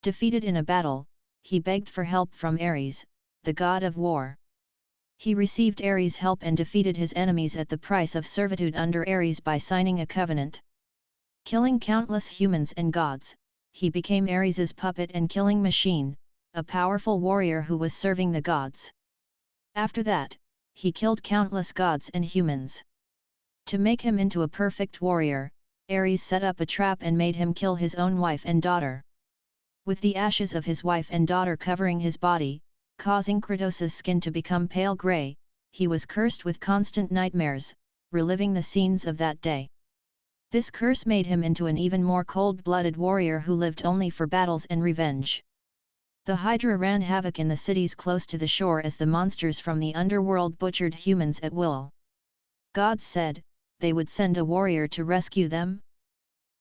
Defeated in a battle, he begged for help from Ares, the god of war. He received Ares' help and defeated his enemies at the price of servitude under Ares by signing a covenant. Killing countless humans and gods, he became Ares' puppet and killing machine, a powerful warrior who was serving the gods. After that, he killed countless gods and humans. To make him into a perfect warrior, Ares set up a trap and made him kill his own wife and daughter. With the ashes of his wife and daughter covering his body, causing Kratos' skin to become pale grey, he was cursed with constant nightmares, reliving the scenes of that day. This curse made him into an even more cold-blooded warrior who lived only for battles and revenge. The Hydra ran havoc in the cities close to the shore as the monsters from the underworld butchered humans at will. Gods said, they would send a warrior to rescue them?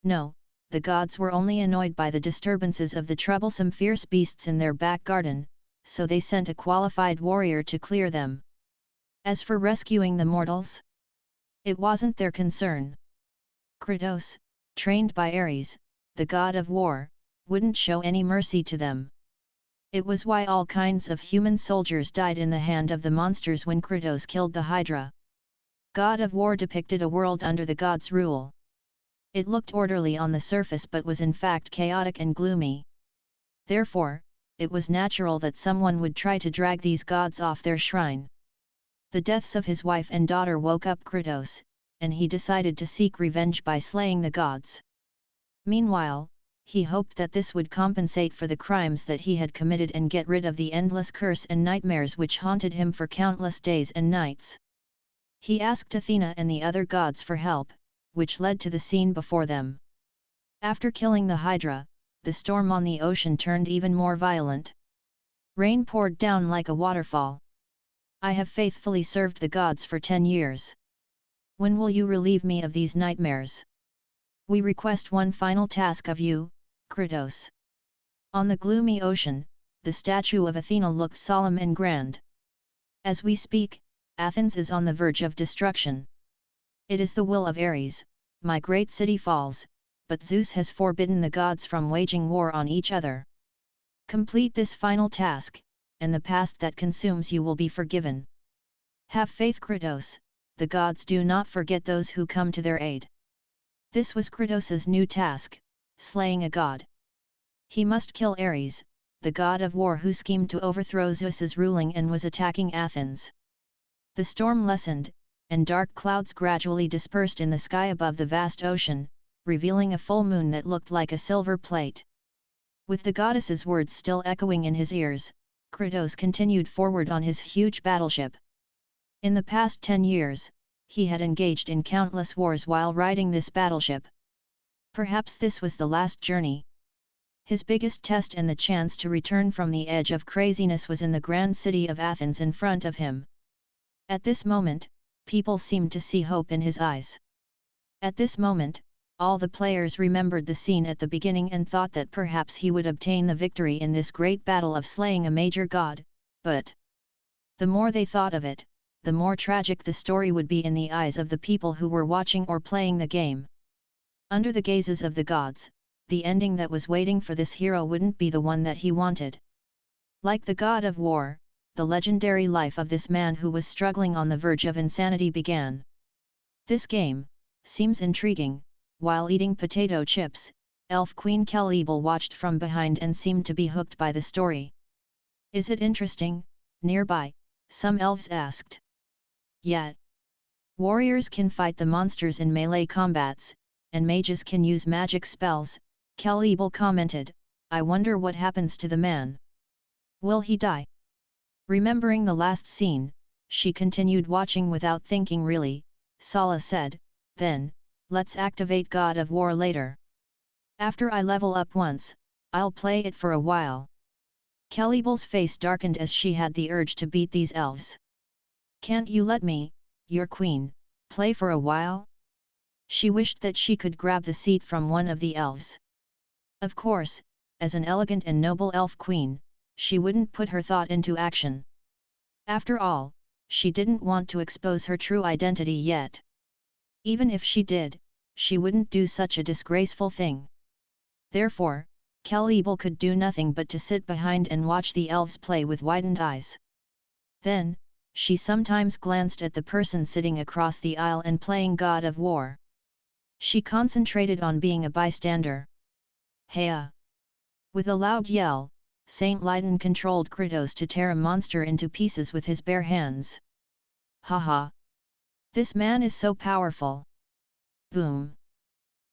No, the gods were only annoyed by the disturbances of the troublesome fierce beasts in their back garden, so they sent a qualified warrior to clear them. As for rescuing the mortals, it wasn't their concern. Kratos, trained by Ares, the god of war, wouldn't show any mercy to them. It was why all kinds of human soldiers died in the hand of the monsters when Kratos killed the Hydra. God of War depicted a world under the gods' rule. It looked orderly on the surface but was in fact chaotic and gloomy. Therefore, it was natural that someone would try to drag these gods off their shrine. The deaths of his wife and daughter woke up Kratos, and he decided to seek revenge by slaying the gods. Meanwhile, he hoped that this would compensate for the crimes that he had committed and get rid of the endless curse and nightmares which haunted him for countless days and nights. He asked Athena and the other gods for help, which led to the scene before them. After killing the Hydra, the storm on the ocean turned even more violent. Rain poured down like a waterfall. I have faithfully served the gods for 10 years. When will you relieve me of these nightmares? We request one final task of you, Kratos. On the gloomy ocean, the statue of Athena looked solemn and grand. As we speak, Athens is on the verge of destruction. It is the will of Ares, my great city falls, but Zeus has forbidden the gods from waging war on each other. Complete this final task, and the past that consumes you will be forgiven. Have faith, Kratos, the gods do not forget those who come to their aid. This was Kratos' new task, slaying a god. He must kill Ares, the god of war who schemed to overthrow Zeus's ruling and was attacking Athens. The storm lessened, and dark clouds gradually dispersed in the sky above the vast ocean, revealing a full moon that looked like a silver plate. With the goddess's words still echoing in his ears, Kratos continued forward on his huge battleship. In the past 10 years, he had engaged in countless wars while riding this battleship. Perhaps this was the last journey. His biggest test and the chance to return from the edge of craziness was in the grand city of Athens in front of him. At this moment, people seemed to see hope in his eyes. At this moment, all the players remembered the scene at the beginning and thought that perhaps he would obtain the victory in this great battle of slaying a major god, but the more they thought of it, the more tragic the story would be in the eyes of the people who were watching or playing the game. Under the gazes of the gods, the ending that was waiting for this hero wouldn't be the one that he wanted. Like the god of war, the legendary life of this man who was struggling on the verge of insanity began. This game seems intriguing. While eating potato chips, Elf Queen Celebel watched from behind and seemed to be hooked by the story. Is it interesting? Nearby, some elves asked. Yet, warriors can fight the monsters in melee combats, and mages can use magic spells, Celebel commented. I wonder what happens to the man. Will he die? Remembering the last scene, she continued watching without thinking. Really, Sala said, then, let's activate God of War later. After I level up once, I'll play it for a while. Celebel's face darkened as she had the urge to beat these elves. Can't you let me, your queen, play for a while? She wished that she could grab the seat from one of the elves. Of course, as an elegant and noble elf queen, she wouldn't put her thought into action. After all, she didn't want to expose her true identity yet. Even if she did, she wouldn't do such a disgraceful thing. Therefore, Calibel could do nothing but to sit behind and watch the elves play with widened eyes. Then, she sometimes glanced at the person sitting across the aisle and playing God of War. She concentrated on being a bystander. Heya! With a loud yell, Saint Lydon controlled Kratos to tear a monster into pieces with his bare hands. Haha! This man is so powerful! Boom!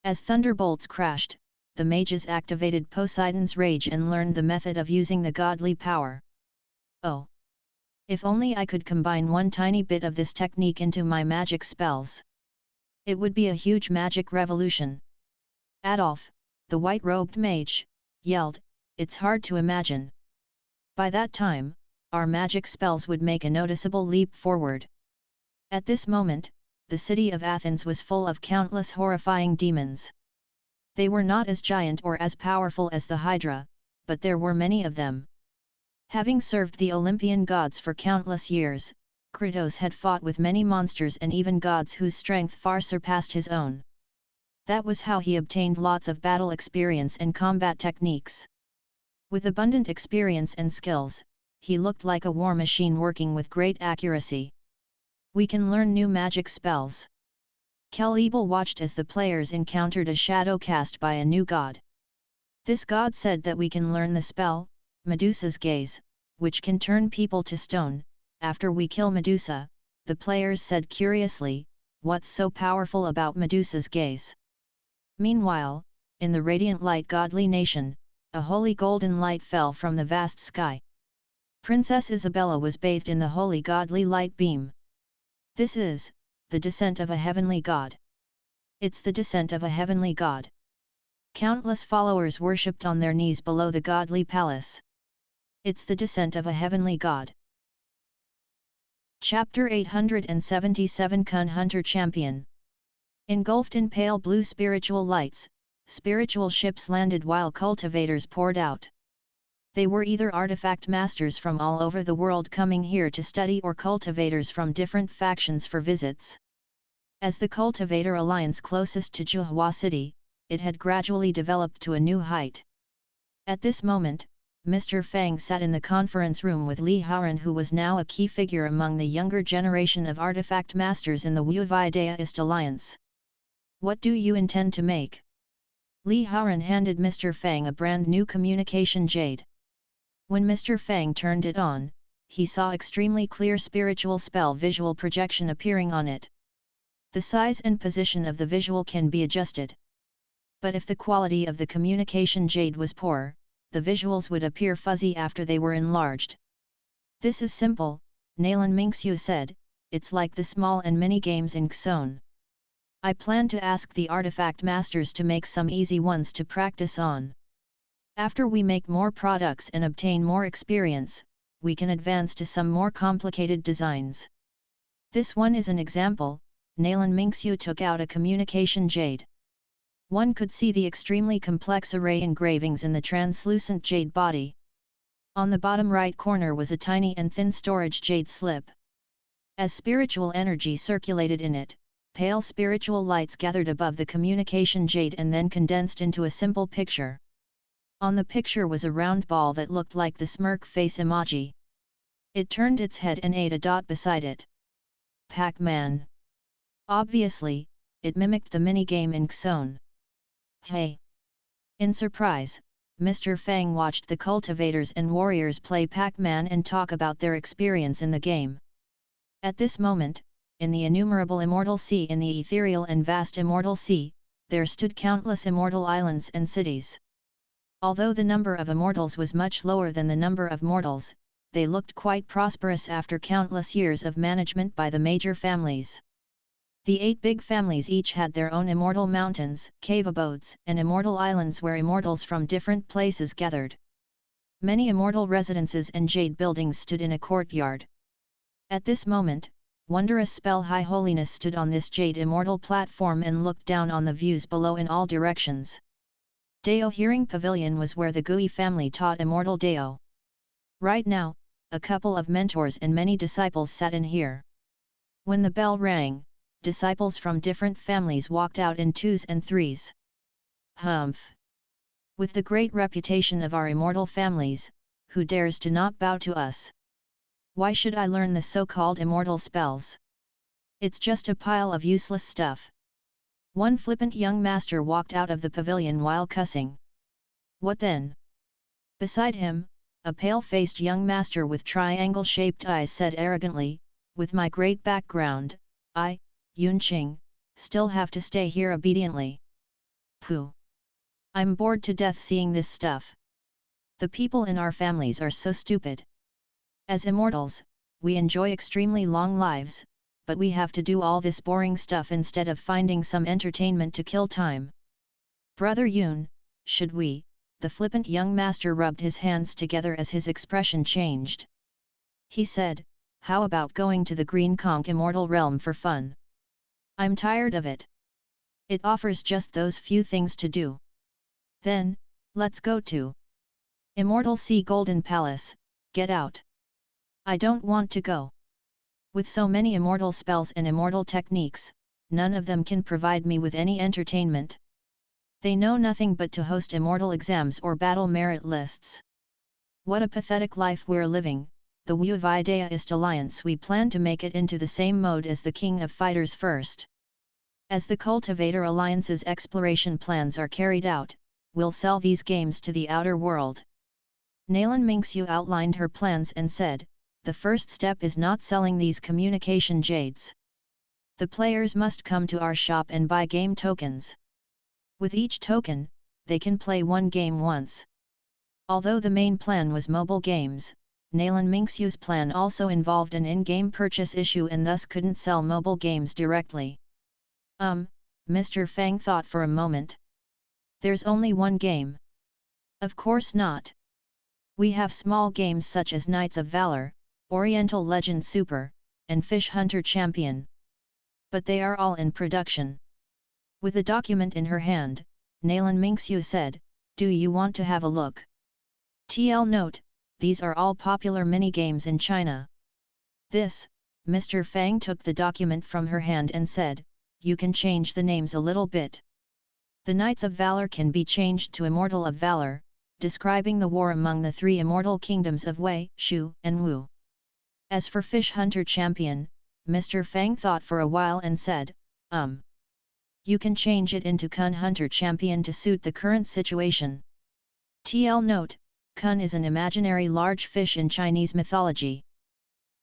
As thunderbolts crashed, the mages activated Poseidon's rage and learned the method of using the godly power. Oh! If only I could combine one tiny bit of this technique into my magic spells. It would be a huge magic revolution. Adolf, the white-robed mage, yelled, "It's hard to imagine." By that time, our magic spells would make a noticeable leap forward. At this moment, the city of Athens was full of countless horrifying demons. They were not as giant or as powerful as the Hydra, but there were many of them. Having served the Olympian gods for countless years, Kratos had fought with many monsters and even gods whose strength far surpassed his own. That was how he obtained lots of battle experience and combat techniques. With abundant experience and skills, he looked like a war machine working with great accuracy. We can learn new magic spells. Calibel watched as the players encountered a shadow cast by a new god. This god said that we can learn the spell, Medusa's Gaze, which can turn people to stone. After we kill Medusa, the players said curiously, "What's so powerful about Medusa's Gaze?" Meanwhile, in the radiant light godly nation, a holy golden light fell from the vast sky. Princess Isabella was bathed in the holy godly light beam. This is the descent of a heavenly god. It's the descent of a heavenly god. Countless followers worshipped on their knees below the godly palace. It's the descent of a heavenly god. Chapter 877 Kun Hunter Champion. Engulfed in pale blue spiritual lights, spiritual ships landed while cultivators poured out. They were either artifact masters from all over the world coming here to study or cultivators from different factions for visits. As the cultivator alliance closest to Juhua City, it had gradually developed to a new height. At this moment, Mr. Fang sat in the conference room with Li Haoran, who was now a key figure among the younger generation of artifact masters in the Wu-Vai-Daoist alliance. "What do you intend to make?" Li Haoran handed Mr. Fang a brand new communication jade. When Mr. Fang turned it on, he saw extremely clear spiritual spell visual projection appearing on it. The size and position of the visual can be adjusted. But if the quality of the communication jade was poor, the visuals would appear fuzzy after they were enlarged. "This is simple," Nalan Mingxiu said, "it's like the small and mini games in Xone. I plan to ask the artifact masters to make some easy ones to practice on. After we make more products and obtain more experience, we can advance to some more complicated designs. This one is an example." Nalan Mingxiu took out a communication jade. One could see the extremely complex array engravings in the translucent jade body. On the bottom right corner was a tiny and thin storage jade slip. As spiritual energy circulated in it, pale spiritual lights gathered above the communication jade and then condensed into a simple picture. On the picture was a round ball that looked like the smirk face emoji. It turned its head and ate a dot beside it. Pac-Man. Obviously, it mimicked the minigame in Xone. "Hey!" In surprise, Mr. Fang watched the cultivators and warriors play Pac-Man and talk about their experience in the game. At this moment, in the innumerable immortal sea in the ethereal and vast immortal sea, there stood countless immortal islands and cities. Although the number of immortals was much lower than the number of mortals, they looked quite prosperous after countless years of management by the major families. The 8 big families each had their own immortal mountains, cave abodes, and immortal islands where immortals from different places gathered. Many immortal residences and jade buildings stood in a courtyard. At this moment, wondrous spell High Holiness stood on this jade immortal platform and looked down on the views below in all directions. Dao Hearing Pavilion was where the Gui family taught immortal Dao. Right now, a couple of mentors and many disciples sat in here. When the bell rang, disciples from different families walked out in 2s and 3s. "Humph! With the great reputation of our immortal families, who dares to not bow to us? Why should I learn the so-called immortal spells? It's just a pile of useless stuff. One flippant young master walked out of the pavilion while cussing. What then? Beside him, a pale-faced young master with triangle-shaped eyes said arrogantly, with my great background, I, Yun Qing, still have to stay here obediently. Pooh! I'm bored to death seeing this stuff. The people in our families are so stupid. As immortals, we enjoy extremely long lives, but we have to do all this boring stuff instead of finding some entertainment to kill time. Brother Yun, should we? The flippant young master rubbed his hands together as his expression changed. He said, how about going to the Green Conch Immortal Realm for fun? I'm tired of it. It offers just those few things to do. Then, let's go to Immortal Sea Golden Palace, get out. I don't want to go. With so many immortal spells and immortal techniques, none of them can provide me with any entertainment. They know nothing but to host immortal exams or battle merit lists. What a pathetic life we're living. The Wu Videist Alliance, we plan to make it into the same mode as the King of Fighters first. As the Cultivator Alliance's exploration plans are carried out, we'll sell these games to the outer world. Nalan Mingxiu outlined her plans and said, the first step is not selling these communication jades. The players must come to our shop and buy game tokens. With each token, they can play one game once. Although the main plan was mobile games, Nalan Mingxiu's plan also involved an in-game purchase issue and thus couldn't sell mobile games directly. Mr. Fang thought for a moment. There's only one game. Of course not. We have small games such as Knights of Valor, Oriental Legend Super, and Fish Hunter Champion. But they are all in production. With a document in her hand, Nalan Mingxiu said, do you want to have a look? TL note, these are all popular mini-games in China. This, Mr. Fang took the document from her hand and said, you can change the names a little bit. The Knights of Valor can be changed to Immortal of Valor, describing the war among the three immortal kingdoms of Wei, Shu, and Wu. As for Fish Hunter Champion, Mr. Fang thought for a while and said, you can change it into Kun Hunter Champion to suit the current situation. TL note, Kun is an imaginary large fish in Chinese mythology.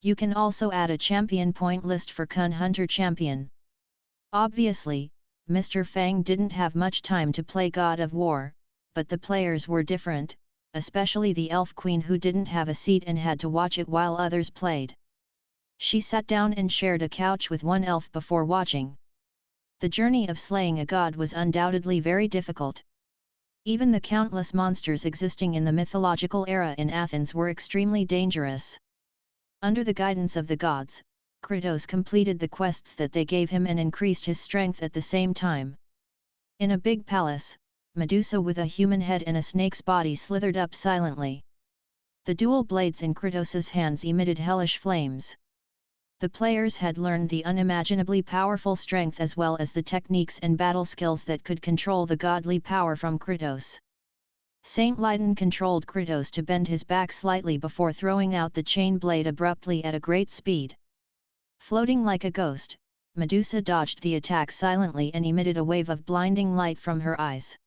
You can also add a champion point list for Kun Hunter Champion. Obviously, Mr. Fang didn't have much time to play God of War, but the players were different, especially the elf queen who didn't have a seat and had to watch it while others played. She sat down and shared a couch with one elf before watching. The journey of slaying a god was undoubtedly very difficult. Even the countless monsters existing in the mythological era in Athens were extremely dangerous. Under the guidance of the gods, Kratos completed the quests that they gave him and increased his strength at the same time. In a big palace, Medusa with a human head and a snake's body slithered up silently. The dual blades in Kratos's hands emitted hellish flames. The players had learned the unimaginably powerful strength as well as the techniques and battle skills that could control the godly power from Kratos. Saint Leiden controlled Kratos to bend his back slightly before throwing out the chain blade abruptly at a great speed. Floating like a ghost, Medusa dodged the attack silently and emitted a wave of blinding light from her eyes.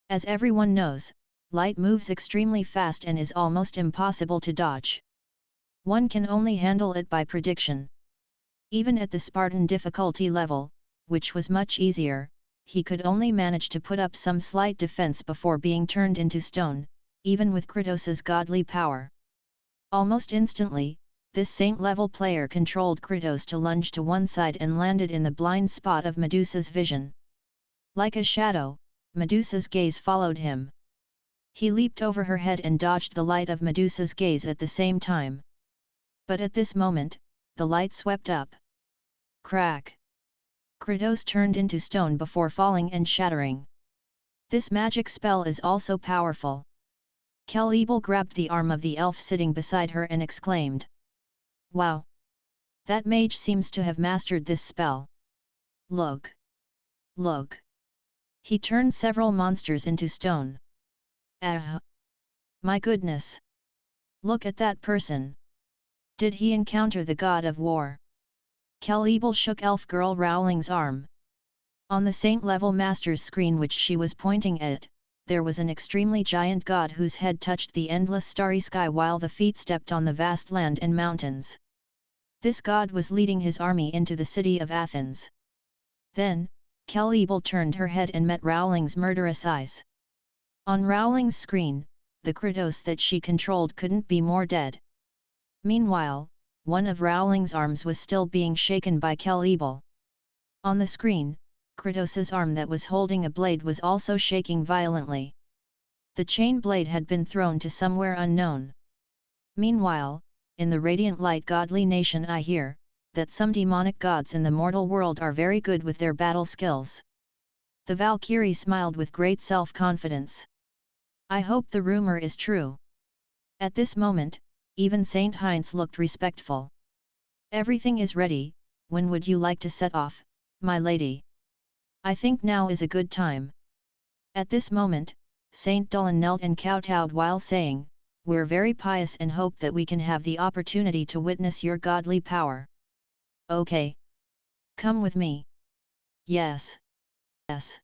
As everyone knows, light moves extremely fast and is almost impossible to dodge. One can only handle it by prediction. Even at the Spartan difficulty level, which was much easier, he could only manage to put up some slight defense before being turned into stone, even with Kratos's godly power. Almost instantly, this saint-level player controlled Kratos to lunge to one side and landed in the blind spot of Medusa's vision. Like a shadow, Medusa's gaze followed him. He leaped over her head and dodged the light of Medusa's gaze at the same time. But at this moment, the light swept up. Crack! Kratos turned into stone before falling and shattering. This magic spell is also powerful. Kel-Ebel grabbed the arm of the elf sitting beside her and exclaimed. Wow! That mage seems to have mastered this spell. Look! Look! He turned several monsters into stone. Ah! My goodness! Look at that person! Did he encounter the god of war? Kel-Ebel shook elf girl Rowling's arm. On the Saint Level Master's screen which she was pointing at, there was an extremely giant god whose head touched the endless starry sky while the feet stepped on the vast land and mountains. This god was leading his army into the city of Athens. Then, Kel-Ebel turned her head and met Rowling's murderous eyes. On Rowling's screen, the Kratos that she controlled couldn't be more dead. Meanwhile, one of Rowling's arms was still being shaken by Kel-Ebel. On the screen, Kratos's arm that was holding a blade was also shaking violently. The chain blade had been thrown to somewhere unknown. Meanwhile, in the radiant light godly nation I hear, that some demonic gods in the mortal world are very good with their battle skills. The Valkyrie smiled with great self-confidence. I hope the rumor is true. At this moment, even Saint Heinz looked respectful. Everything is ready, when would you like to set off, my lady? I think now is a good time. At this moment, Saint Dulin knelt and kowtowed while saying, we're very pious and hope that we can have the opportunity to witness your godly power. Okay. Come with me. Yes. Yes.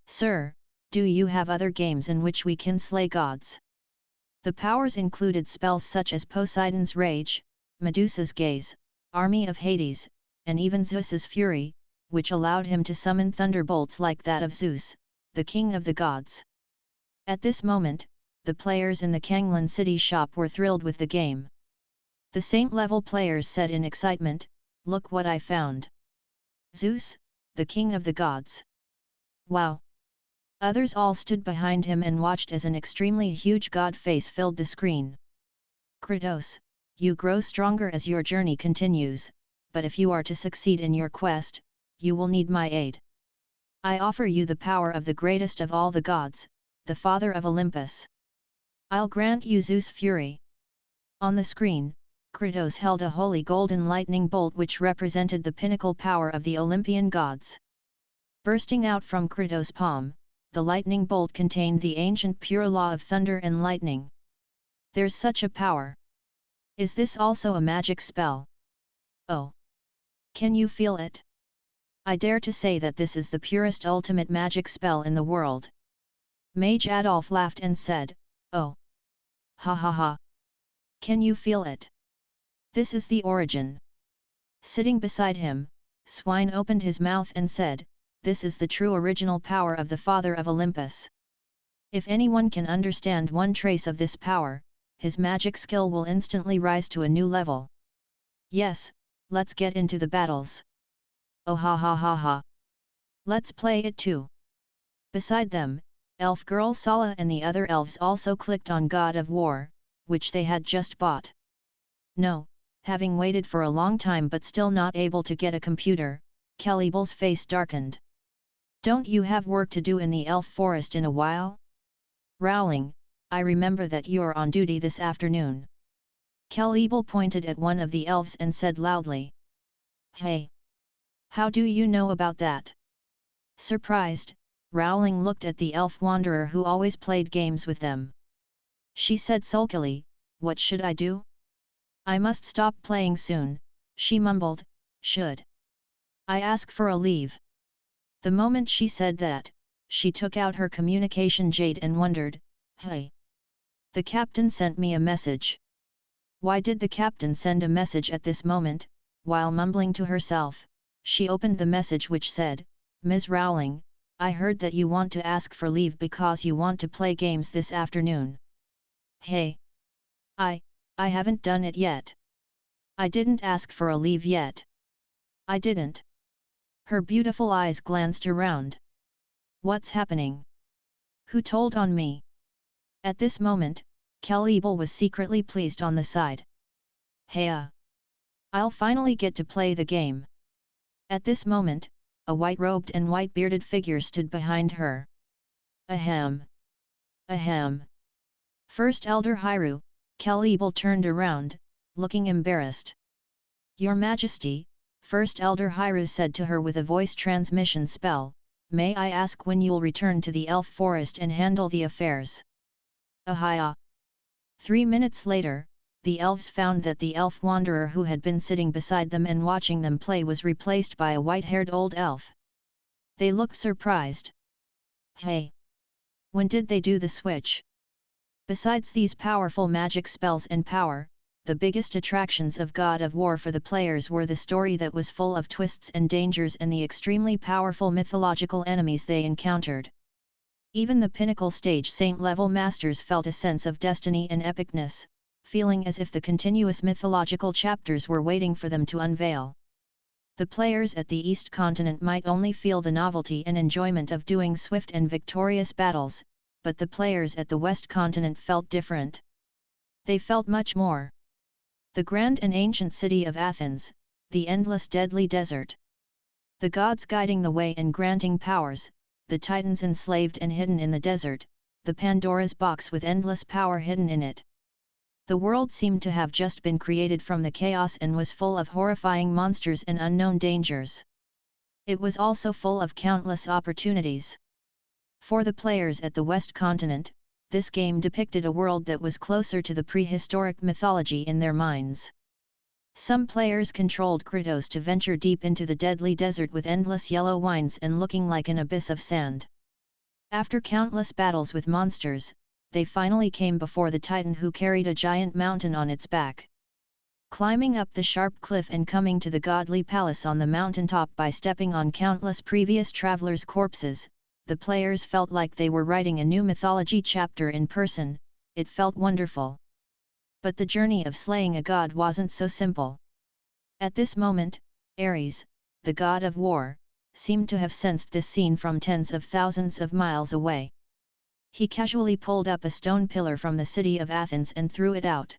Sir, do you have other games in which we can slay gods? The powers included spells such as Poseidon's Rage, Medusa's Gaze, Army of Hades, and even Zeus's Fury, which allowed him to summon thunderbolts like that of Zeus, the king of the gods. At this moment, the players in the Kanglan City shop were thrilled with the game. The Saint-level players said in excitement, look what I found. Zeus, the king of the gods. Wow! Others all stood behind him and watched as an extremely huge god face filled the screen. Kratos, you grow stronger as your journey continues, but if you are to succeed in your quest, you will need my aid. I offer you the power of the greatest of all the gods, the father of Olympus. I'll grant you Zeus' fury. On the screen, Kratos held a holy golden lightning bolt which represented the pinnacle power of the Olympian gods. Bursting out from Kratos' palm, the lightning bolt contained the ancient pure law of thunder and lightning. There's such a power. Is this also a magic spell? Oh! Can you feel it? I dare to say that this is the purest ultimate magic spell in the world. Mage Adolf laughed and said, oh! Ha ha ha! Can you feel it? This is the origin. Sitting beside him, Swine opened his mouth and said, this is the true original power of the father of Olympus. If anyone can understand one trace of this power, his magic skill will instantly rise to a new level. Yes, let's get into the battles. Oh ha ha ha ha! Let's play it too! Beside them, elf girl Sala and the other elves also clicked on God of War, which they had just bought. No, having waited for a long time but still not able to get a computer, Kel-Ebel's face darkened. Don't you have work to do in the elf forest in a while? Rowling, I remember that you're on duty this afternoon. Kel-Ebel pointed at one of the elves and said loudly. Hey! How do you know about that? Surprised, Rowling looked at the elf wanderer who always played games with them. She said sulkily, what should I do? I must stop playing soon, she mumbled, should I ask for a leave? The moment she said that, she took out her communication jade and wondered, hey! The captain sent me a message. Why did the captain send a message at this moment? While mumbling to herself, she opened the message which said, Ms. Rowling, I heard that you want to ask for leave because you want to play games this afternoon. Hey! I haven't done it yet. I didn't ask for a leave yet. I didn't. Her beautiful eyes glanced around. What's happening? Who told on me? At this moment, Kel-Ebel was secretly pleased on the side. Hey! I'll finally get to play the game. At this moment, a white-robed and white-bearded figure stood behind her. Ahem! Ahem! First Elder Hyrule, Kel-Ebel turned around, looking embarrassed. Your Majesty, First Elder Hyrule said to her with a voice transmission spell, may I ask when you'll return to the elf forest and handle the affairs? Ahia! 3 minutes later, the elves found that the elf wanderer who had been sitting beside them and watching them play was replaced by a white-haired old elf. They looked surprised. Hey! When did they do the switch? Besides these powerful magic spells and power, the biggest attractions of God of War for the players were the story that was full of twists and dangers and the extremely powerful mythological enemies they encountered. Even the pinnacle stage saint-level masters felt a sense of destiny and epicness, feeling as if the continuous mythological chapters were waiting for them to unveil. The players at the East Continent might only feel the novelty and enjoyment of doing swift and victorious battles, but the players at the West Continent felt different. They felt much more. The grand and ancient city of Athens, the endless deadly desert. The gods guiding the way and granting powers, the titans enslaved and hidden in the desert, the Pandora's box with endless power hidden in it. The world seemed to have just been created from the chaos and was full of horrifying monsters and unknown dangers. It was also full of countless opportunities. For the players at the West Continent, this game depicted a world that was closer to the prehistoric mythology in their minds. Some players controlled Kratos to venture deep into the deadly desert with endless yellow winds and looking like an abyss of sand. After countless battles with monsters, they finally came before the Titan who carried a giant mountain on its back. Climbing up the sharp cliff and coming to the godly palace on the mountaintop by stepping on countless previous travelers' corpses, the players felt like they were writing a new mythology chapter in person. It felt wonderful. But the journey of slaying a god wasn't so simple. At this moment, Ares, the god of war, seemed to have sensed this scene from tens of thousands of miles away. He casually pulled up a stone pillar from the city of Athens and threw it out.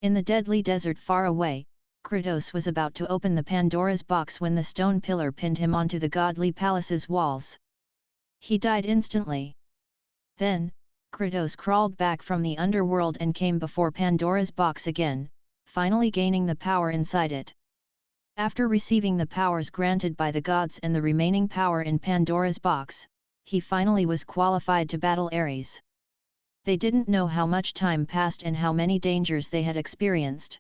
In the deadly desert far away, Kratos was about to open the Pandora's box when the stone pillar pinned him onto the godly palace's walls. He died instantly. Then, Kratos crawled back from the underworld and came before Pandora's box again, finally gaining the power inside it. After receiving the powers granted by the gods and the remaining power in Pandora's box, he finally was qualified to battle Ares. They didn't know how much time passed and how many dangers they had experienced.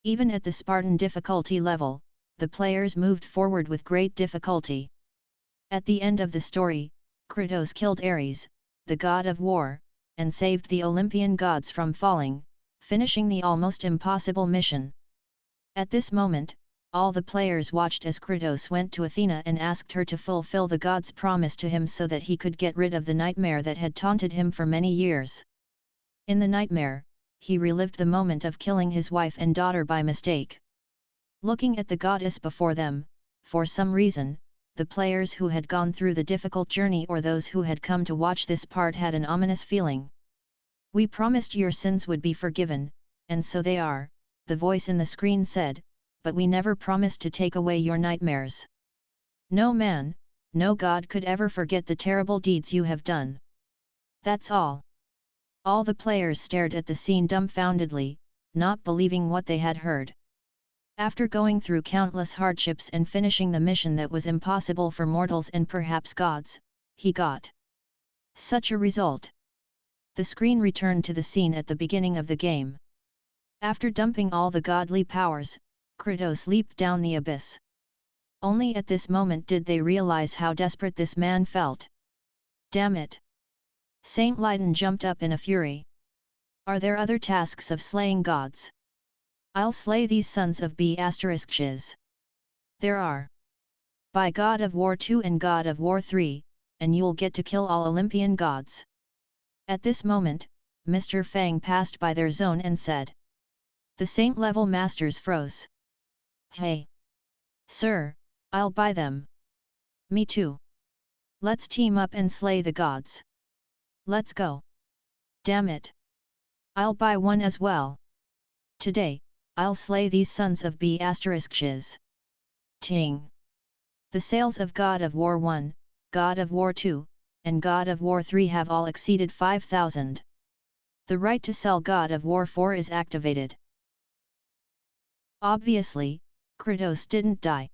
Even at the Spartan difficulty level, the players moved forward with great difficulty. At the end of the story, Kratos killed Ares, the god of war, and saved the Olympian gods from falling, finishing the almost impossible mission. At this moment, all the players watched as Kratos went to Athena and asked her to fulfill the god's promise to him so that he could get rid of the nightmare that had taunted him for many years. In the nightmare, he relived the moment of killing his wife and daughter by mistake. Looking at the goddess before them, for some reason, the players who had gone through the difficult journey or those who had come to watch this part had an ominous feeling. "We promised your sins would be forgiven, and so they are," the voice in the screen said, "but we never promised to take away your nightmares. No man, no god could ever forget the terrible deeds you have done. That's all." All the players stared at the scene dumbfoundedly, not believing what they had heard. After going through countless hardships and finishing the mission that was impossible for mortals and perhaps gods, he got such a result. The screen returned to the scene at the beginning of the game. After dumping all the godly powers, Kratos leaped down the abyss. Only at this moment did they realize how desperate this man felt. "Damn it!" Saint Leiden jumped up in a fury. "Are there other tasks of slaying gods? I'll slay these sons of BTIC. There are. By God of War 2 and God of War 3, and you'll get to kill all Olympian gods." At this moment, Mr. Fang passed by their zone and said. The saint-level masters froze. "Hey! Sir, I'll buy them." "Me too. Let's team up and slay the gods. Let's go." "Damn it! I'll buy one as well. Today, I'll slay these sons of BTIC. Ting! The sales of God of War 1, God of War 2, and God of War 3 have all exceeded 5,000. The right to sell God of War 4 is activated. Obviously, Kratos didn't die.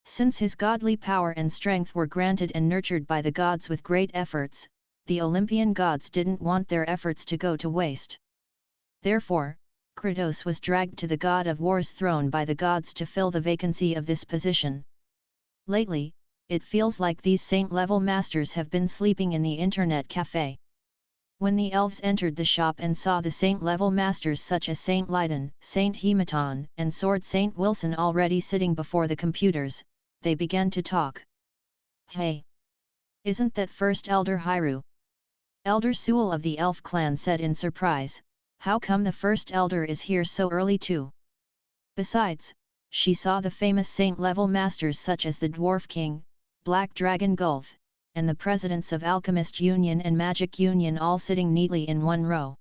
Since his godly power and strength were granted and nurtured by the gods with great efforts, the Olympian gods didn't want their efforts to go to waste. Therefore, Kratos was dragged to the god of war's throne by the gods to fill the vacancy of this position. Lately, it feels like these saint-level masters have been sleeping in the internet cafe. When the elves entered the shop and saw the saint-level masters such as Saint Lydon, Saint Hematon, and Sword Saint Wilson already sitting before the computers, they began to talk. "Hey! Isn't that First Elder Hyrule?" Elder Sewell of the elf clan said in surprise. "How come the First Elder is here so early too?" Besides, she saw the famous saint-level masters such as the Dwarf King, Black Dragon Gulf, and the presidents of Alchemist Union and Magic Union all sitting neatly in one row.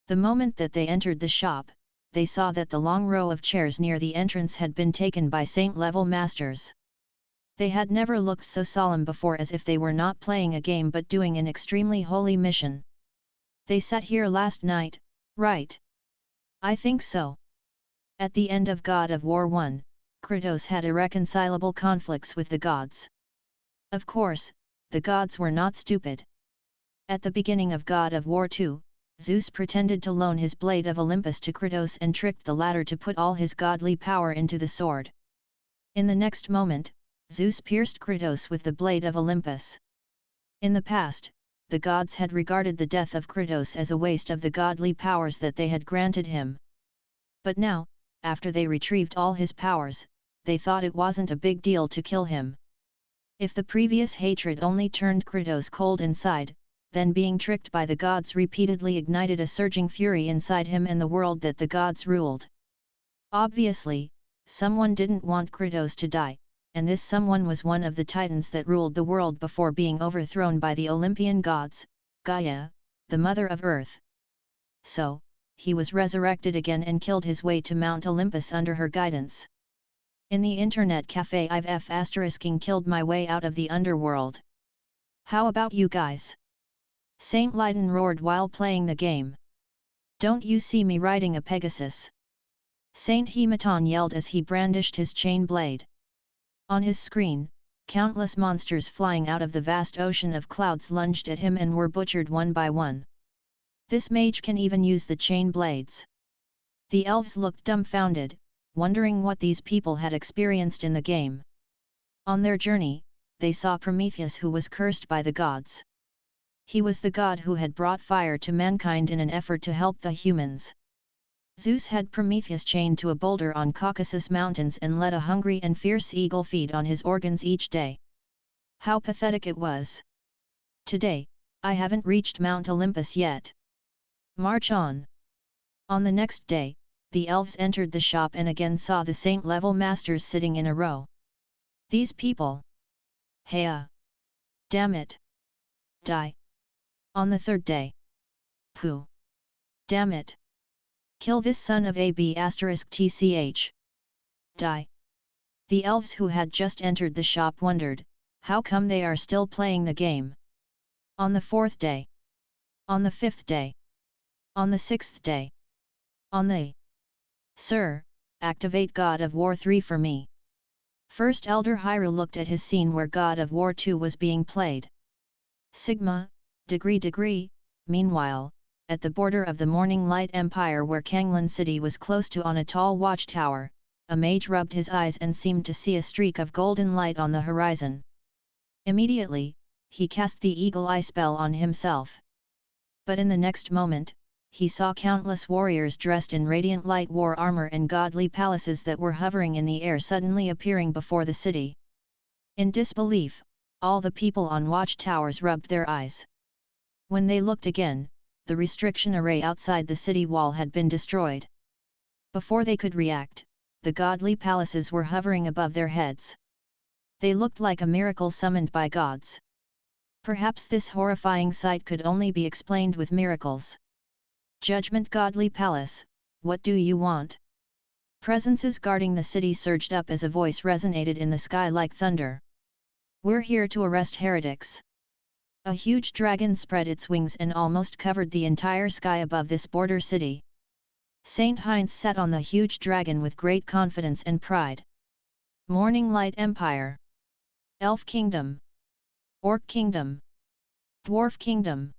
The moment that they entered the shop, they saw that the long row of chairs near the entrance had been taken by saint-level masters. They had never looked so solemn before, as if they were not playing a game but doing an extremely holy mission. "They sat here last night, right?" "I think so." At the end of God of War 1, Kratos had irreconcilable conflicts with the gods. Of course, the gods were not stupid. At the beginning of God of War 2, Zeus pretended to loan his blade of Olympus to Kratos and tricked the latter to put all his godly power into the sword. In the next moment, Zeus pierced Kratos with the blade of Olympus. In the past, the gods had regarded the death of Kratos as a waste of the godly powers that they had granted him. But now, after they retrieved all his powers, they thought it wasn't a big deal to kill him. If the previous hatred only turned Kratos cold inside, then being tricked by the gods repeatedly ignited a surging fury inside him and the world that the gods ruled. Obviously, someone didn't want Kratos to die, and this someone was one of the titans that ruled the world before being overthrown by the Olympian gods, Gaia, the mother of Earth. So, he was resurrected again and killed his way to Mount Olympus under her guidance. In the internet cafe I've **ing killed my way out of the underworld. How about you guys? Saint Lydon roared while playing the game. Don't you see me riding a Pegasus? Saint Hematon yelled as he brandished his chain blade. On his screen, countless monsters flying out of the vast ocean of clouds lunged at him and were butchered one by one. This mage can even use the chain blades. The elves looked dumbfounded, wondering what these people had experienced in the game. On their journey, they saw Prometheus, who was cursed by the gods. He was the god who had brought fire to mankind in an effort to help the humans. Zeus had Prometheus chained to a boulder on Caucasus Mountains and let a hungry and fierce eagle feed on his organs each day. How pathetic it was! Today, I haven't reached Mount Olympus yet. March on. On the next day, the elves entered the shop and again saw the saint-level masters sitting in a row. These people! Heya! Damn it! Die! On the third day. Pooh! Damn it! Kill this son of a b***tch! Die! The elves who had just entered the shop wondered, how come they are still playing the game? On the fourth day. On the fifth day. On the sixth day. On the... Sir, activate God of War 3 for me. First Elder Hyrule looked at his scene where God of War 2 was being played. Sigma, degree, meanwhile, at the border of the Morning Light Empire where Kanglan City was close to on a tall watchtower, a mage rubbed his eyes and seemed to see a streak of golden light on the horizon. Immediately, he cast the Eagle Eye spell on himself. But in the next moment, he saw countless warriors dressed in radiant light war armor and godly palaces that were hovering in the air suddenly appearing before the city. In disbelief, all the people on watchtowers rubbed their eyes. When they looked again, the restriction array outside the city wall had been destroyed. Before they could react, the godly palaces were hovering above their heads. They looked like a miracle summoned by gods. Perhaps this horrifying sight could only be explained with miracles. Judgment Godly Palace, what do you want? Presences guarding the city surged up as a voice resonated in the sky like thunder. We're here to arrest heretics. A huge dragon spread its wings and almost covered the entire sky above this border city. Saint Heinz sat on the huge dragon with great confidence and pride. Morning Light Empire. Elf Kingdom. Orc Kingdom. Dwarf Kingdom.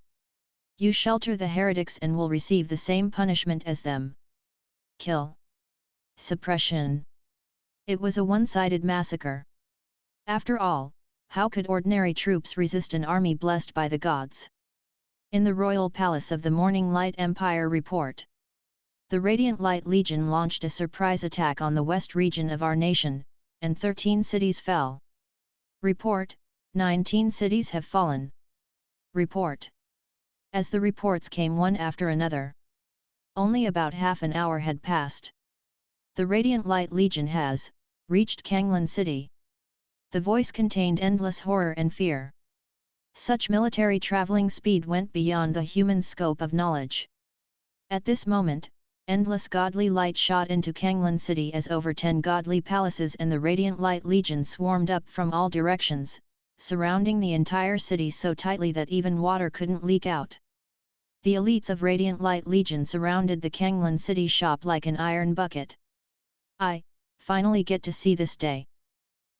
You shelter the heretics and will receive the same punishment as them. Kill. Suppression. It was a one-sided massacre. After all, how could ordinary troops resist an army blessed by the gods? In the royal palace of the Morning Light Empire report. The Radiant Light Legion launched a surprise attack on the west region of our nation, and 13 cities fell. Report, 19 cities have fallen. Report. As the reports came one after another. Only about half an hour had passed. The Radiant Light Legion has reached Kanglan City. The voice contained endless horror and fear. Such military traveling speed went beyond the human scope of knowledge. At this moment, endless godly light shot into Kanglan City as over 10 godly palaces and the Radiant Light Legion swarmed up from all directions, surrounding the entire city so tightly that even water couldn't leak out. The elites of Radiant Light Legion surrounded the Kanglan City shop like an iron bucket. I finally get to see this day.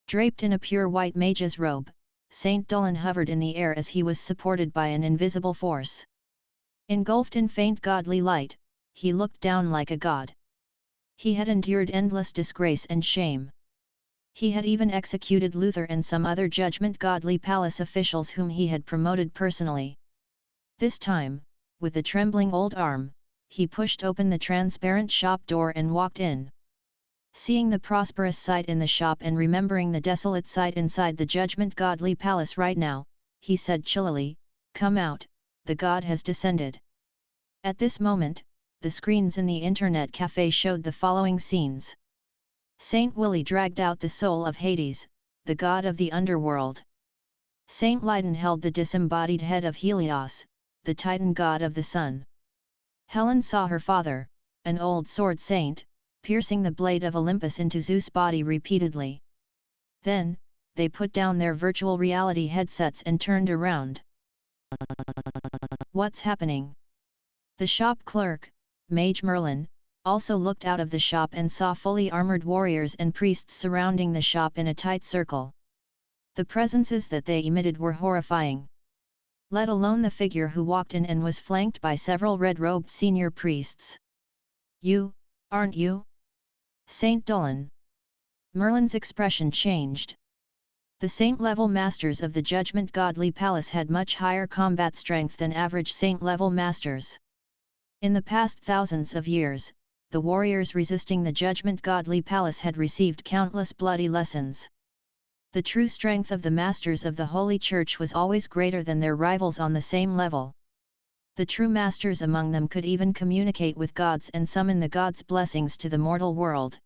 Draped in a pure white mage's robe, Saint Dolan hovered in the air as he was supported by an invisible force. Engulfed in faint godly light, he looked down like a god. He had endured endless disgrace and shame. He had even executed Luther and some other Judgment Godly Palace officials whom he had promoted personally. This time, with a trembling old arm, he pushed open the transparent shop door and walked in. Seeing the prosperous sight in the shop and remembering the desolate sight inside the Judgment Godly Palace right now, he said chillily, "Come out, the god has descended." At this moment, the screens in the internet cafe showed the following scenes. Saint Willie dragged out the soul of Hades, the god of the underworld. Saint Lydon held the disembodied head of Helios, the Titan god of the sun. Helen saw her father, an old sword saint, piercing the blade of Olympus into Zeus' body repeatedly. Then, they put down their virtual reality headsets and turned around. What's happening? The shop clerk, Mage Merlin, also looked out of the shop and saw fully armored warriors and priests surrounding the shop in a tight circle. The presences that they emitted were horrifying. Let alone the figure who walked in and was flanked by several red-robed senior priests. "You, aren't you? Saint Dolan." Merlin's expression changed. The saint-level masters of the Judgment Godly Palace had much higher combat strength than average saint-level masters. In the past thousands of years, the warriors resisting the Judgment Godly Palace had received countless bloody lessons. The true strength of the masters of the Holy Church was always greater than their rivals on the same level. The true masters among them could even communicate with gods and summon the gods' blessings to the mortal world.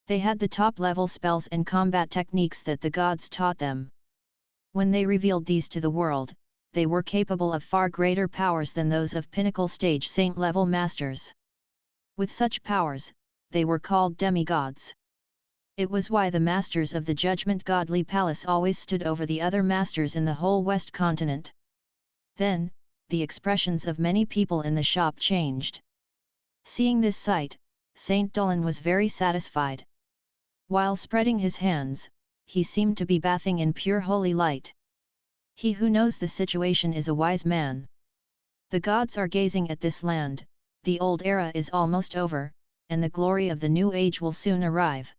They had the top-level spells and combat techniques that the gods taught them. When they revealed these to the world, they were capable of far greater powers than those of pinnacle stage saint-level masters. With such powers, they were called demigods. It was why the masters of the Judgment Godly Palace always stood over the other masters in the whole West continent. Then, the expressions of many people in the shop changed. Seeing this sight, Saint Dolan was very satisfied. While spreading his hands, he seemed to be bathing in pure holy light. He who knows the situation is a wise man. The gods are gazing at this land, the old era is almost over, and the glory of the new age will soon arrive.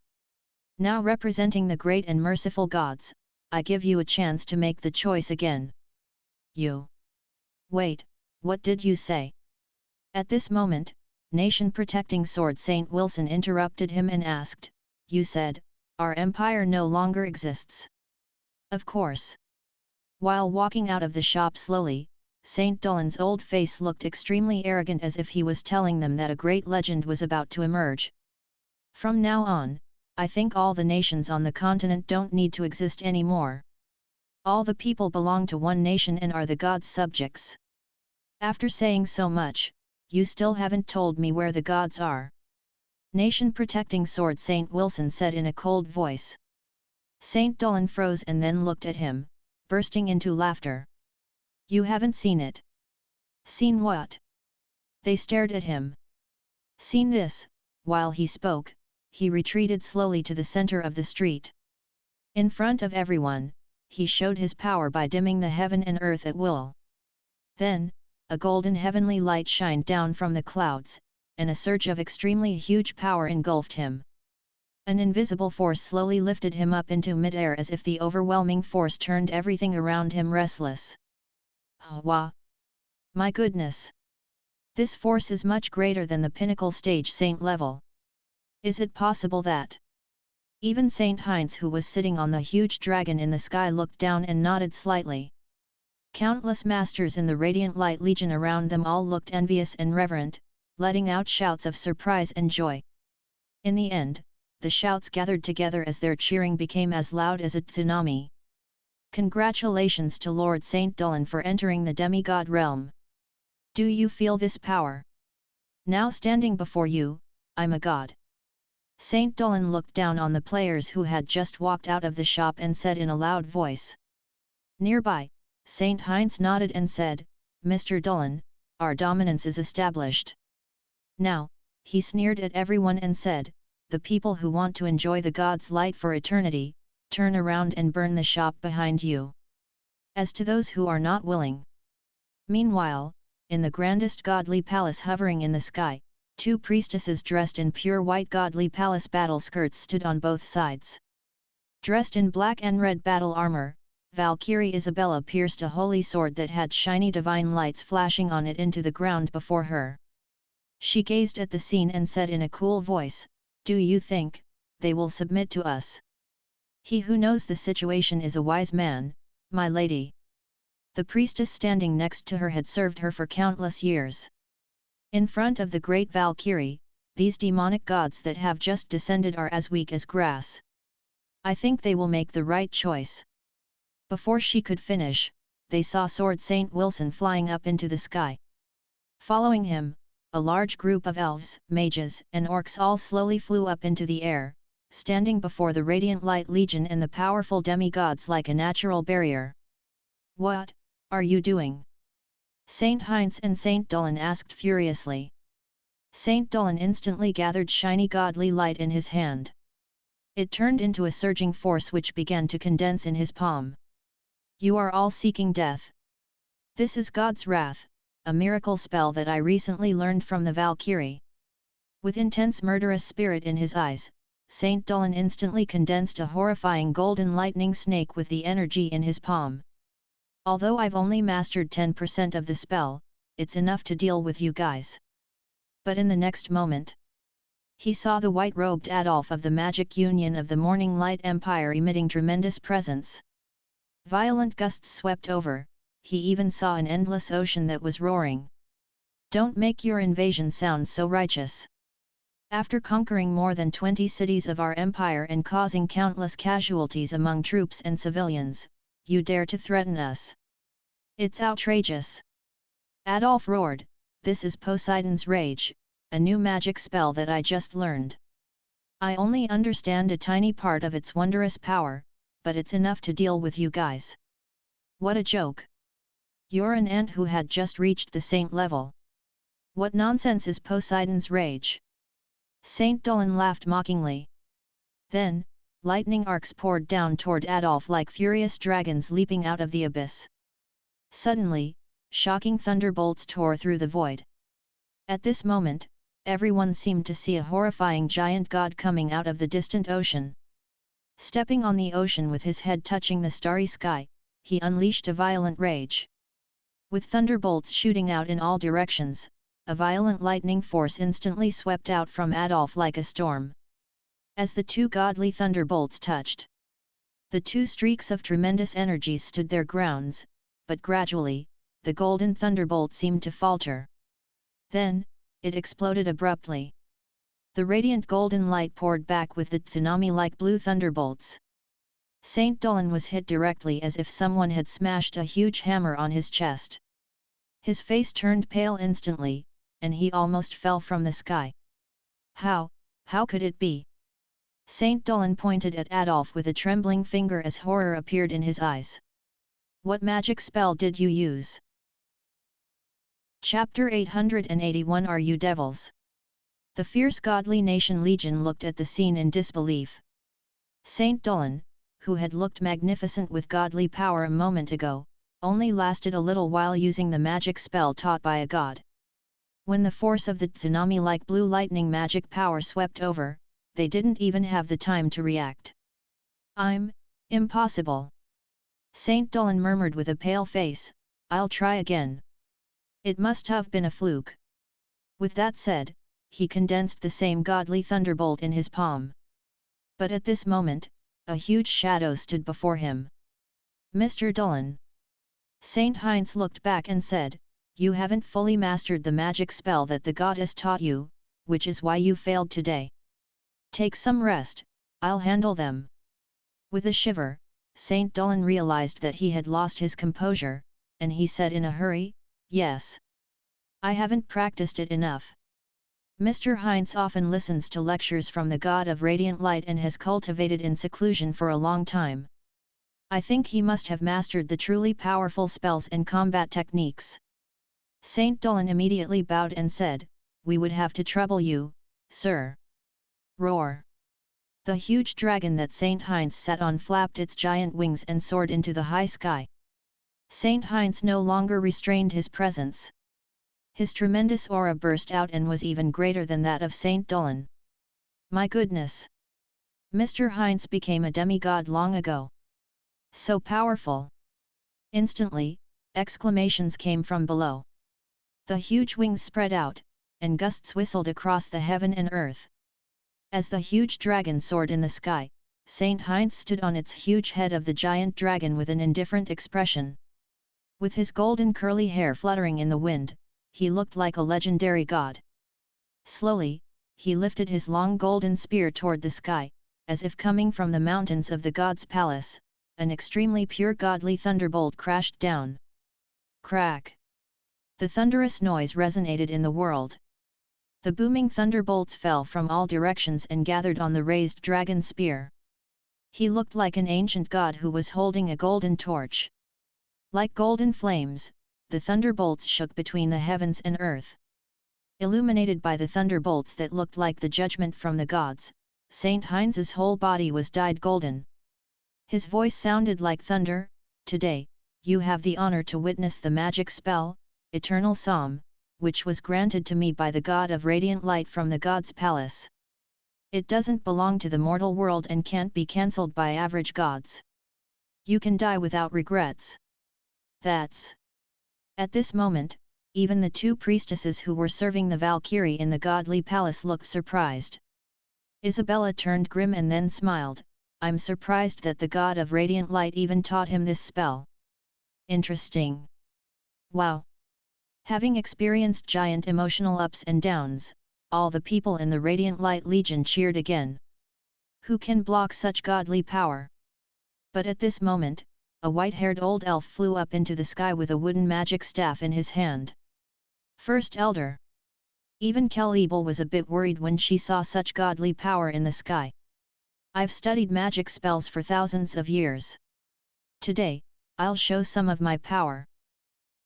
Now representing the great and merciful gods, I give you a chance to make the choice again. You. Wait, what did you say? At this moment, nation-protecting sword Saint Wilson interrupted him and asked, "You said, our empire no longer exists." Of course. While walking out of the shop slowly, Saint Dolan's old face looked extremely arrogant as if he was telling them that a great legend was about to emerge. From now on, I think all the nations on the continent don't need to exist anymore. All the people belong to one nation and are the gods' subjects. After saying so much, you still haven't told me where the gods are. Nation-protecting sword Saint Wilson said in a cold voice. Saint Dolan froze and then looked at him, bursting into laughter. You haven't seen it. Seen what? They stared at him. Seen this. While he spoke, he retreated slowly to the center of the street. In front of everyone, he showed his power by dimming the heaven and earth at will. Then, a golden heavenly light shined down from the clouds, and a surge of extremely huge power engulfed him. An invisible force slowly lifted him up into mid-air as if the overwhelming force turned everything around him restless. Wah! My goodness! This force is much greater than the pinnacle stage saint level. Is it possible that... Even Saint Heinz, who was sitting on the huge dragon in the sky, looked down and nodded slightly. Countless masters in the Radiant Light Legion around them all looked envious and reverent, letting out shouts of surprise and joy. In the end, the shouts gathered together as their cheering became as loud as a tsunami. Congratulations to Lord Saint Dolan for entering the demigod realm. Do you feel this power? Now standing before you, I'm a god. Saint Dolan looked down on the players who had just walked out of the shop and said in a loud voice. Nearby, Saint Heinz nodded and said, Mr. Dolan, our dominance is established. Now, he sneered at everyone and said, the people who want to enjoy the god's light for eternity, turn around and burn the shop behind you. As to those who are not willing. Meanwhile, in the grandest godly palace hovering in the sky, two priestesses dressed in pure white godly palace battle skirts stood on both sides. Dressed in black and red battle armor, Valkyrie Isabella pierced a holy sword that had shiny divine lights flashing on it into the ground before her. She gazed at the scene and said in a cool voice, Do you think they will submit to us? He who knows the situation is a wise man, my lady. The priestess standing next to her had served her for countless years. In front of the great Valkyrie, these demonic gods that have just descended are as weak as grass. I think they will make the right choice. Before she could finish, they saw Sword Saint Wilson flying up into the sky. Following him, a large group of elves, mages, and orcs all slowly flew up into the air, standing before the Radiant Light Legion and the powerful demigods like a natural barrier. What are you doing? Saint Heinz and Saint Dolan asked furiously. Saint Dolan instantly gathered shiny godly light in his hand. It turned into a surging force which began to condense in his palm. You are all seeking death. This is God's wrath, a miracle spell that I recently learned from the Valkyrie. With intense murderous spirit in his eyes, Saint Dolan instantly condensed a horrifying golden lightning snake with the energy in his palm. Although I've only mastered 10% of the spell, it's enough to deal with you guys. But in the next moment, he saw the white-robed Adolf of the Magic Union of the Morning Light Empire emitting tremendous presence. Violent gusts swept over, he even saw an endless ocean that was roaring. Don't make your invasion sound so righteous. After conquering more than 20 cities of our empire and causing countless casualties among troops and civilians, you dare to threaten us? It's outrageous! Adolf roared, This is Poseidon's Rage, a new magic spell that I just learned. I only understand a tiny part of its wondrous power, but it's enough to deal with you guys. What a joke! You're an ant who had just reached the saint level. What nonsense is Poseidon's Rage? Saint Dolan laughed mockingly. Then, lightning arcs poured down toward Adolf like furious dragons leaping out of the abyss. Suddenly, shocking thunderbolts tore through the void. At this moment, everyone seemed to see a horrifying giant god coming out of the distant ocean. Stepping on the ocean with his head touching the starry sky, he unleashed a violent rage. With thunderbolts shooting out in all directions, a violent lightning force instantly swept out from Adolf like a storm. As the two godly thunderbolts touched, the two streaks of tremendous energies stood their grounds, but gradually, the golden thunderbolt seemed to falter. Then, it exploded abruptly. The radiant golden light poured back with the tsunami-like blue thunderbolts. Saint Dolan was hit directly as if someone had smashed a huge hammer on his chest. His face turned pale instantly, and he almost fell from the sky. How could it be? Saint Dolan pointed at Adolf with a trembling finger as horror appeared in his eyes. What magic spell did you use? Chapter 881 Are you devils? The fierce godly nation legion looked at the scene in disbelief. Saint Dolan, who had looked magnificent with godly power a moment ago, only lasted a little while using the magic spell taught by a god. When the force of the tsunami-like blue lightning magic power swept over, they didn't even have the time to react. Impossible. Saint Dolan murmured with a pale face, I'll try again. It must have been a fluke. With that said, he condensed the same godly thunderbolt in his palm. But at this moment, a huge shadow stood before him. Mr. Dolan. Saint Heinz looked back and said, you haven't fully mastered the magic spell that the goddess taught you, which is why you failed today. Take some rest, I'll handle them. With a shiver, Saint Dolan realized that he had lost his composure, and he said in a hurry, yes. I haven't practiced it enough. Mr. Heinz often listens to lectures from the god of radiant light and has cultivated in seclusion for a long time. I think he must have mastered the truly powerful spells and combat techniques. Saint Dolan immediately bowed and said, we would have to trouble you, sir. Roar! The huge dragon that Saint Heinz sat on flapped its giant wings and soared into the high sky. Saint Heinz no longer restrained his presence. His tremendous aura burst out and was even greater than that of Saint Dolan. My goodness! Mr. Heinz became a demigod long ago. So powerful! Instantly, exclamations came from below. The huge wings spread out, and gusts whistled across the heaven and earth. As the huge dragon soared in the sky, Saint Heinz stood on its huge head of the giant dragon with an indifferent expression. With his golden curly hair fluttering in the wind, he looked like a legendary god. Slowly, he lifted his long golden spear toward the sky, as if coming from the mountains of the god's palace, an extremely pure godly thunderbolt crashed down. Crack! The thunderous noise resonated in the world. The booming thunderbolts fell from all directions and gathered on the raised dragon spear. He looked like an ancient god who was holding a golden torch. Like golden flames, the thunderbolts shook between the heavens and earth. Illuminated by the thunderbolts that looked like the judgment from the gods, Saint Heinz's whole body was dyed golden. His voice sounded like thunder, today, you have the honor to witness the magic spell, Eternal Psalm, which was granted to me by the god of radiant light from the god's palace. It doesn't belong to the mortal world and can't be cancelled by average gods. You can die without regrets. That's... At this moment, even the two priestesses who were serving the Valkyrie in the godly palace looked surprised. Isabella turned grim and then smiled, I'm surprised that the god of radiant light even taught him this spell. Interesting. Wow! Having experienced giant emotional ups and downs, all the people in the Radiant Light Legion cheered again. Who can block such godly power? But at this moment, a white-haired old elf flew up into the sky with a wooden magic staff in his hand. First Elder. Even Kel-Ebel was a bit worried when she saw such godly power in the sky. I've studied magic spells for thousands of years. Today, I'll show some of my power.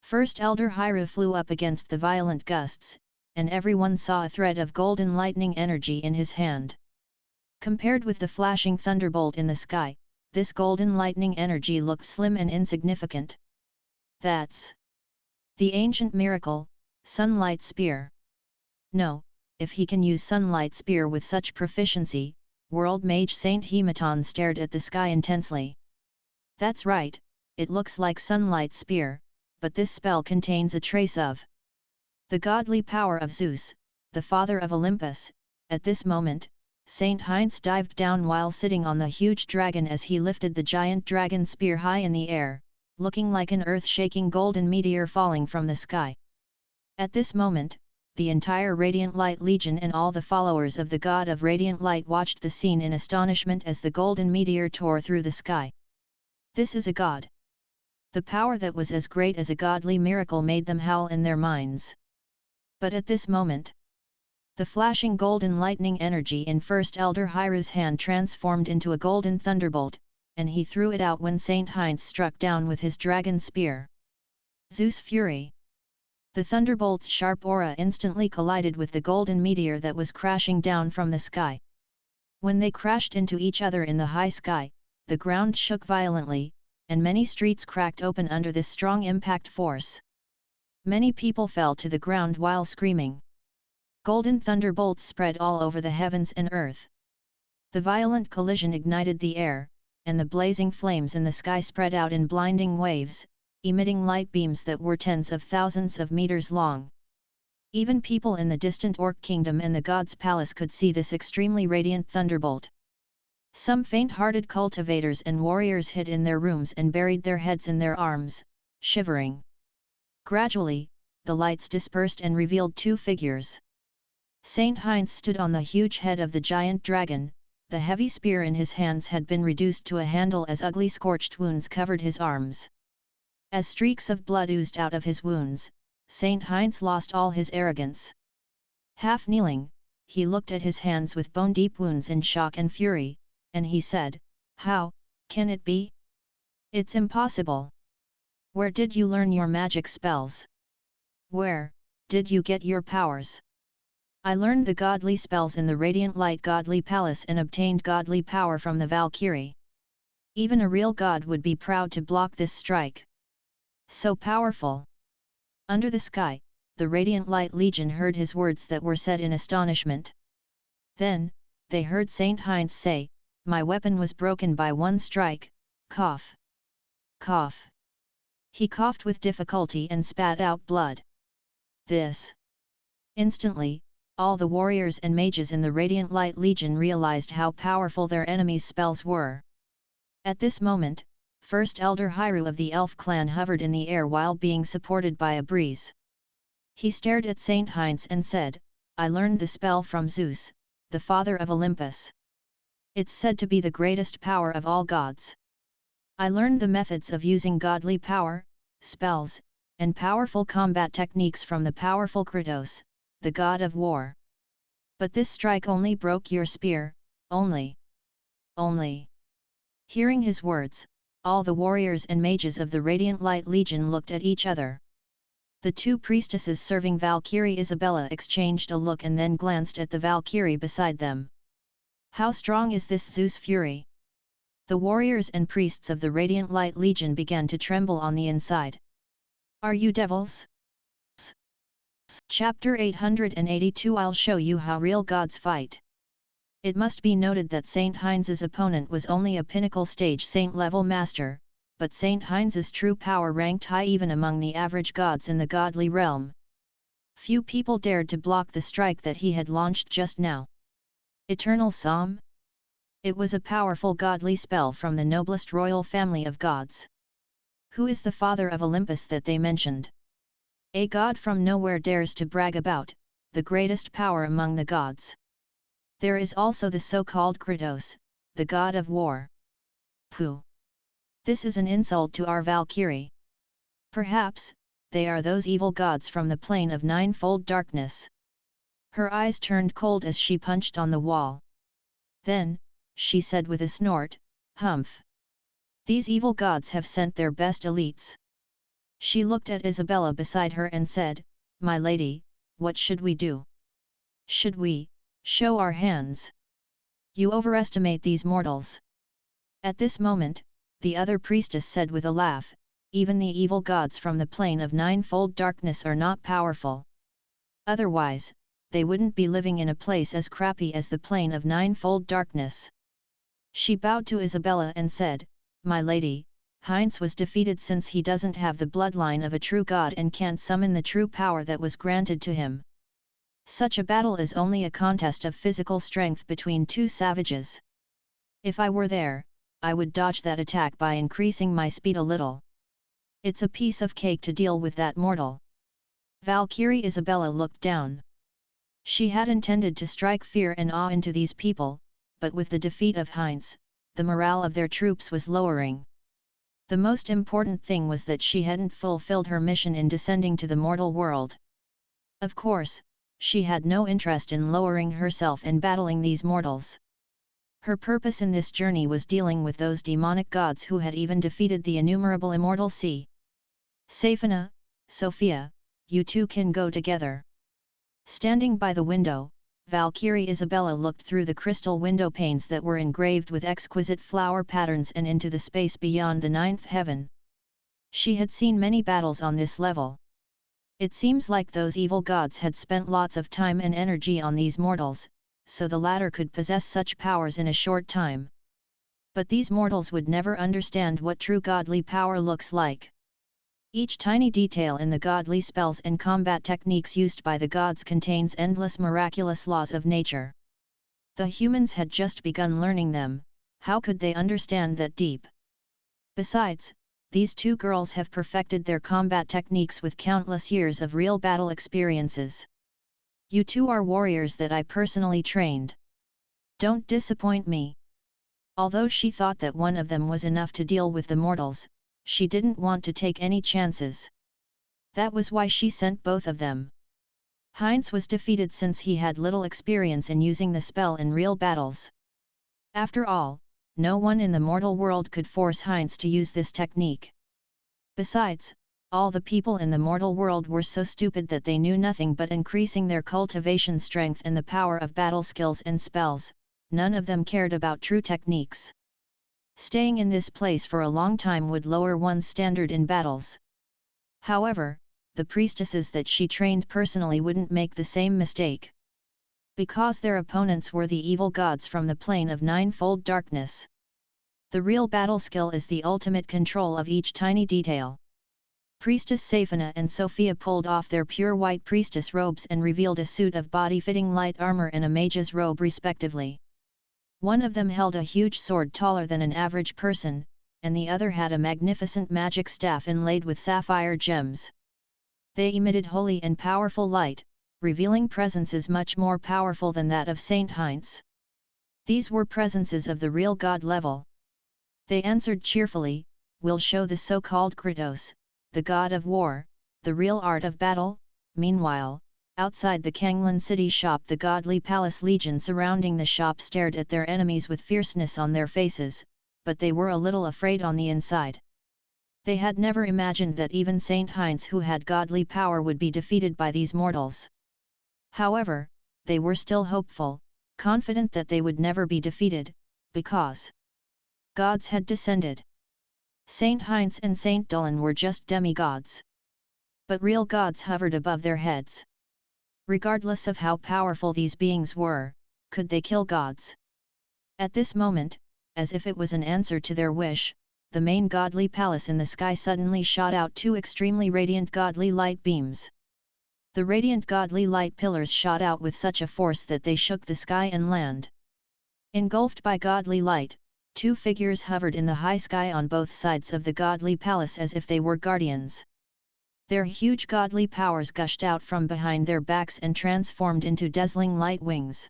First Elder Hyru flew up against the violent gusts, and everyone saw a thread of golden lightning energy in his hand. Compared with the flashing thunderbolt in the sky, this golden lightning energy looked slim and insignificant. That's the ancient miracle, Sunlight Spear. No, if he can use Sunlight Spear with such proficiency, World Mage Saint Hematon stared at the sky intensely. That's right, it looks like Sunlight Spear, but this spell contains a trace of the godly power of Zeus, the father of Olympus. At this moment, Saint Heinz dived down while sitting on the huge dragon as he lifted the giant dragon spear high in the air, looking like an earth-shaking golden meteor falling from the sky. At this moment, the entire Radiant Light Legion and all the followers of the god of Radiant Light watched the scene in astonishment as the golden meteor tore through the sky. This is a god. The power that was as great as a godly miracle made them howl in their minds. But at this moment, the flashing golden lightning energy in First Elder Hyru's hand transformed into a golden thunderbolt, and he threw it out when Saint Heinz struck down with his dragon spear. Zeus Fury. The thunderbolt's sharp aura instantly collided with the golden meteor that was crashing down from the sky. When they crashed into each other in the high sky, the ground shook violently, and many streets cracked open under this strong impact force. Many people fell to the ground while screaming. Golden thunderbolts spread all over the heavens and earth. The violent collision ignited the air, and the blazing flames in the sky spread out in blinding waves, emitting light beams that were tens of thousands of meters long. Even people in the distant Orc Kingdom and the God's Palace could see this extremely radiant thunderbolt. Some faint-hearted cultivators and warriors hid in their rooms and buried their heads in their arms, shivering. Gradually, the lights dispersed and revealed two figures. Saint Heinz stood on the huge head of the giant dragon. The heavy spear in his hands had been reduced to a handle as ugly scorched wounds covered his arms. As streaks of blood oozed out of his wounds, Saint Heinz lost all his arrogance. Half kneeling, he looked at his hands with bone-deep wounds in shock and fury, and he said, "How can it be? It's impossible. Where did you learn your magic spells? Where did you get your powers?" "I learned the godly spells in the Radiant Light Godly Palace and obtained godly power from the Valkyrie. Even a real god would be proud to block this strike. So powerful." Under the sky, the Radiant Light Legion heard his words that were said in astonishment. Then, they heard Saint Heinz say, "My weapon was broken by one strike." Cough. Cough. He coughed with difficulty and spat out blood. This. Instantly, all the warriors and mages in the Radiant Light Legion realized how powerful their enemies' spells were. At this moment, First Elder Hyru of the Elf clan hovered in the air while being supported by a breeze. He stared at Saint Heinz and said, "I learned the spell from Zeus, the father of Olympus. It's said to be the greatest power of all gods. I learned the methods of using godly power, spells, and powerful combat techniques from the powerful Kratos, the god of war. But this strike only broke your spear, only. Hearing his words, all the warriors and mages of the Radiant Light Legion looked at each other. The two priestesses serving Valkyrie Isabella exchanged a look and then glanced at the Valkyrie beside them. How strong is this Zeus fury? The warriors and priests of the Radiant Light Legion began to tremble on the inside. Are you devils? Chapter 882 I'll show you how real gods fight. It must be noted that Saint Heinz's opponent was only a pinnacle stage saint-level master, but Saint Heinz's true power ranked high even among the average gods in the godly realm. Few people dared to block the strike that he had launched just now. Eternal Psalm? It was a powerful godly spell from the noblest royal family of gods. Who is the father of Olympus that they mentioned? A god from nowhere dares to brag about the greatest power among the gods. There is also the so-called Kratos, the god of war. Pooh! This is an insult to our Valkyrie. Perhaps, they are those evil gods from the plane of ninefold darkness. Her eyes turned cold as she punched on the wall. Then, she said with a snort, "Humph! These evil gods have sent their best elites." She looked at Isabella beside her and said, "My lady, what should we do? Should we show our hands? You overestimate these mortals." At this moment, the other priestess said with a laugh, "Even the evil gods from the plane of ninefold darkness are not powerful. Otherwise, they wouldn't be living in a place as crappy as the plane of ninefold darkness." She bowed to Isabella and said, "My lady, Heinz was defeated since he doesn't have the bloodline of a true god and can't summon the true power that was granted to him. Such a battle is only a contest of physical strength between two savages. If I were there, I would dodge that attack by increasing my speed a little. It's a piece of cake to deal with that mortal." Valkyrie Isabella looked down. She had intended to strike fear and awe into these people, but with the defeat of Heinz, the morale of their troops was lowering. The most important thing was that she hadn't fulfilled her mission in descending to the mortal world. Of course, she had no interest in lowering herself and battling these mortals. Her purpose in this journey was dealing with those demonic gods who had even defeated the innumerable immortal sea. "Safina, Sophia, you two can go together." Standing by the window, Valkyrie Isabella looked through the crystal window panes that were engraved with exquisite flower patterns and into the space beyond the ninth heaven. She had seen many battles on this level. It seems like those evil gods had spent lots of time and energy on these mortals, so the latter could possess such powers in a short time. But these mortals would never understand what true godly power looks like. Each tiny detail in the godly spells and combat techniques used by the gods contains endless miraculous laws of nature. The humans had just begun learning them, how could they understand that deep? Besides, these two girls have perfected their combat techniques with countless years of real battle experiences. You two are warriors that I personally trained. Don't disappoint me. Although she thought that one of them was enough to deal with the mortals, she didn't want to take any chances. That was why she sent both of them. Heinz was defeated since he had little experience in using the spell in real battles. After all, no one in the mortal world could force Heinz to use this technique. Besides, all the people in the mortal world were so stupid that they knew nothing but increasing their cultivation strength and the power of battle skills and spells. None of them cared about true techniques. Staying in this place for a long time would lower one's standard in battles. However, the priestesses that she trained personally wouldn't make the same mistake. Because their opponents were the evil gods from the plane of ninefold darkness. The real battle skill is the ultimate control of each tiny detail. Priestess Safina and Sophia pulled off their pure white priestess robes and revealed a suit of body-fitting light armor and a mage's robe respectively. One of them held a huge sword taller than an average person, and the other had a magnificent magic staff inlaid with sapphire gems. They emitted holy and powerful light, revealing presences much more powerful than that of Saint Heinz. These were presences of the real god level. They answered cheerfully, "We'll show the so-called Kratos, the god of war, the real art of battle." Meanwhile, outside the Kanglan city shop, the godly palace legion surrounding the shop stared at their enemies with fierceness on their faces, but they were a little afraid on the inside. They had never imagined that even Saint Heinz, who had godly power, would be defeated by these mortals. However, they were still hopeful, confident that they would never be defeated, because gods had descended. Saint Heinz and Saint Dolan were just demigods. But real gods hovered above their heads. Regardless of how powerful these beings were, could they kill gods? At this moment, as if it was an answer to their wish, the main godly palace in the sky suddenly shot out two extremely radiant godly light beams. The radiant godly light pillars shot out with such a force that they shook the sky and land. Engulfed by godly light, two figures hovered in the high sky on both sides of the godly palace as if they were guardians. Their huge godly powers gushed out from behind their backs and transformed into dazzling light wings.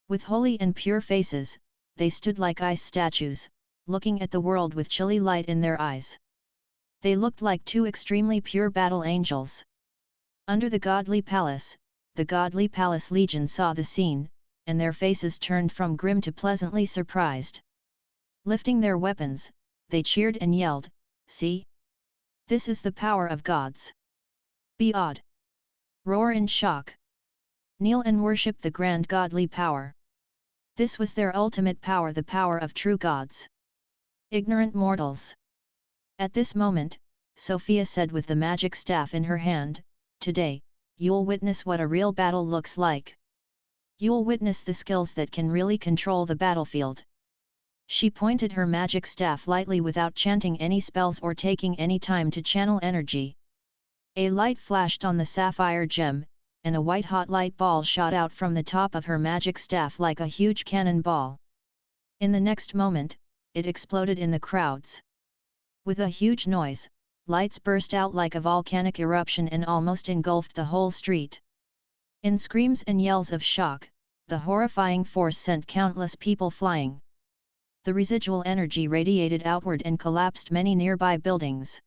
With holy and pure faces, they stood like ice statues, looking at the world with chilly light in their eyes. They looked like two extremely pure battle angels. Under the godly palace legion saw the scene, and their faces turned from grim to pleasantly surprised. Lifting their weapons, they cheered and yelled, "See! This is the power of gods! Be awed! Roar in shock! Kneel and worship the grand godly power!" This was their ultimate power, the power of true gods. Ignorant mortals! At this moment, Sophia said with the magic staff in her hand, "Today, you'll witness what a real battle looks like. You'll witness the skills that can really control the battlefield." She pointed her magic staff lightly without chanting any spells or taking any time to channel energy. A light flashed on the sapphire gem, and a white-hot light ball shot out from the top of her magic staff like a huge cannon ball. In the next moment, it exploded in the crowds. With a huge noise, lights burst out like a volcanic eruption and almost engulfed the whole street. In screams and yells of shock, the horrifying force sent countless people flying. The residual energy radiated outward and collapsed many nearby buildings.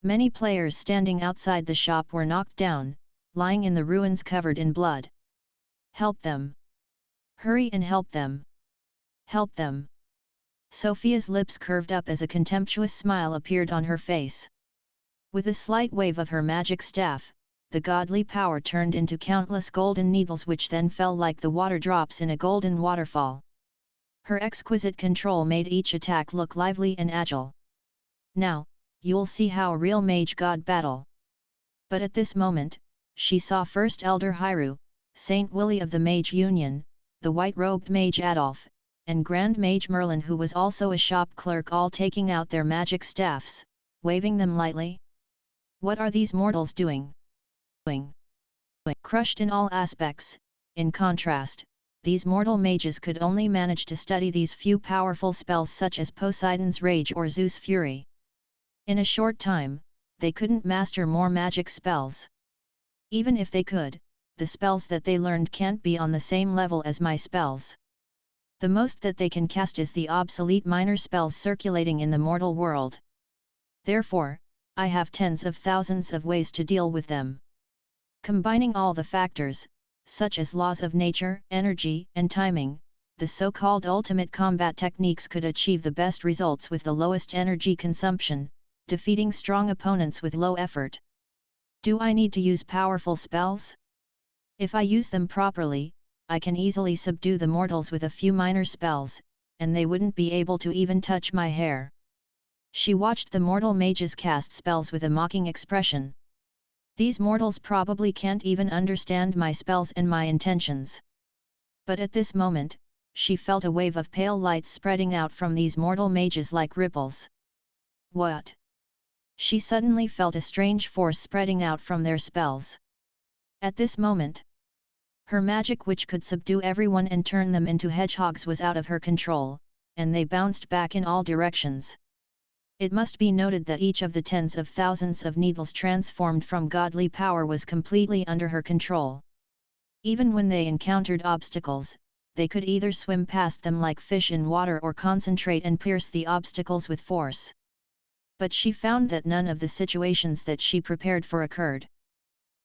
Many players standing outside the shop were knocked down, lying in the ruins covered in blood. "Help them! Hurry and help them! Help them!" Sophia's lips curved up as a contemptuous smile appeared on her face. With a slight wave of her magic staff, the godly power turned into countless golden needles which then fell like the water drops in a golden waterfall. Her exquisite control made each attack look lively and agile. Now, you'll see how a real mage god battle. But at this moment, she saw First Elder Hyrule, Saint Willie of the Mage Union, the white-robed mage Adolf, and Grand Mage Merlin, who was also a shop clerk, all taking out their magic staffs, waving them lightly. What are these mortals doing? Crushed in all aspects, in contrast, these mortal mages could only manage to study these few powerful spells such as Poseidon's Rage or Zeus' Fury. In a short time, they couldn't master more magic spells. Even if they could, the spells that they learned can't be on the same level as my spells. The most that they can cast is the obsolete minor spells circulating in the mortal world. Therefore, I have tens of thousands of ways to deal with them. Combining all the factors, such as laws of nature, energy, and timing, the so-called ultimate combat techniques could achieve the best results with the lowest energy consumption, defeating strong opponents with low effort. Do I need to use powerful spells? If I use them properly, I can easily subdue the mortals with a few minor spells, and they wouldn't be able to even touch my hair. She watched the mortal mages cast spells with a mocking expression. These mortals probably can't even understand my spells and my intentions. But at this moment, she felt a wave of pale light spreading out from these mortal mages like ripples. What? She suddenly felt a strange force spreading out from their spells. At this moment, her magic, which could subdue everyone and turn them into hedgehogs, was out of her control, and they bounced back in all directions. It must be noted that each of the tens of thousands of needles transformed from godly power was completely under her control. Even when they encountered obstacles, they could either swim past them like fish in water or concentrate and pierce the obstacles with force. But she found that none of the situations that she prepared for occurred.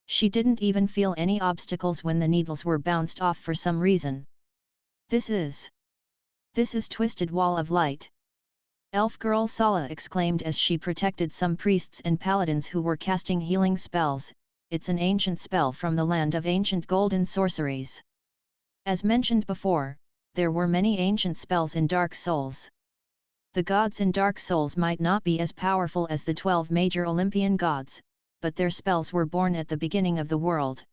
She didn't even feel any obstacles when the needles were bounced off for some reason. This is Twisted Wall of Light. Elf Girl Sala exclaimed as she protected some priests and paladins who were casting healing spells. It's an ancient spell from the land of ancient golden sorceries. As mentioned before, there were many ancient spells in Dark Souls. The gods in Dark Souls might not be as powerful as the 12 major Olympian gods, but their spells were born at the beginning of the world.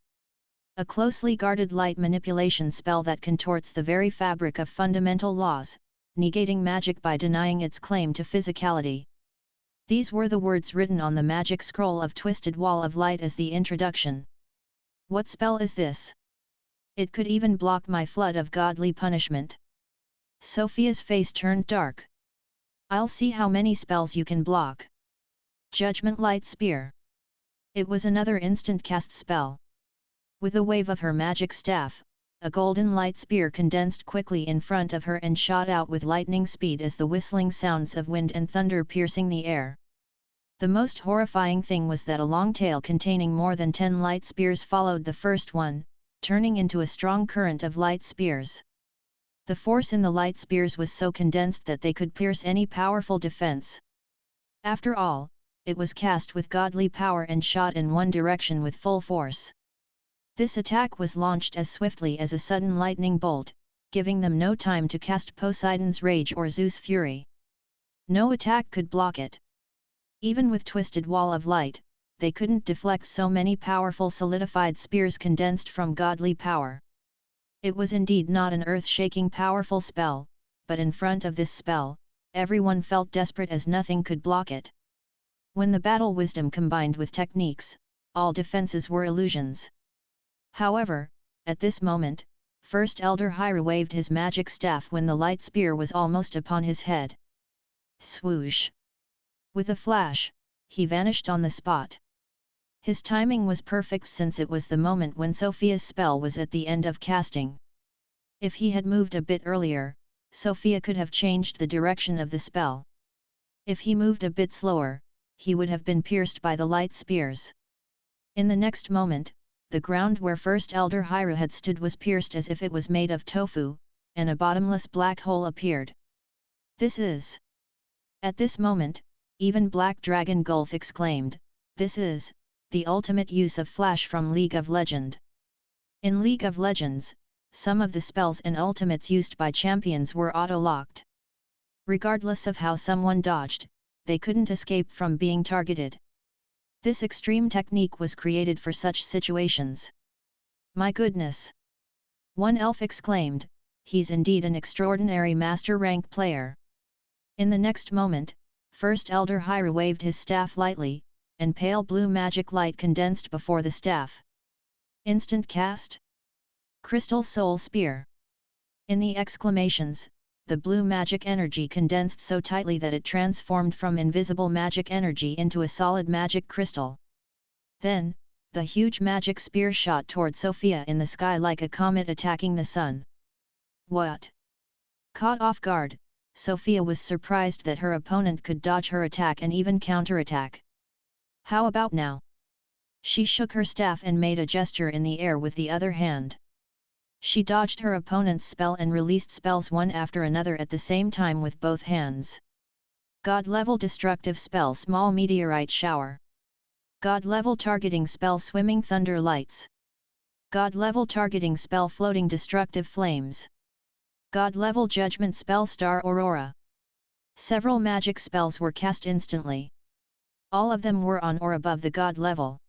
A closely guarded light manipulation spell that contorts the very fabric of fundamental laws, negating magic by denying its claim to physicality. These were the words written on the magic scroll of Twisted Wall of Light as the introduction. What spell is this? It could even block my flood of godly punishment. Sophia's face turned dark. I'll see how many spells you can block. Judgment Light Spear. It was another instant cast spell. With a wave of her magic staff, a golden light spear condensed quickly in front of her and shot out with lightning speed as the whistling sounds of wind and thunder piercing the air. The most horrifying thing was that a long tail containing more than 10 light spears followed the first one, turning into a strong current of light spears. The force in the light spears was so condensed that they could pierce any powerful defense. After all, it was cast with godly power and shot in one direction with full force. This attack was launched as swiftly as a sudden lightning bolt, giving them no time to cast Poseidon's Rage or Zeus' Fury. No attack could block it. Even with Twisted Wall of Light, they couldn't deflect so many powerful solidified spears condensed from godly power. It was indeed not an earth-shaking powerful spell, but in front of this spell, everyone felt desperate as nothing could block it. When the battle wisdom combined with techniques, all defenses were illusions. However, at this moment, First Elder Hyrule waved his magic staff when the light spear was almost upon his head. Swoosh! With a flash, he vanished on the spot. His timing was perfect since it was the moment when Sophia's spell was at the end of casting. If he had moved a bit earlier, Sophia could have changed the direction of the spell. If he moved a bit slower, he would have been pierced by the light spears. In the next moment, the ground where First Elder Hyrule had stood was pierced as if it was made of tofu, and a bottomless black hole appeared. This is... At this moment, even Black Dragon Gulf exclaimed, "This is the ultimate use of Flash from League of Legends. In League of Legends, some of the spells and ultimates used by champions were auto-locked. Regardless of how someone dodged, they couldn't escape from being targeted. This extreme technique was created for such situations. My goodness! One elf exclaimed, he's indeed an extraordinary master rank player. In the next moment, First Elder Hyru waved his staff lightly, and pale blue magic light condensed before the staff. Instant cast? Crystal Soul Spear. In the exclamations, the blue magic energy condensed so tightly that it transformed from invisible magic energy into a solid magic crystal. Then, the huge magic spear shot toward Sophia in the sky like a comet attacking the sun. What? Caught off guard, Sophia was surprised that her opponent could dodge her attack and even counterattack. How about now? She shook her staff and made a gesture in the air with the other hand. She dodged her opponent's spell and released spells one after another at the same time with both hands. God-level destructive spell Small Meteorite Shower. God-level targeting spell Swimming Thunder Lights. God-level targeting spell Floating Destructive Flames. God-level judgment spell Star Aurora. Several magic spells were cast instantly. All of them were on or above the God level.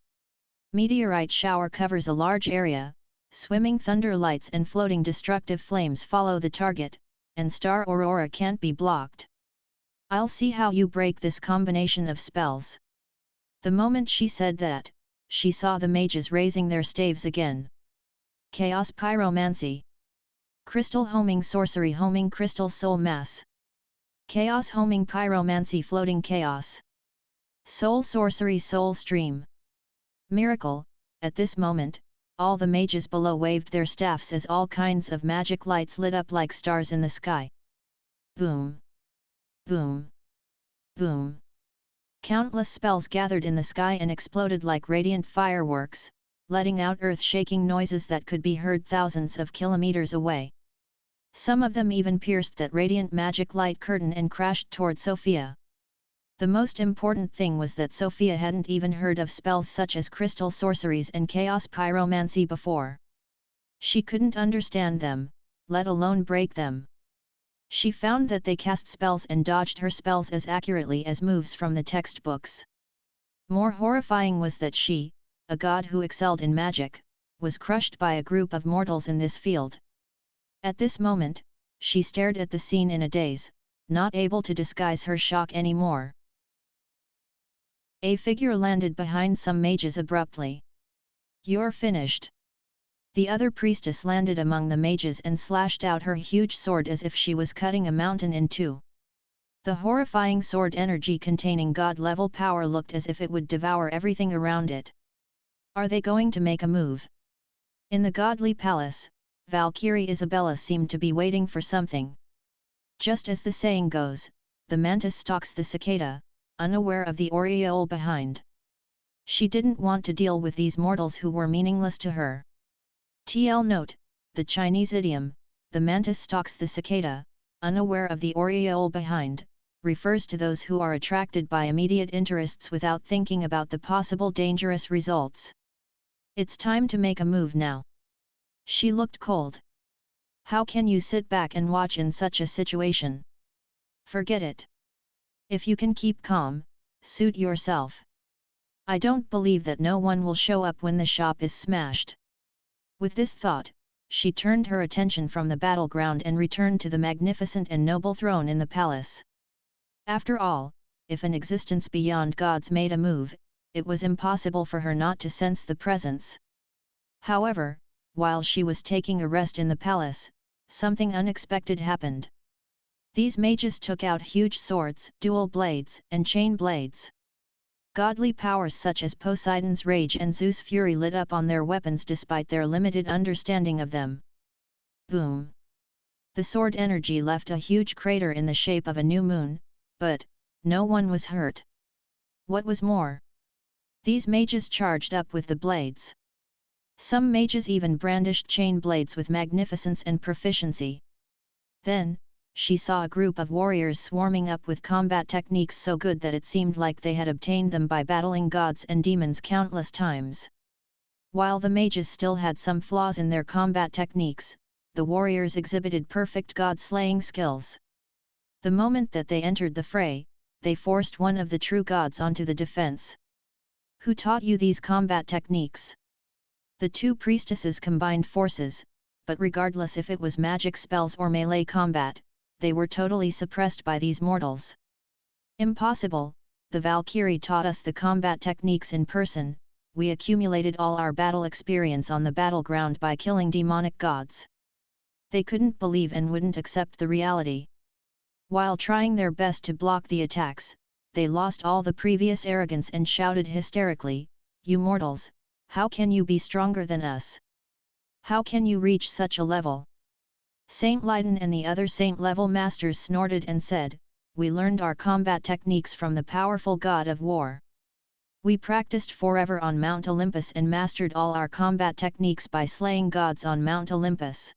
Meteorite Shower covers a large area, Swimming Thunder Lights and Floating Destructive Flames follow the target, and Star Aurora can't be blocked. I'll see how you break this combination of spells. The moment she said that, she saw the mages raising their staves again. Chaos Pyromancy. Crystal Homing Sorcery Homing Crystal Soul Mass. Chaos Homing Pyromancy Floating Chaos. Soul Sorcery Soul Stream. Miracle. At this moment, all the mages below waved their staffs as all kinds of magic lights lit up like stars in the sky. Boom! Boom! Boom! Countless spells gathered in the sky and exploded like radiant fireworks, letting out earth-shaking noises that could be heard thousands of kilometers away. Some of them even pierced that radiant magic light curtain and crashed toward Sophia. The most important thing was that Sophia hadn't even heard of spells such as crystal sorceries and chaos pyromancy before. She couldn't understand them, let alone break them. She found that they cast spells and dodged her spells as accurately as moves from the textbooks. More horrifying was that she, a god who excelled in magic, was crushed by a group of mortals in this field. At this moment, she stared at the scene in a daze, not able to disguise her shock anymore. A figure landed behind some mages abruptly. "You're finished." The other priestess landed among the mages and slashed out her huge sword as if she was cutting a mountain in two. The horrifying sword energy containing god-level power looked as if it would devour everything around it. Are they going to make a move? In the godly palace, Valkyrie Isabella seemed to be waiting for something. Just as the saying goes, the mantis stalks the cicada, unaware of the aureole behind. She didn't want to deal with these mortals who were meaningless to her. TL note, the Chinese idiom, the mantis stalks the cicada, unaware of the aureole behind, refers to those who are attracted by immediate interests without thinking about the possible dangerous results. It's time to make a move now. She looked cold. How can you sit back and watch in such a situation? Forget it. If you can keep calm, suit yourself. I don't believe that no one will show up when the shop is smashed. With this thought, she turned her attention from the battleground and returned to the magnificent and noble throne in the palace. After all, if an existence beyond gods made a move, it was impossible for her not to sense the presence. However, while she was taking a rest in the palace, something unexpected happened. These mages took out huge swords, dual blades, and chain blades. Godly powers such as Poseidon's rage and Zeus' fury lit up on their weapons despite their limited understanding of them. Boom! The sword energy left a huge crater in the shape of a new moon, but no one was hurt. What was more, these mages charged up with the blades. Some mages even brandished chain blades with magnificence and proficiency. Then, she saw a group of warriors swarming up with combat techniques so good that it seemed like they had obtained them by battling gods and demons countless times. While the mages still had some flaws in their combat techniques, the warriors exhibited perfect god-slaying skills. The moment that they entered the fray, they forced one of the true gods onto the defense. Who taught you these combat techniques? The two priestesses combined forces, but regardless if it was magic spells or melee combat, they were totally suppressed by these mortals. Impossible, the Valkyrie taught us the combat techniques in person, we accumulated all our battle experience on the battleground by killing demonic gods. They couldn't believe and wouldn't accept the reality. While trying their best to block the attacks, they lost all the previous arrogance and shouted hysterically, "You mortals, how can you be stronger than us? How can you reach such a level?" Saint Leiden and the other saint-level masters snorted and said, "We learned our combat techniques from the powerful god of war. We practiced forever on Mount Olympus and mastered all our combat techniques by slaying gods on Mount Olympus.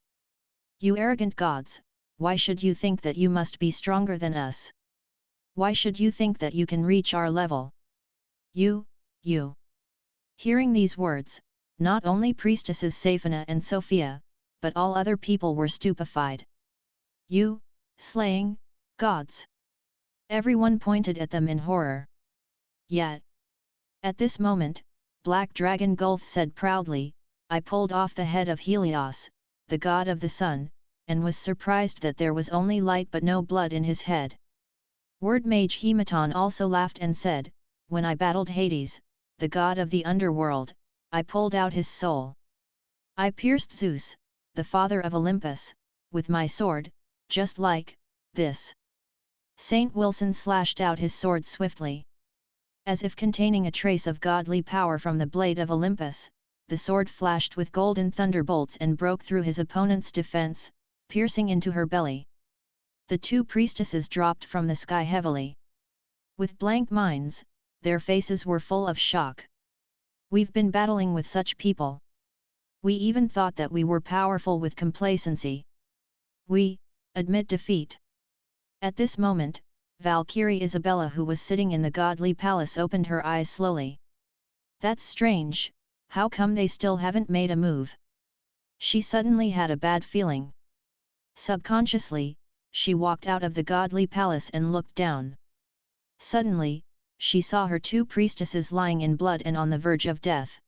You arrogant gods, why should you think that you must be stronger than us? Why should you think that you can reach our level? You. Hearing these words, not only priestesses Safina and Sophia, but all other people were stupefied. You, slaying gods! Everyone pointed at them in horror. Yet, at this moment, Black Dragon Gulth said proudly, "I pulled off the head of Helios, the god of the sun, and was surprised that there was only light but no blood in his head." Word Mage Hematon also laughed and said, "When I battled Hades, the god of the underworld, I pulled out his soul. I pierced Zeus, the father of Olympus, with my sword, just like this." Saint Wilson slashed out his sword swiftly. As if containing a trace of godly power from the blade of Olympus, the sword flashed with golden thunderbolts and broke through his opponent's defense, piercing into her belly. The two priestesses dropped from the sky heavily. With blank minds, their faces were full of shock. "We've been battling with such people. We even thought that we were powerful with complacency. We admit defeat." At this moment, Valkyrie Isabella, who was sitting in the godly palace, opened her eyes slowly. "That's strange, how come they still haven't made a move?" She suddenly had a bad feeling. Subconsciously, she walked out of the godly palace and looked down. Suddenly, she saw her two priestesses lying in blood and on the verge of death.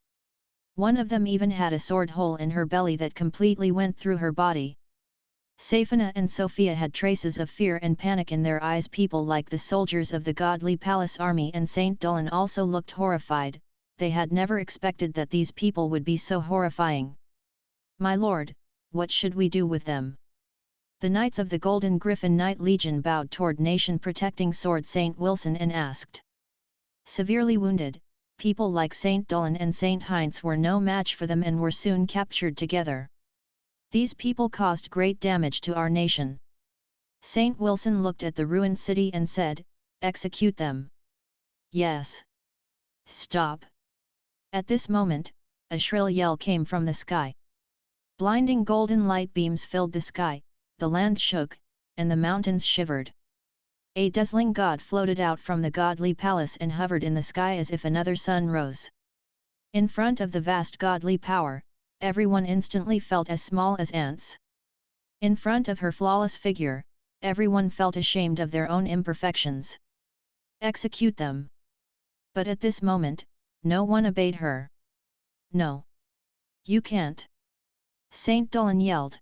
One of them even had a sword hole in her belly that completely went through her body. Safina and Sophia had traces of fear and panic in their eyes. People like the soldiers of the godly palace army and Saint Dolan also looked horrified. They had never expected that these people would be so horrifying. "My lord, what should we do with them?" The Knights of the Golden Griffin Knight Legion bowed toward nation-protecting sword Saint Wilson and asked. Severely wounded, people like Saint Dolan and Saint Heinz were no match for them and were soon captured together. "These people caused great damage to our nation." Saint Wilson looked at the ruined city and said, "Execute them." "Yes." "Stop." At this moment, a shrill yell came from the sky. Blinding golden light beams filled the sky, the land shook, and the mountains shivered. A dazzling god floated out from the godly palace and hovered in the sky as if another sun rose. In front of the vast godly power, everyone instantly felt as small as ants. In front of her flawless figure, everyone felt ashamed of their own imperfections. "Execute them." But at this moment, no one obeyed her. "No. You can't." Saint Dolan yelled.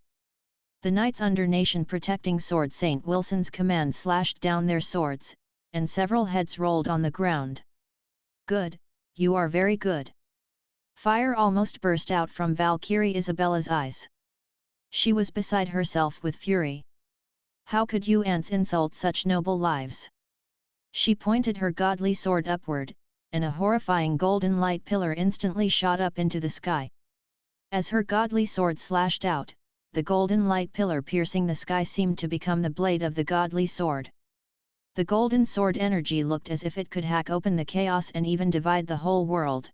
The knights under nation-protecting sword Saint Wilson's command slashed down their swords, and several heads rolled on the ground. "Good, you are very good." Fire almost burst out from Valkyrie Isabella's eyes. She was beside herself with fury. "How could you ants insult such noble lives?" She pointed her godly sword upward, and a horrifying golden light pillar instantly shot up into the sky. As her godly sword slashed out, the golden light pillar piercing the sky seemed to become the blade of the godly sword. The golden sword energy looked as if it could hack open the chaos and even divide the whole world.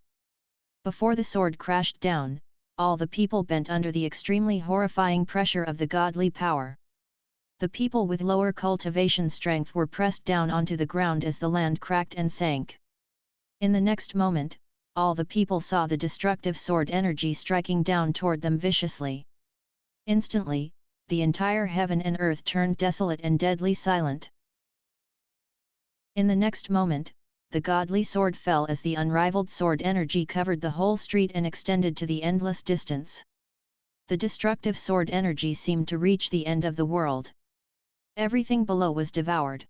Before the sword crashed down, all the people bent under the extremely horrifying pressure of the godly power. The people with lower cultivation strength were pressed down onto the ground as the land cracked and sank. In the next moment, all the people saw the destructive sword energy striking down toward them viciously. Instantly, the entire heaven and earth turned desolate and deadly silent. In the next moment, the godly sword fell as the unrivaled sword energy covered the whole street and extended to the endless distance. The destructive sword energy seemed to reach the end of the world. Everything below was devoured.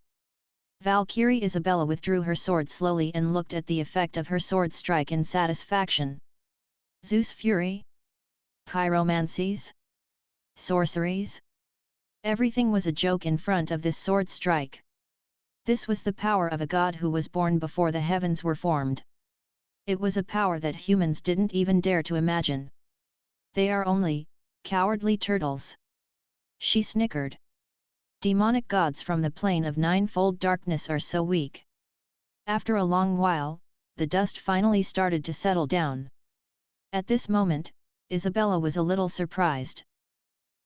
Valkyrie Isabella withdrew her sword slowly and looked at the effect of her sword strike in satisfaction. Zeus fury? Pyromancies? Sorceries? Everything was a joke in front of this sword strike. This was the power of a god who was born before the heavens were formed. It was a power that humans didn't even dare to imagine. They are only cowardly turtles. She snickered. Demonic gods from the plane of ninefold darkness are so weak. After a long while, the dust finally started to settle down. At this moment, Isabella was a little surprised.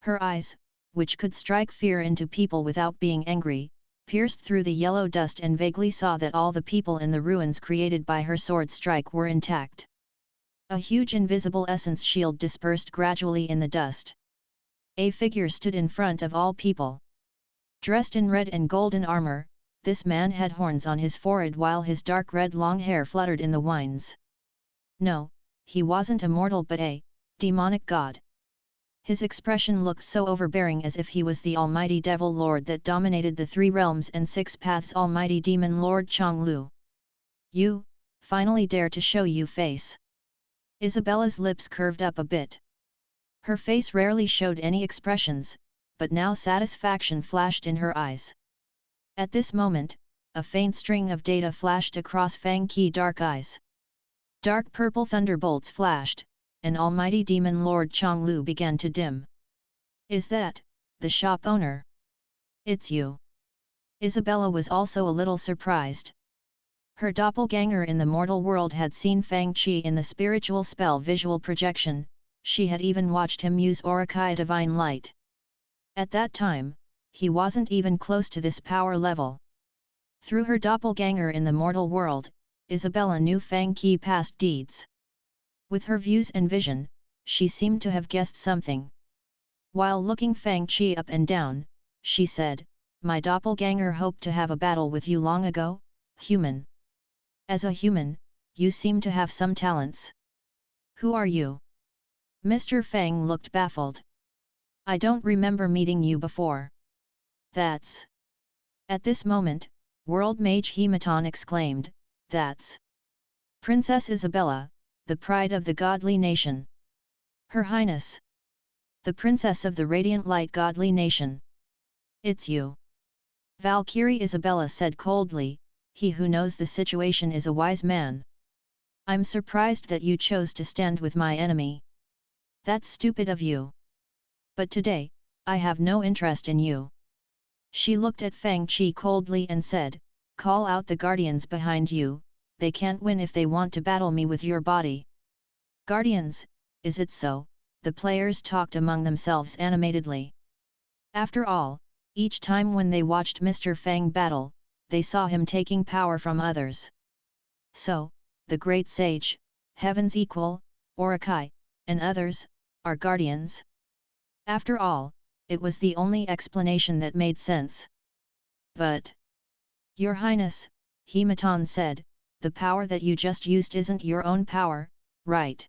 Her eyes, which could strike fear into people without being angry, pierced through the yellow dust and vaguely saw that all the people in the ruins created by her sword strike were intact. A huge invisible essence shield dispersed gradually in the dust. A figure stood in front of all people. Dressed in red and golden armor, this man had horns on his forehead while his dark red long hair fluttered in the winds. No, he wasn't a mortal but a demonic god. His expression looked so overbearing as if he was the almighty devil lord that dominated the 3 realms and 6 paths, almighty demon lord Chonglu. You, finally dare to show you face. Isabella's lips curved up a bit. Her face rarely showed any expressions, but now satisfaction flashed in her eyes. At this moment, a faint string of data flashed across Fang Qi dark eyes. Dark purple thunderbolts flashed, and almighty demon lord Chonglu began to dim. Is that the shop owner? It's you. Isabella was also a little surprised. Her doppelganger in the mortal world had seen Fang Qi in the spiritual spell visual projection, she had even watched him use Orakai divine light. At that time, he wasn't even close to this power level. Through her doppelganger in the mortal world, Isabella knew Fang Qi past deeds. With her views and vision, she seemed to have guessed something. While looking Fang Qi up and down, she said, "My doppelganger hoped to have a battle with you long ago, human. As a human, you seem to have some talents. Who are you?" Mr. Fang looked baffled. "I don't remember meeting you before." "That's..." At this moment, World Mage Hematon exclaimed, "That's Princess Isabella, the pride of the godly nation. Her Highness. The Princess of the Radiant Light Godly Nation. It's you." Valkyrie Isabella said coldly, "He who knows the situation is a wise man. I'm surprised that you chose to stand with my enemy. That's stupid of you. But today, I have no interest in you." She looked at Fang Qi coldly and said, "Call out the guardians behind you, they can't win if they want to battle me with your body." "Guardians, is it so?" the players talked among themselves animatedly. After all, each time when they watched Mr. Fang battle, they saw him taking power from others. So, the great sage, heaven's equal, Orakai, and others, are guardians? After all, it was the only explanation that made sense. "But, Your Highness," Hematon said, "the power that you just used isn't your own power, right?"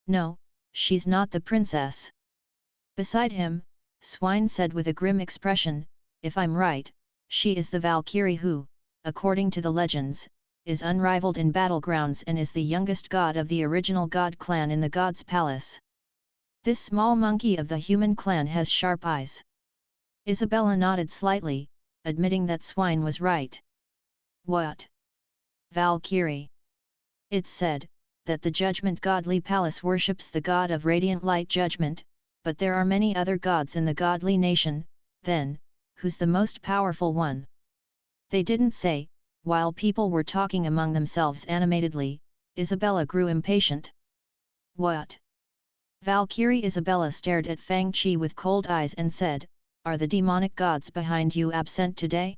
"No, she's not the princess." Beside him, Swine said with a grim expression, "If I'm right, she is the Valkyrie who, according to the legends, is unrivaled in battlegrounds and is the youngest god of the original god clan in the God's Palace. This small monkey of the human clan has sharp eyes." Isabella nodded slightly, admitting that Swine was right. "What? Valkyrie? It's said that the Judgment Godly Palace worships the god of radiant light judgment, but there are many other gods in the godly nation, then, who's the most powerful one?" They didn't say. While people were talking among themselves animatedly, Isabella grew impatient. "What?" Valkyrie Isabella stared at Fang Qi with cold eyes and said, are the demonic gods behind you absent today?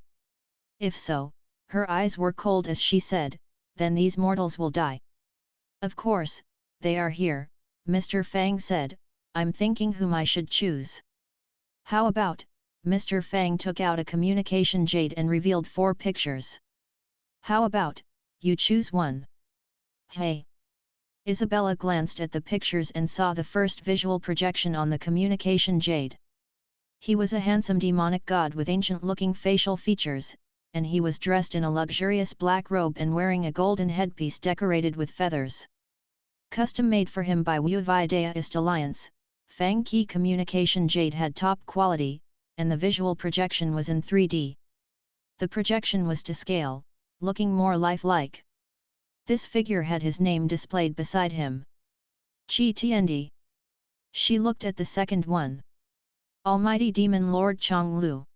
If so, her eyes were cold as she said, then these mortals will die. Of course, they are here, Mr. Fang said, I'm thinking whom I should choose. How about, Mr. Fang took out a communication jade and revealed 4 pictures. How about, you choose one? Hey! Isabella glanced at the pictures and saw the first visual projection on the communication jade. He was a handsome demonic god with ancient-looking facial features, and he was dressed in a luxurious black robe and wearing a golden headpiece decorated with feathers. Custom-made for him by Wu Vidaist Alliance, Fang Qi communication jade had top quality, and the visual projection was in 3D. The projection was to scale, looking more lifelike. This figure had his name displayed beside him. Qi Tiandi. She looked at the second one. Almighty Demon Lord Chong Lu.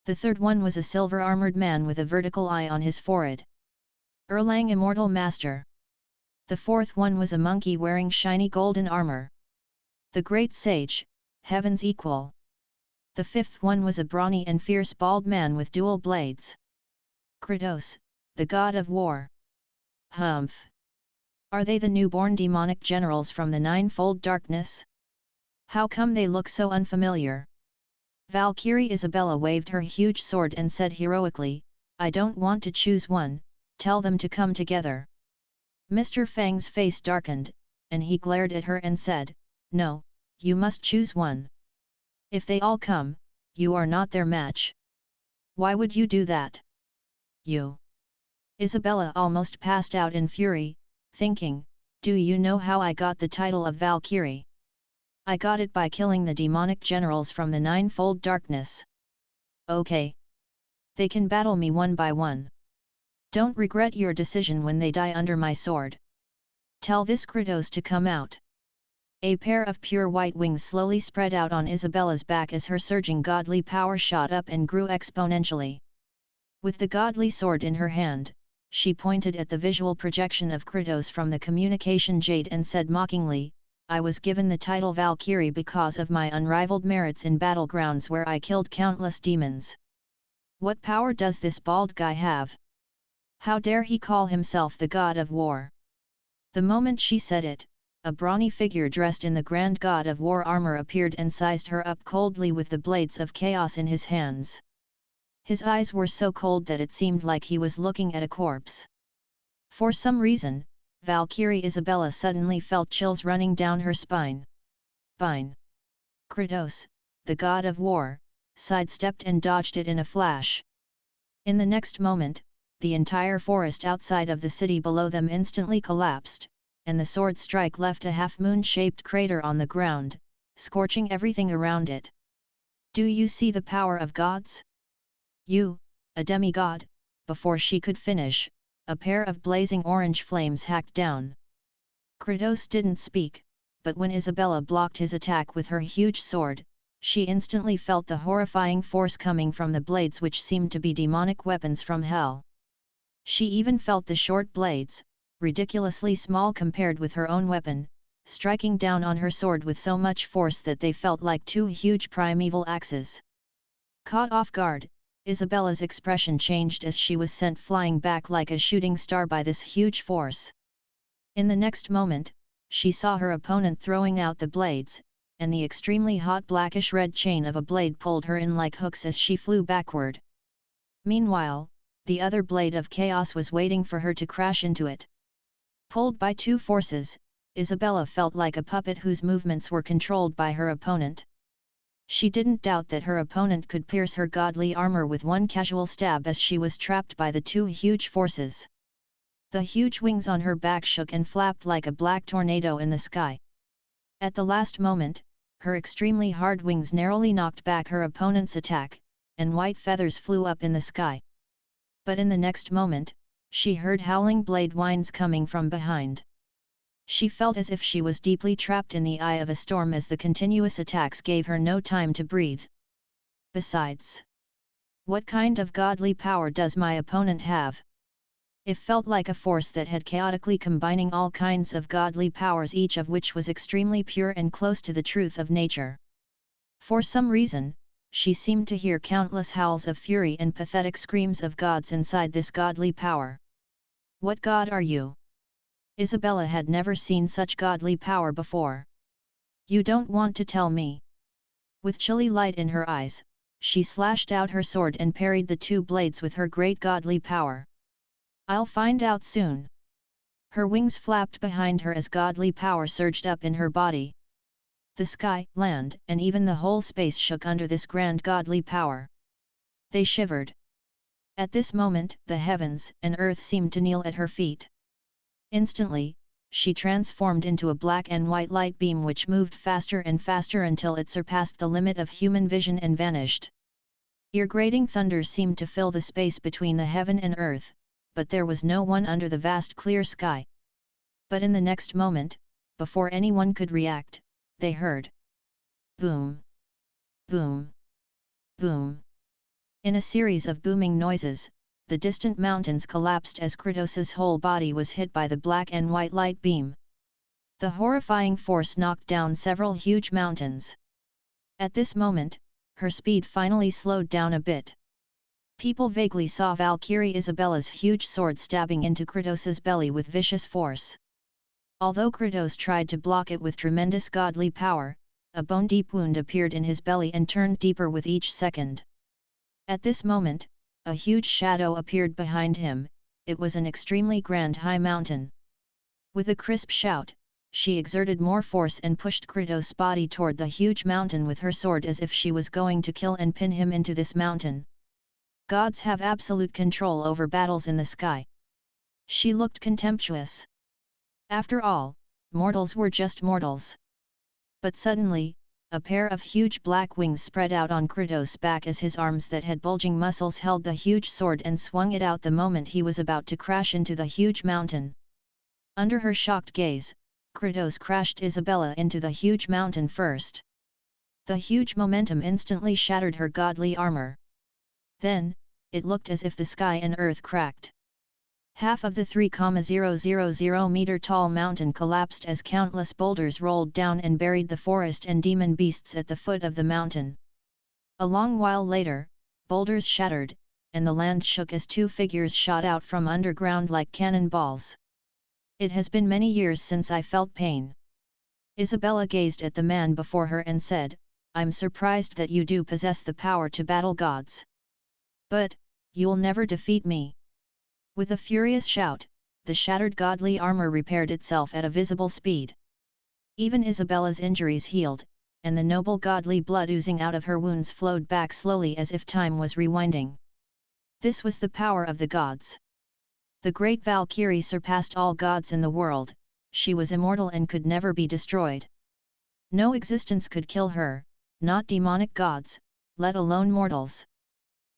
The third one was a silver-armored man with a vertical eye on his forehead. Erlang Immortal Master. The fourth one was a monkey wearing shiny golden armor. The Great Sage, Heaven's Equal. The fifth one was a brawny and fierce bald man with dual blades. Kratos, the god of war. Humph! Are they the newborn demonic generals from the Ninefold Darkness? How come they look so unfamiliar? Valkyrie Isabella waved her huge sword and said heroically, I don't want to choose one, tell them to come together. Mr. Fang's face darkened, and he glared at her and said, no, you must choose one. If they all come, you are not their match. Why would you do that? You. Isabella almost passed out in fury, thinking, do you know how I got the title of Valkyrie? I got it by killing the demonic generals from the Ninefold Darkness. Okay. They can battle me one by one. Don't regret your decision when they die under my sword. Tell this Kratos to come out. A pair of pure white wings slowly spread out on Isabella's back as her surging godly power shot up and grew exponentially. With the godly sword in her hand, she pointed at the visual projection of Kratos from the communication jade and said mockingly, I was given the title Valkyrie because of my unrivaled merits in battlegrounds where I killed countless demons. What power does this bald guy have? How dare he call himself the god of war? The moment she said it, a brawny figure dressed in the grand god of war armor appeared and sized her up coldly with the blades of chaos in his hands. His eyes were so cold that it seemed like he was looking at a corpse. For some reason, Valkyrie Isabella suddenly felt chills running down her spine. Spine. Kratos, the god of war, sidestepped and dodged it in a flash. In the next moment, the entire forest outside of the city below them instantly collapsed, and the sword strike left a half-moon-shaped crater on the ground, scorching everything around it. Do you see the power of gods? You, a demigod? Before she could finish, a pair of blazing orange flames hacked down. Kratos didn't speak, but when Isabella blocked his attack with her huge sword, she instantly felt the horrifying force coming from the blades which seemed to be demonic weapons from hell. She even felt the short blades, ridiculously small compared with her own weapon, striking down on her sword with so much force that they felt like 2 huge primeval axes. Caught off guard, Isabella's expression changed as she was sent flying back like a shooting star by this huge force. In the next moment, she saw her opponent throwing out the blades, and the extremely hot blackish-red chain of a blade pulled her in like hooks as she flew backward. Meanwhile, the other blade of chaos was waiting for her to crash into it. Pulled by 2 forces, Isabella felt like a puppet whose movements were controlled by her opponent. She didn't doubt that her opponent could pierce her godly armor with one casual stab as she was trapped by the 2 huge forces. The huge wings on her back shook and flapped like a black tornado in the sky. At the last moment, her extremely hard wings narrowly knocked back her opponent's attack, and white feathers flew up in the sky. But in the next moment, she heard howling blade whines coming from behind. She felt as if she was deeply trapped in the eye of a storm as the continuous attacks gave her no time to breathe. Besides, what kind of godly power does my opponent have? It felt like a force that had chaotically combining all kinds of godly powers, each of which was extremely pure and close to the truth of nature. For some reason, she seemed to hear countless howls of fury and pathetic screams of gods inside this godly power. What god are you? Isabella had never seen such godly power before. You don't want to tell me? With chilly light in her eyes, she slashed out her sword and parried the two blades with her great godly power. I'll find out soon. Her wings flapped behind her as godly power surged up in her body. The sky, land, and even the whole space shook under this grand godly power. They shivered. At this moment, the heavens and earth seemed to kneel at her feet. Instantly, she transformed into a black and white light beam which moved faster and faster until it surpassed the limit of human vision and vanished. Ear-grating thunder seemed to fill the space between the heaven and earth, but there was no one under the vast clear sky. But in the next moment, before anyone could react, they heard boom, boom, boom. In a series of booming noises, the distant mountains collapsed as Kratos's whole body was hit by the black and white light beam. The horrifying force knocked down several huge mountains. At this moment, her speed finally slowed down a bit. People vaguely saw Valkyrie Isabella's huge sword stabbing into Kratos's belly with vicious force. Although Kratos tried to block it with tremendous godly power, a bone-deep wound appeared in his belly and turned deeper with each second. At this moment, a huge shadow appeared behind him. It was an extremely grand high mountain. With a crisp shout, she exerted more force and pushed Kratos' body toward the huge mountain with her sword as if she was going to kill and pin him into this mountain. Gods have absolute control over battles in the sky. She looked contemptuous. After all, mortals were just mortals. But suddenly, a pair of huge black wings spread out on Kratos' back as his arms that had bulging muscles held the huge sword and swung it out the moment he was about to crash into the huge mountain. Under her shocked gaze, Kratos crashed Isabella into the huge mountain first. The huge momentum instantly shattered her godly armor. Then, it looked as if the sky and earth cracked. Half of the 3,000-meter-tall mountain collapsed as countless boulders rolled down and buried the forest and demon beasts at the foot of the mountain. A long while later, boulders shattered, and the land shook as two figures shot out from underground like cannonballs. It has been many years since I felt pain. Isabella gazed at the man before her and said, I'm surprised that you do possess the power to battle gods. But, you'll never defeat me. With a furious shout, the shattered godly armor repaired itself at a visible speed. Even Isabella's injuries healed, and the noble godly blood oozing out of her wounds flowed back slowly as if time was rewinding. This was the power of the gods. The great Valkyrie surpassed all gods in the world. She was immortal and could never be destroyed. No existence could kill her, not demonic gods, let alone mortals.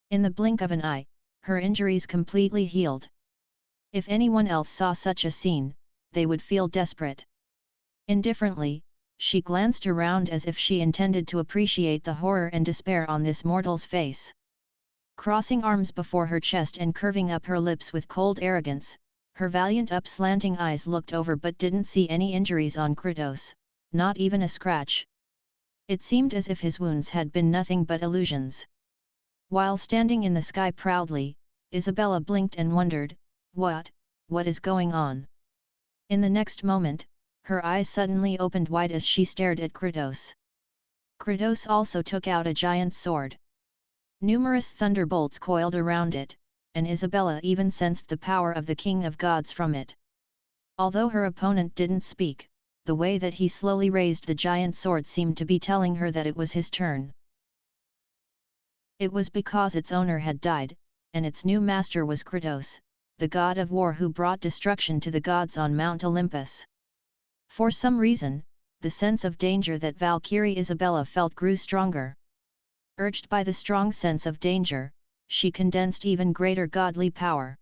In the blink of an eye, her injuries completely healed. If anyone else saw such a scene, they would feel desperate. Indifferently, she glanced around as if she intended to appreciate the horror and despair on this mortal's face. Crossing arms before her chest and curving up her lips with cold arrogance, her valiant upslanting eyes looked over but didn't see any injuries on Kratos, not even a scratch. It seemed as if his wounds had been nothing but illusions. While standing in the sky proudly, Isabella blinked and wondered, what is going on? In the next moment, her eyes suddenly opened wide as she stared at Kratos. Kratos also took out a giant sword. Numerous thunderbolts coiled around it, and Isabella even sensed the power of the King of Gods from it. Although her opponent didn't speak, the way that he slowly raised the giant sword seemed to be telling her that it was his turn. It was because its owner had died, and its new master was Kratos, the god of war who brought destruction to the gods on Mount Olympus. For some reason, the sense of danger that Valkyrie Isabella felt grew stronger. Urged by the strong sense of danger, she condensed even greater godly power.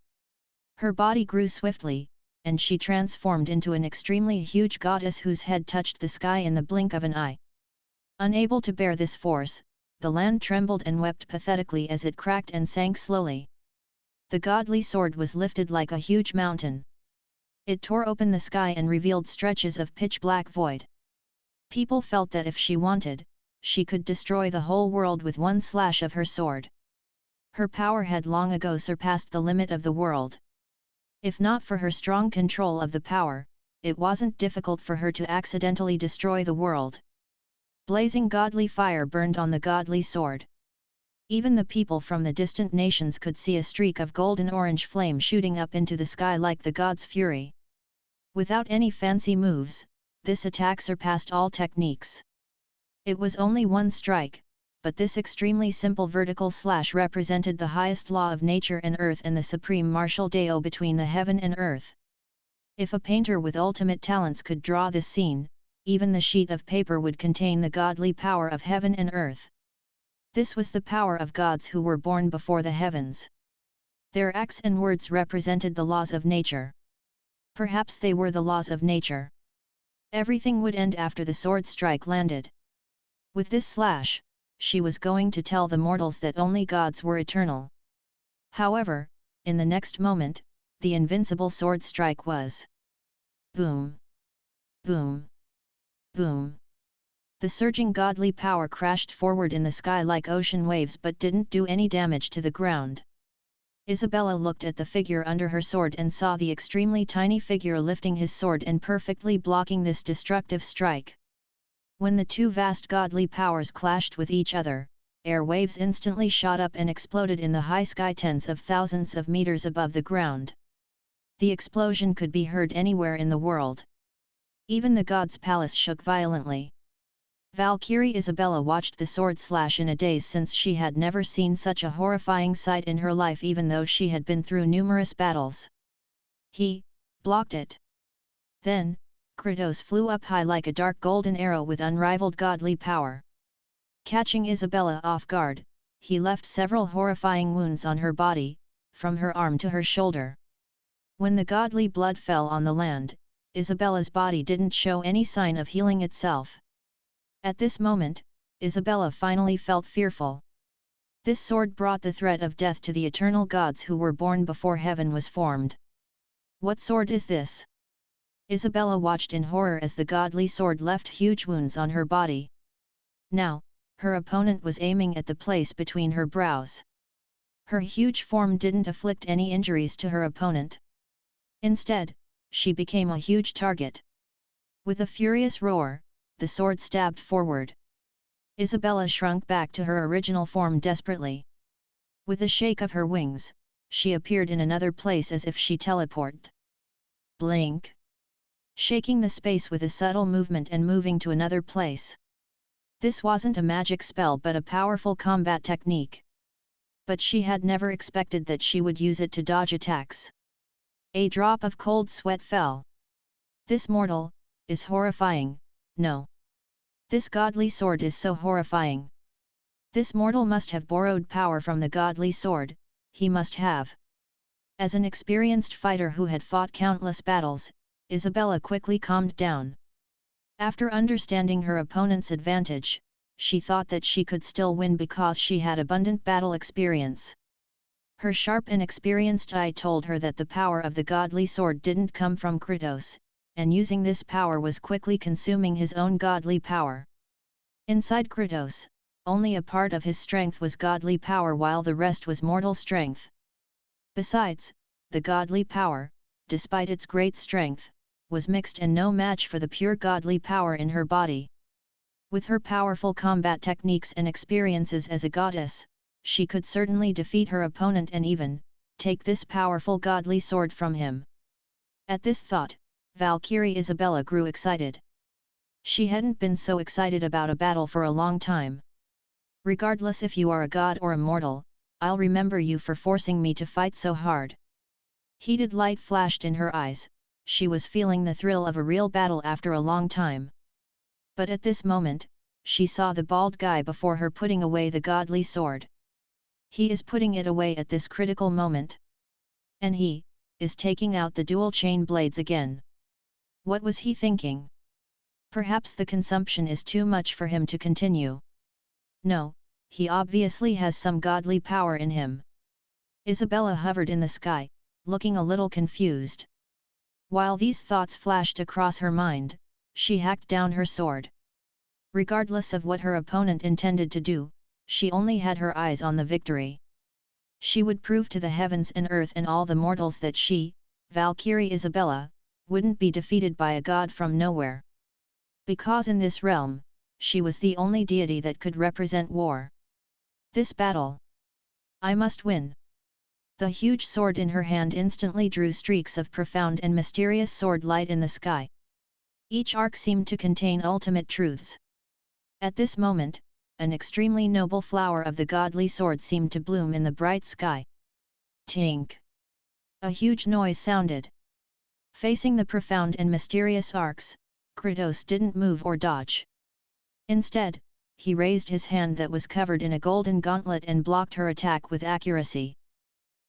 Her body grew swiftly, and she transformed into an extremely huge goddess whose head touched the sky in the blink of an eye. Unable to bear this force, the land trembled and wept pathetically as it cracked and sank slowly. The godly sword was lifted like a huge mountain. It tore open the sky and revealed stretches of pitch-black void. People felt that if she wanted, she could destroy the whole world with one slash of her sword. Her power had long ago surpassed the limit of the world. If not for her strong control of the power, it wasn't difficult for her to accidentally destroy the world. Blazing godly fire burned on the godly sword. Even the people from the distant nations could see a streak of golden-orange flame shooting up into the sky like the god's fury. Without any fancy moves, this attack surpassed all techniques. It was only one strike, but this extremely simple vertical slash represented the highest law of nature and earth and the supreme martial deo between the heaven and earth. If a painter with ultimate talents could draw this scene, even the sheet of paper would contain the godly power of heaven and earth. This was the power of gods who were born before the heavens. Their acts and words represented the laws of nature. Perhaps they were the laws of nature. Everything would end after the sword strike landed. With this slash, she was going to tell the mortals that only gods were eternal. However, in the next moment, the invincible sword strike was boom! Boom! Boom! The surging godly power crashed forward in the sky like ocean waves but didn't do any damage to the ground. Isabella looked at the figure under her sword and saw the extremely tiny figure lifting his sword and perfectly blocking this destructive strike. When the two vast godly powers clashed with each other, air waves instantly shot up and exploded in the high sky tens of thousands of meters above the ground. The explosion could be heard anywhere in the world. Even the god's palace shook violently. Valkyrie Isabella watched the sword slash in a daze since she had never seen such a horrifying sight in her life even though she had been through numerous battles. He blocked it. Then, Kratos flew up high like a dark golden arrow with unrivaled godly power. Catching Isabella off guard, he left several horrifying wounds on her body, from her arm to her shoulder. When the godly blood fell on the land, Isabella's body didn't show any sign of healing itself. At this moment, Isabella finally felt fearful. This sword brought the threat of death to the eternal gods who were born before heaven was formed. What sword is this? Isabella watched in horror as the godly sword left huge wounds on her body. Now, her opponent was aiming at the place between her brows. Her huge form didn't inflict any injuries to her opponent. Instead, she became a huge target. With a furious roar, the sword stabbed forward. Isabella shrunk back to her original form desperately. With a shake of her wings, she appeared in another place as if she teleported. Blink! Shaking the space with a subtle movement and moving to another place. This wasn't a magic spell but a powerful combat technique. But she had never expected that she would use it to dodge attacks. A drop of cold sweat fell. This mortal is horrifying, no. This godly sword is so horrifying. This mortal must have borrowed power from the godly sword, he must have. As an experienced fighter who had fought countless battles, Isabella quickly calmed down. After understanding her opponent's advantage, she thought that she could still win because she had abundant battle experience. Her sharp and experienced eye told her that the power of the godly sword didn't come from Kratos, and using this power was quickly consuming his own godly power. Inside Kratos, only a part of his strength was godly power while the rest was mortal strength. Besides, the godly power, despite its great strength, was mixed and no match for the pure godly power in her body. With her powerful combat techniques and experiences as a goddess, she could certainly defeat her opponent and even take this powerful godly sword from him. At this thought, Valkyrie Isabella grew excited. She hadn't been so excited about a battle for a long time. Regardless if you are a god or a mortal, I'll remember you for forcing me to fight so hard. Heated light flashed in her eyes, she was feeling the thrill of a real battle after a long time. But at this moment, she saw the bald guy before her putting away the godly sword. He is putting it away at this critical moment. And he is taking out the dual chain blades again. What was he thinking? Perhaps the consumption is too much for him to continue. No, he obviously has some godly power in him. Isabella hovered in the sky, looking a little confused. While these thoughts flashed across her mind, she hacked down her sword. Regardless of what her opponent intended to do, she only had her eyes on the victory. She would prove to the heavens and earth and all the mortals that she, Valkyrie Isabella, wouldn't be defeated by a god from nowhere. Because in this realm, she was the only deity that could represent war. This battle, I must win. The huge sword in her hand instantly drew streaks of profound and mysterious sword light in the sky. Each arc seemed to contain ultimate truths. At this moment, an extremely noble flower of the godly sword seemed to bloom in the bright sky. Tink! A huge noise sounded. Facing the profound and mysterious arcs, Kratos didn't move or dodge. Instead, he raised his hand that was covered in a golden gauntlet and blocked her attack with accuracy.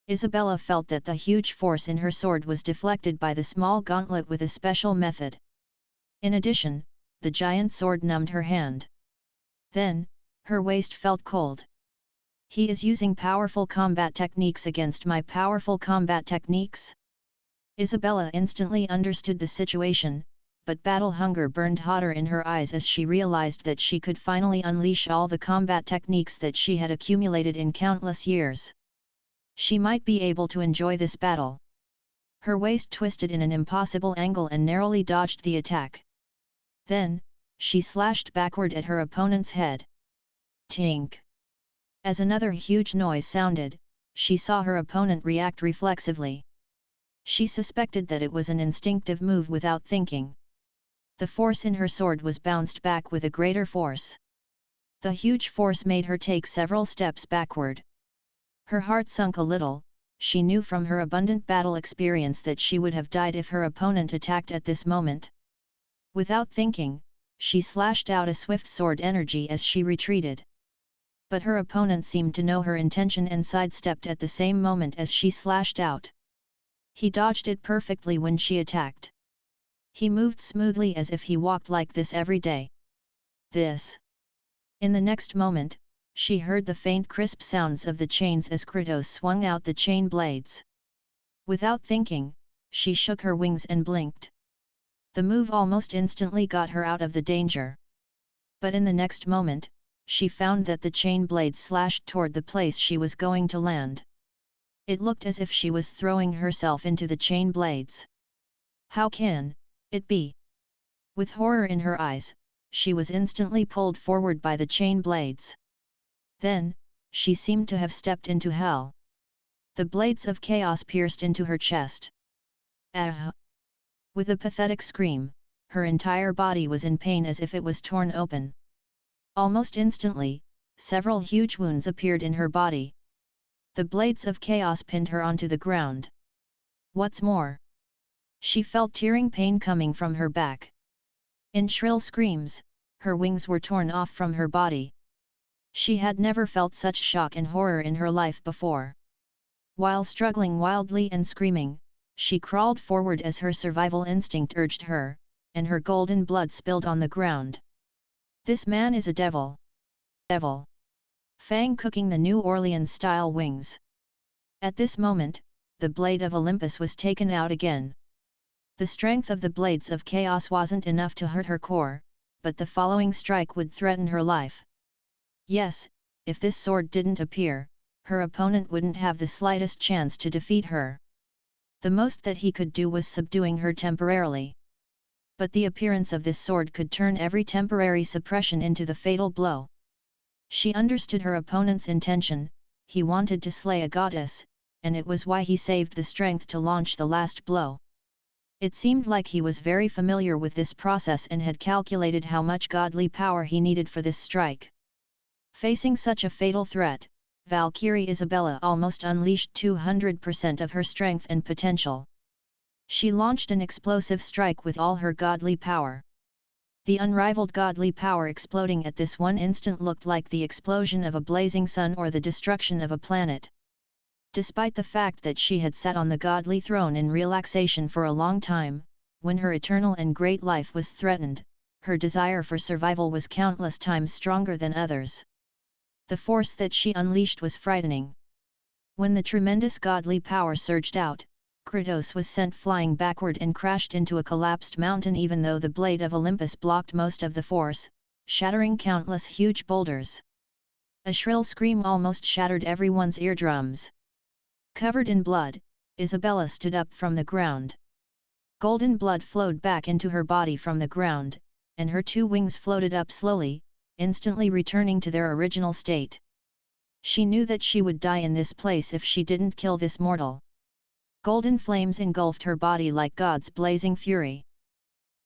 Isabella felt that the huge force in her sword was deflected by the small gauntlet with a special method. In addition, the giant sword numbed her hand. Then, her waist felt cold. He is using powerful combat techniques against my powerful combat techniques? Isabella instantly understood the situation, but battle hunger burned hotter in her eyes as she realized that she could finally unleash all the combat techniques that she had accumulated in countless years. She might be able to enjoy this battle. Her waist twisted in an impossible angle and narrowly dodged the attack. Then, she slashed backward at her opponent's head. Tink! As another huge noise sounded, she saw her opponent react reflexively. She suspected that it was an instinctive move without thinking. The force in her sword was bounced back with a greater force. The huge force made her take several steps backward. Her heart sunk a little. She knew from her abundant battle experience that she would have died if her opponent attacked at this moment. Without thinking, she slashed out a swift sword energy as she retreated. But her opponent seemed to know her intention and sidestepped at the same moment as she slashed out. He dodged it perfectly when she attacked. He moved smoothly as if he walked like this every day. In the next moment, she heard the faint crisp sounds of the chains as Kratos swung out the chain blades. Without thinking, she shook her wings and blinked. The move almost instantly got her out of the danger. But in the next moment, she found that the chain blades slashed toward the place she was going to land. It looked as if she was throwing herself into the chain blades. How can it be? With horror in her eyes, she was instantly pulled forward by the chain blades. Then, she seemed to have stepped into hell. The blades of chaos pierced into her chest. Ah! With a pathetic scream, her entire body was in pain as if it was torn open. Almost instantly, several huge wounds appeared in her body. The blades of chaos pinned her onto the ground. What's more, she felt tearing pain coming from her back. In shrill screams, her wings were torn off from her body. She had never felt such shock and horror in her life before. While struggling wildly and screaming, she crawled forward as her survival instinct urged her, and her golden blood spilled on the ground. This man is a devil. Devil. Fang cooking the New Orleans-style wings. At this moment, the blade of Olympus was taken out again. The strength of the blades of chaos wasn't enough to hurt her core, but the following strike would threaten her life. Yes, if this sword didn't appear, her opponent wouldn't have the slightest chance to defeat her. The most that he could do was subduing her temporarily. But the appearance of this sword could turn every temporary suppression into the fatal blow. She understood her opponent's intention. He wanted to slay a goddess, and it was why he saved the strength to launch the last blow. It seemed like he was very familiar with this process and had calculated how much godly power he needed for this strike. Facing such a fatal threat, Valkyrie Isabella almost unleashed 200% of her strength and potential. She launched an explosive strike with all her godly power. The unrivaled godly power exploding at this one instant looked like the explosion of a blazing sun or the destruction of a planet. Despite the fact that she had sat on the godly throne in relaxation for a long time, when her eternal and great life was threatened, her desire for survival was countless times stronger than others. The force that she unleashed was frightening. When the tremendous godly power surged out, Kratos was sent flying backward and crashed into a collapsed mountain. Even though the blade of Olympus blocked most of the force, shattering countless huge boulders. A shrill scream almost shattered everyone's eardrums. Covered in blood, Isabella stood up from the ground. Golden blood flowed back into her body from the ground, and her two wings floated up slowly, instantly returning to their original state. She knew that she would die in this place if she didn't kill this mortal. Golden flames engulfed her body like God's blazing fury.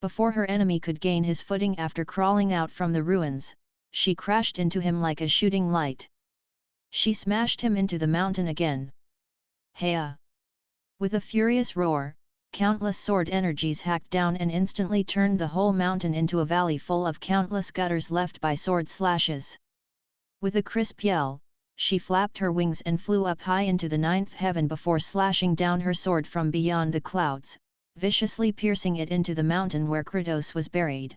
Before her enemy could gain his footing after crawling out from the ruins, she crashed into him like a shooting light. She smashed him into the mountain again. Heya! With a furious roar, countless sword energies hacked down and instantly turned the whole mountain into a valley full of countless gutters left by sword slashes. With a crisp yell, she flapped her wings and flew up high into the ninth heaven before slashing down her sword from beyond the clouds, viciously piercing it into the mountain where Kratos was buried.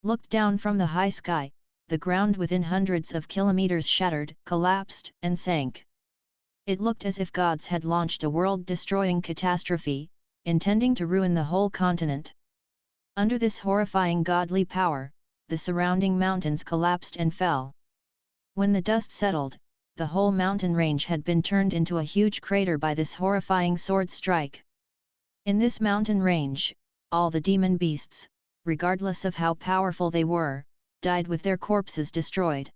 Looked down from the high sky, the ground within hundreds of kilometers shattered, collapsed, and sank. It looked as if gods had launched a world-destroying catastrophe, intending to ruin the whole continent. Under this horrifying godly power, the surrounding mountains collapsed and fell. When the dust settled, the whole mountain range had been turned into a huge crater by this horrifying sword strike. In this mountain range, all the demon beasts, regardless of how powerful they were, died with their corpses destroyed.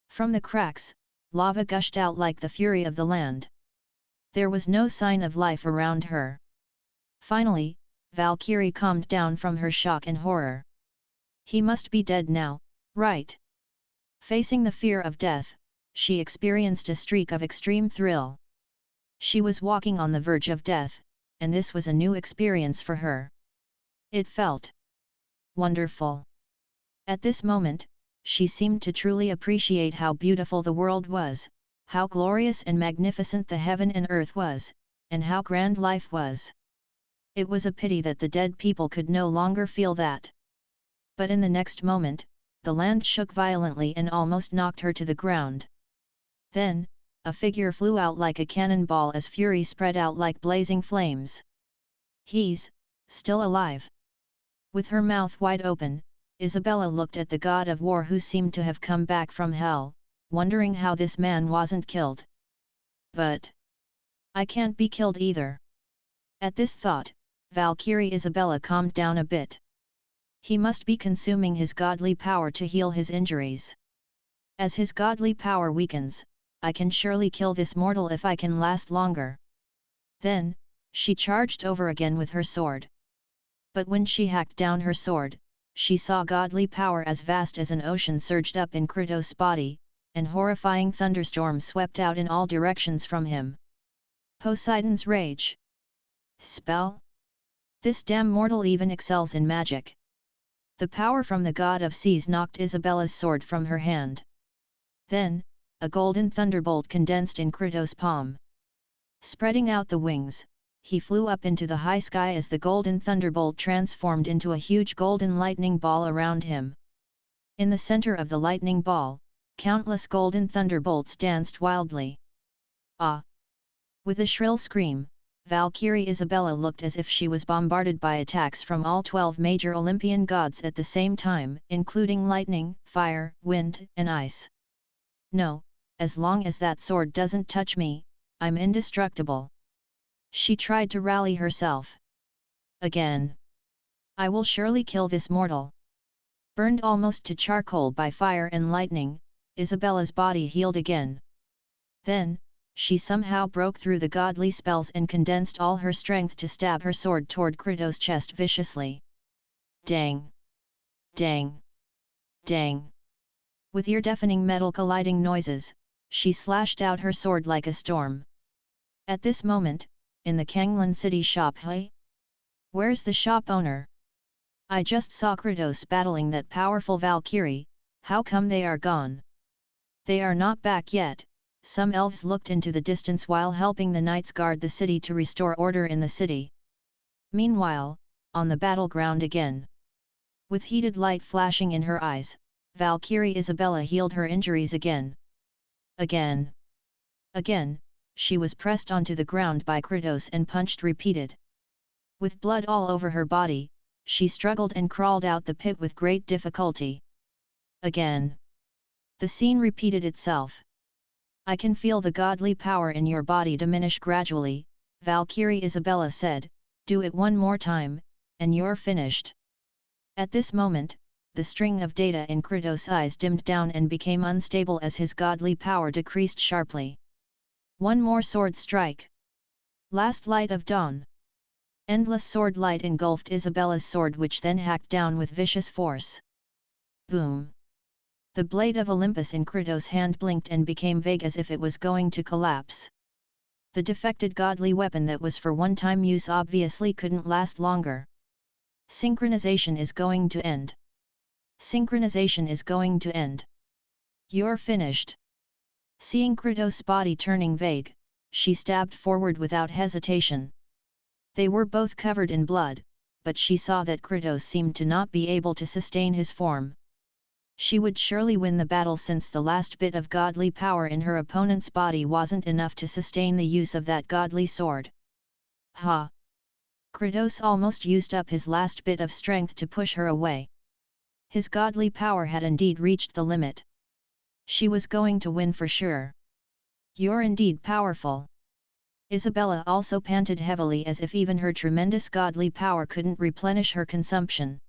From the cracks, lava gushed out like the fury of the land. There was no sign of life around her. Finally, Valkyrie calmed down from her shock and horror. He must be dead now, right? Facing the fear of death, she experienced a streak of extreme thrill. She was walking on the verge of death, and this was a new experience for her. It felt wonderful. At this moment, she seemed to truly appreciate how beautiful the world was, how glorious and magnificent the heaven and earth was, and how grand life was. It was a pity that the dead people could no longer feel that. But in the next moment, the land shook violently and almost knocked her to the ground. Then, a figure flew out like a cannonball as fury spread out like blazing flames. He's still alive. With her mouth wide open, Isabella looked at the god of war who seemed to have come back from hell, wondering how this man wasn't killed. But I can't be killed either. At this thought, Valkyrie Isabella calmed down a bit. He must be consuming his godly power to heal his injuries. As his godly power weakens, I can surely kill this mortal if I can last longer. Then, she charged over again with her sword. But when she hacked down her sword, she saw godly power as vast as an ocean surged up in Kratos' body, and horrifying thunderstorms swept out in all directions from him. Poseidon's rage. Spell? This damn mortal even excels in magic. The power from the god of seas knocked Isabella's sword from her hand. Then, a golden thunderbolt condensed in Kratos' palm. Spreading out the wings, he flew up into the high sky as the golden thunderbolt transformed into a huge golden lightning ball around him. In the center of the lightning ball, countless golden thunderbolts danced wildly. Ah! With a shrill scream, Valkyrie Isabella looked as if she was bombarded by attacks from all 12 major Olympian gods at the same time, including lightning, fire, wind, and ice. No, as long as that sword doesn't touch me, I'm indestructible. She tried to rally herself. Again. I will surely kill this mortal. Burned almost to charcoal by fire and lightning, Isabella's body healed again. Then, she somehow broke through the godly spells and condensed all her strength to stab her sword toward Kratos' chest viciously. Dang! Dang! Dang! With ear-deafening metal colliding noises, she slashed out her sword like a storm. At this moment, in the Kanglan city shop, hey? Where's the shop owner? I just saw Kratos battling that powerful Valkyrie, how come they are gone? They are not back yet. Some elves looked into the distance while helping the knights guard the city to restore order in the city. Meanwhile, on the battleground again. With heated light flashing in her eyes, Valkyrie Isabella healed her injuries again. Again. Again, she was pressed onto the ground by Kratos and punched repeated. With blood all over her body, she struggled and crawled out the pit with great difficulty. Again. The scene repeated itself. I can feel the godly power in your body diminish gradually, Valkyrie Isabella said, do it one more time, and you're finished. At this moment, the string of data in Kratos' eyes dimmed down and became unstable as his godly power decreased sharply. One more sword strike. Last light of dawn. Endless sword light engulfed Isabella's sword, which then hacked down with vicious force. Boom! The blade of Olympus in Kratos' hand blinked and became vague as if it was going to collapse. The defected godly weapon that was for one-time use obviously couldn't last longer. Synchronization is going to end. Synchronization is going to end. You're finished. Seeing Kratos' body turning vague, she stabbed forward without hesitation. They were both covered in blood, but she saw that Kratos seemed to not be able to sustain his form. She would surely win the battle since the last bit of godly power in her opponent's body wasn't enough to sustain the use of that godly sword. Ha! Kratos almost used up his last bit of strength to push her away. His godly power had indeed reached the limit. She was going to win for sure. You're indeed powerful. Isabella also panted heavily as if even her tremendous godly power couldn't replenish her consumption.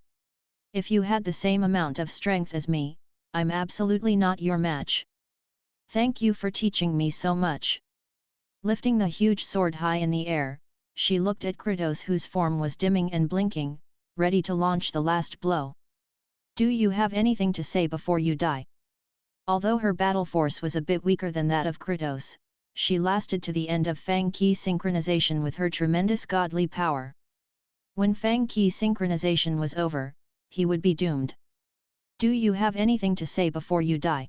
If you had the same amount of strength as me, I'm absolutely not your match. Thank you for teaching me so much. Lifting the huge sword high in the air, she looked at Kratos, whose form was dimming and blinking, ready to launch the last blow. Do you have anything to say before you die? Although her battle force was a bit weaker than that of Kratos, she lasted to the end of Fang Qi synchronization with her tremendous godly power. When Fang Qi synchronization was over, he would be doomed. Do you have anything to say before you die?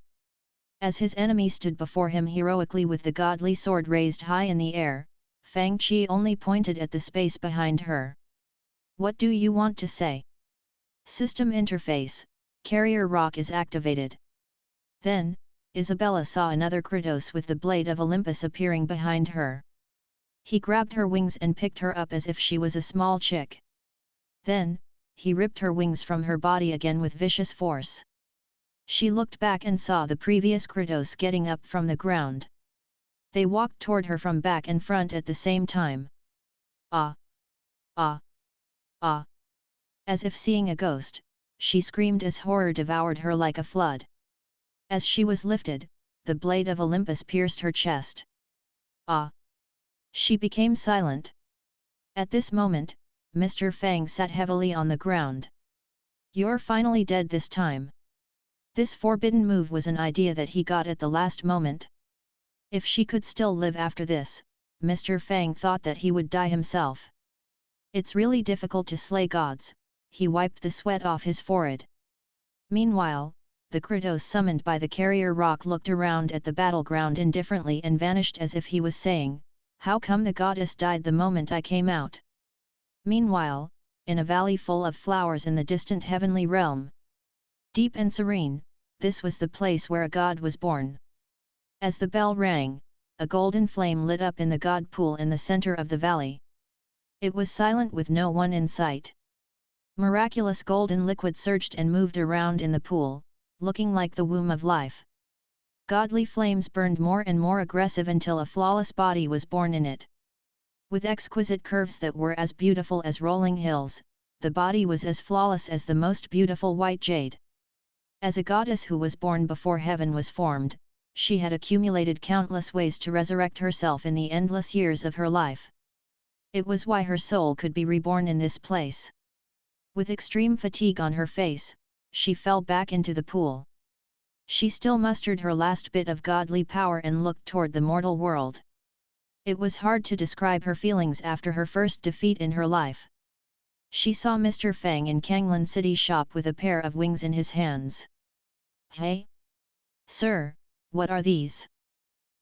As his enemy stood before him heroically with the godly sword raised high in the air, Fang Qi only pointed at the space behind her. What do you want to say? System interface, carrier rock is activated. Then, Isabella saw another Kratos with the blade of Olympus appearing behind her. He grabbed her wings and picked her up as if she was a small chick. Then, he ripped her wings from her body again with vicious force. She looked back and saw the previous Kratos getting up from the ground. They walked toward her from back and front at the same time. Ah! Ah! Ah! As if seeing a ghost, she screamed as horror devoured her like a flood. As she was lifted, the blade of Olympus pierced her chest. Ah! She became silent. At this moment, Mr. Fang sat heavily on the ground. You're finally dead this time. This forbidden move was an idea that he got at the last moment. If she could still live after this, Mr. Fang thought that he would die himself. It's really difficult to slay gods, he wiped the sweat off his forehead. Meanwhile, the Kratos summoned by the carrier rock looked around at the battleground indifferently and vanished as if he was saying, how come the goddess died the moment I came out? Meanwhile, in a valley full of flowers in the distant heavenly realm, deep and serene, this was the place where a god was born. As the bell rang, a golden flame lit up in the god pool in the center of the valley. It was silent with no one in sight. Miraculous golden liquid surged and moved around in the pool, looking like the womb of life. Godly flames burned more and more aggressive until a flawless body was born in it. With exquisite curves that were as beautiful as rolling hills, the body was as flawless as the most beautiful white jade. As a goddess who was born before heaven was formed, she had accumulated countless ways to resurrect herself in the endless years of her life. It was why her soul could be reborn in this place. With extreme fatigue on her face, she fell back into the pool. She still mustered her last bit of godly power and looked toward the mortal world. It was hard to describe her feelings after her first defeat in her life. She saw Mr. Fang in Kanglan City shop with a pair of wings in his hands. Hey? Sir, what are these?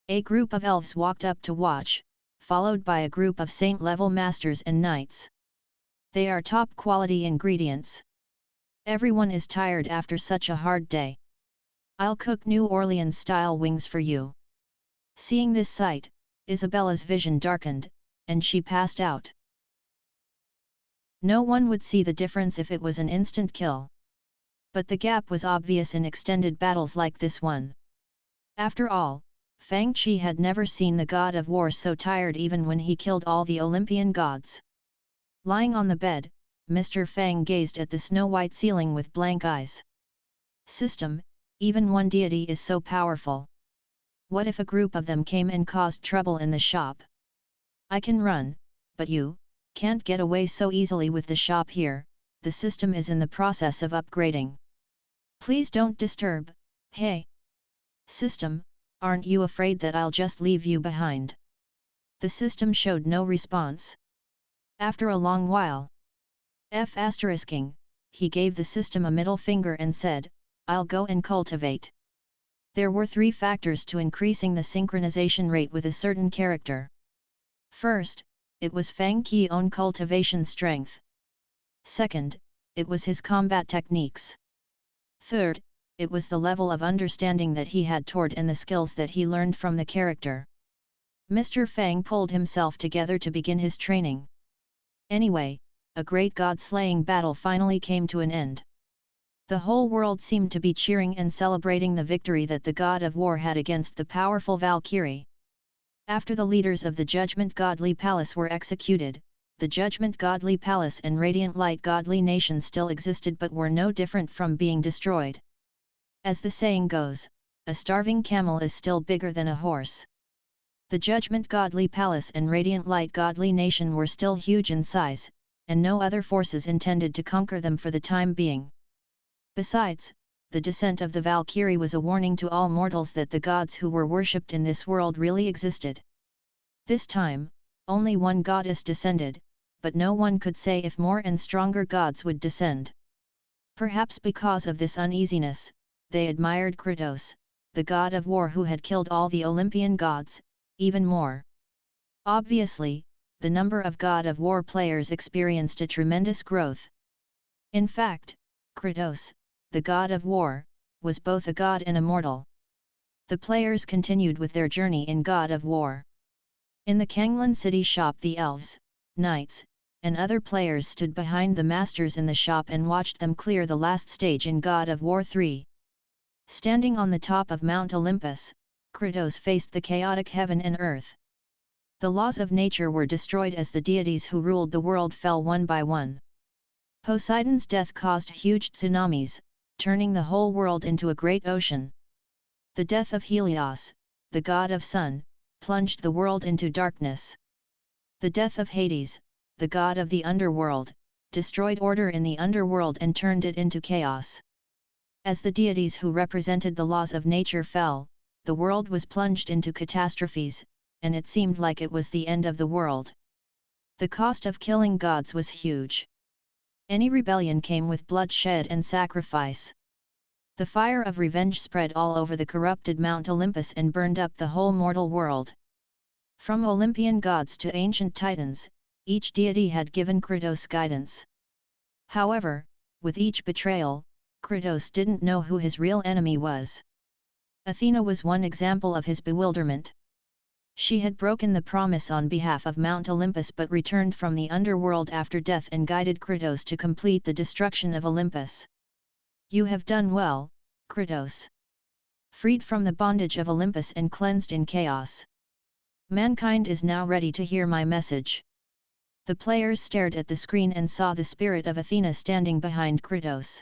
A group of elves walked up to watch, followed by a group of saint-level masters and knights. They are top-quality ingredients. Everyone is tired after such a hard day. I'll cook New Orleans-style wings for you. Seeing this sight, Isabella's vision darkened, and she passed out. No one would see the difference if it was an instant kill. But the gap was obvious in extended battles like this one. After all, Fang Qi had never seen the god of war so tired even when he killed all the Olympian gods. Lying on the bed, Mr. Fang gazed at the snow-white ceiling with blank eyes. System, even one deity is so powerful. What if a group of them came and caused trouble in the shop? I can run, but you can't get away so easily with the shop here. The system is in the process of upgrading. Please don't disturb. Hey! System, aren't you afraid that I'll just leave you behind? The system showed no response. After a long while, he gave the system a middle finger and said, I'll go and cultivate. There were 3 factors to increasing the synchronization rate with a certain character. First, it was Fang Qi's own cultivation strength. Second, it was his combat techniques. Third, it was the level of understanding that he had toward and the skills that he learned from the character. Mr. Fang pulled himself together to begin his training. Anyway, a great god-slaying battle finally came to an end. The whole world seemed to be cheering and celebrating the victory that the god of war had against the powerful Valkyrie. After the leaders of the Judgment Godly Palace were executed, the Judgment Godly Palace and Radiant Light Godly Nation still existed but were no different from being destroyed. As the saying goes, a starving camel is still bigger than a horse. The Judgment Godly Palace and Radiant Light Godly Nation were still huge in size, and no other forces intended to conquer them for the time being. Besides, the descent of the Valkyrie was a warning to all mortals that the gods who were worshipped in this world really existed. This time, only one goddess descended, but no one could say if more and stronger gods would descend. Perhaps because of this uneasiness, they admired Kratos, the god of war who had killed all the Olympian gods, even more. Obviously, the number of god of war players experienced a tremendous growth. In fact, Kratos, the god of war, was both a god and a mortal. The players continued with their journey in God of War. In the Kanglan City shop the elves, knights, and other players stood behind the masters in the shop and watched them clear the last stage in God of War 3. Standing on the top of Mount Olympus, Kratos faced the chaotic heaven and earth. The laws of nature were destroyed as the deities who ruled the world fell one by one. Poseidon's death caused huge tsunamis, turning the whole world into a great ocean. The death of Helios, the god of sun, plunged the world into darkness. The death of Hades, the god of the underworld, destroyed order in the underworld and turned it into chaos. As the deities who represented the laws of nature fell, the world was plunged into catastrophes, and it seemed like it was the end of the world. The cost of killing gods was huge. Any rebellion came with bloodshed and sacrifice. The fire of revenge spread all over the corrupted Mount Olympus and burned up the whole mortal world. From Olympian gods to ancient titans, each deity had given Kratos guidance. However, with each betrayal, Kratos didn't know who his real enemy was. Athena was one example of his bewilderment. She had broken the promise on behalf of Mount Olympus but returned from the underworld after death and guided Kratos to complete the destruction of Olympus. You have done well, Kratos. Freed from the bondage of Olympus and cleansed in chaos. Mankind is now ready to hear my message. The players stared at the screen and saw the spirit of Athena standing behind Kratos.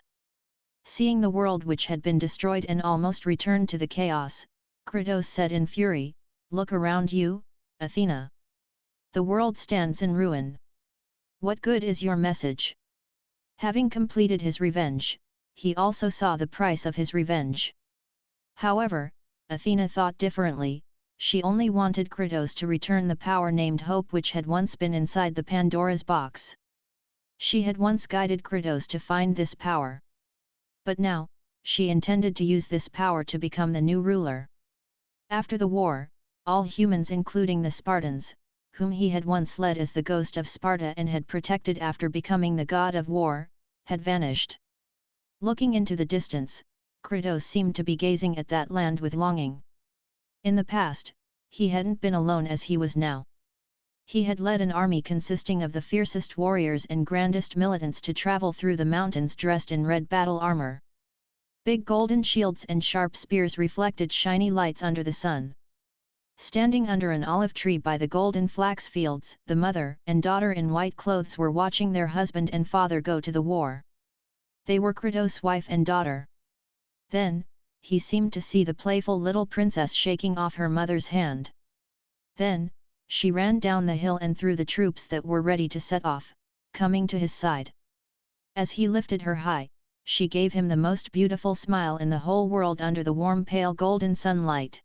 Seeing the world which had been destroyed and almost returned to the chaos, Kratos said in fury, "Look around you, Athena. The world stands in ruin. What good is your message?" Having completed his revenge, he also saw the price of his revenge. However, Athena thought differently. She only wanted Kratos to return the power named Hope which had once been inside the Pandora's box. She had once guided Kratos to find this power. But now, she intended to use this power to become the new ruler. After the war, all humans including the Spartans, whom he had once led as the ghost of Sparta and had protected after becoming the god of war, had vanished. Looking into the distance, Kratos seemed to be gazing at that land with longing. In the past, he hadn't been alone as he was now. He had led an army consisting of the fiercest warriors and grandest militants to travel through the mountains dressed in red battle armor. Big golden shields and sharp spears reflected shiny lights under the sun. Standing under an olive tree by the golden flax fields, the mother and daughter in white clothes were watching their husband and father go to the war. They were Kratos' wife and daughter. Then, he seemed to see the playful little princess shaking off her mother's hand. Then, she ran down the hill and through the troops that were ready to set off, coming to his side. As he lifted her high, she gave him the most beautiful smile in the whole world under the warm pale golden sunlight.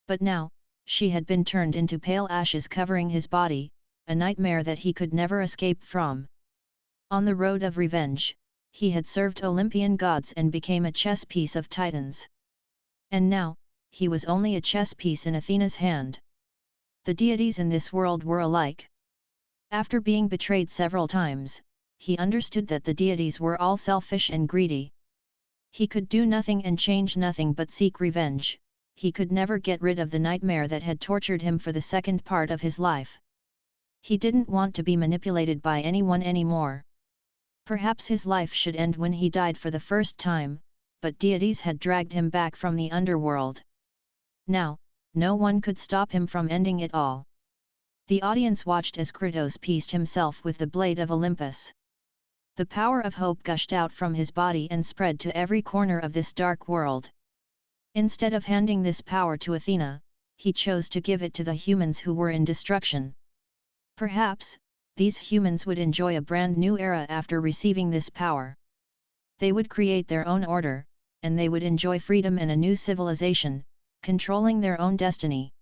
But now, she had been turned into pale ashes covering his body, a nightmare that he could never escape from. On the road of revenge, he had served Olympian gods and became a chess piece of titans. And now, he was only a chess piece in Athena's hand. The deities in this world were alike. After being betrayed several times, he understood that the deities were all selfish and greedy. He could do nothing and change nothing but seek revenge. He could never get rid of the nightmare that had tortured him for the second part of his life. He didn't want to be manipulated by anyone anymore. Perhaps his life should end when he died for the first time, but deities had dragged him back from the underworld. Now, no one could stop him from ending it all. The audience watched as Kratos pieced himself with the blade of Olympus. The power of hope gushed out from his body and spread to every corner of this dark world. Instead of handing this power to Athena, he chose to give it to the humans who were in destruction. Perhaps, these humans would enjoy a brand new era after receiving this power. They would create their own order, and they would enjoy freedom and a new civilization, controlling their own destiny.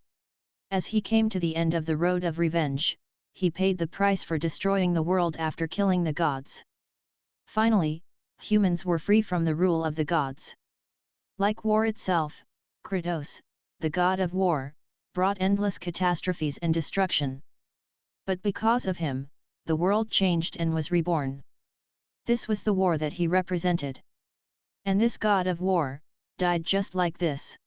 As he came to the end of the road of revenge, he paid the price for destroying the world after killing the gods. Finally, humans were free from the rule of the gods. Like war itself, Kratos, the god of war, brought endless catastrophes and destruction. But because of him, the world changed and was reborn. This was the war that he represented. And this god of war, died just like this.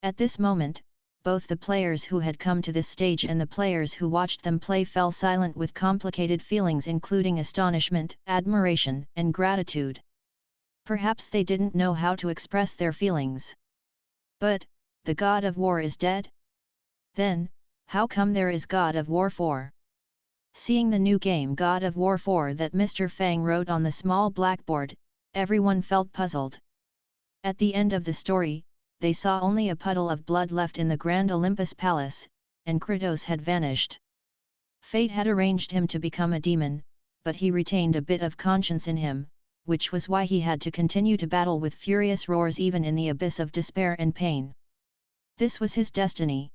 At this moment, both the players who had come to this stage and the players who watched them play fell silent with complicated feelings including astonishment, admiration, and gratitude. Perhaps they didn't know how to express their feelings. But, the god of war is dead? Then, how come there is God of War 4? Seeing the new game God of War 4 that Mr. Fang wrote on the small blackboard, everyone felt puzzled. At the end of the story, they saw only a puddle of blood left in the Grand Olympus Palace, and Kratos had vanished. Fate had arranged him to become a demon, but he retained a bit of conscience in him, which was why he had to continue to battle with furious roars even in the abyss of despair and pain. This was his destiny.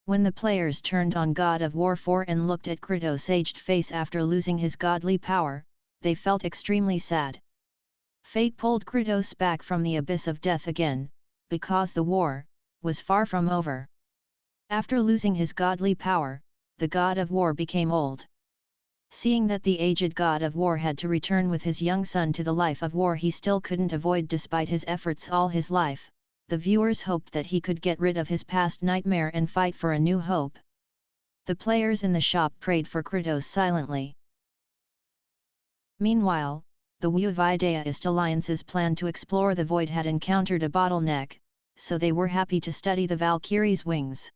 When the players turned on God of War 4 and looked at Kratos' aged face after losing his godly power, they felt extremely sad. Fate pulled Kratos back from the abyss of death again, because the war was far from over. After losing his godly power, the God of War became old. Seeing that the aged God of War had to return with his young son to the life of war he still couldn't avoid despite his efforts all his life, the viewers hoped that he could get rid of his past nightmare and fight for a new hope. The players in the shop prayed for Kratos silently. Meanwhile, the Wu-Vidaist Alliance's plan to explore the void had encountered a bottleneck, so they were happy to study the Valkyrie's wings.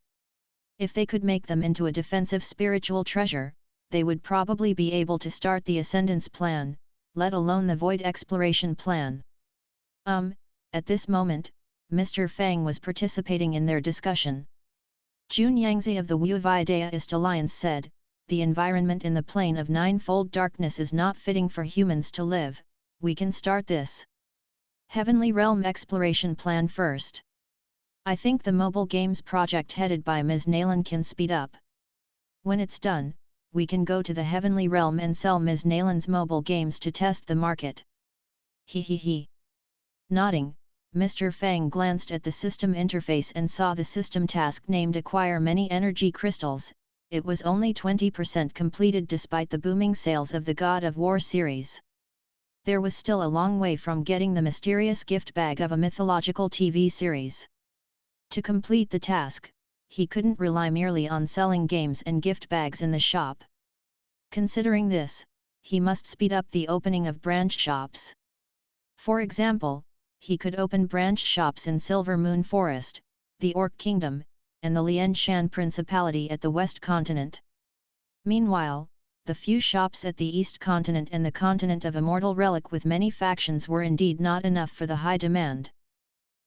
If they could make them into a defensive spiritual treasure, they would probably be able to start the Ascendance plan, let alone the Void Exploration plan. At this moment, Mr. Fang was participating in their discussion. Jun Yangzi of the Wu-Vidaist Alliance said, "The environment in the plane of ninefold darkness is not fitting for humans to live, we can start this Heavenly Realm exploration plan first. I think the mobile games project headed by Ms. Nayland can speed up. When it's done, we can go to the Heavenly Realm and sell Ms. Nayland's mobile games to test the market." He. Nodding, Mr. Fang glanced at the system interface and saw the system task named Acquire Many Energy Crystals. It was only 20% completed despite the booming sales of the God of War series. There was still a long way from getting the mysterious gift bag of a mythological TV series. To complete the task, he couldn't rely merely on selling games and gift bags in the shop. Considering this, he must speed up the opening of branch shops. For example, he could open branch shops in Silver Moon Forest, the Orc Kingdom, and the Lianshan Principality at the West Continent. Meanwhile, the few shops at the East Continent and the Continent of Immortal Relic with many factions were indeed not enough for the high demand.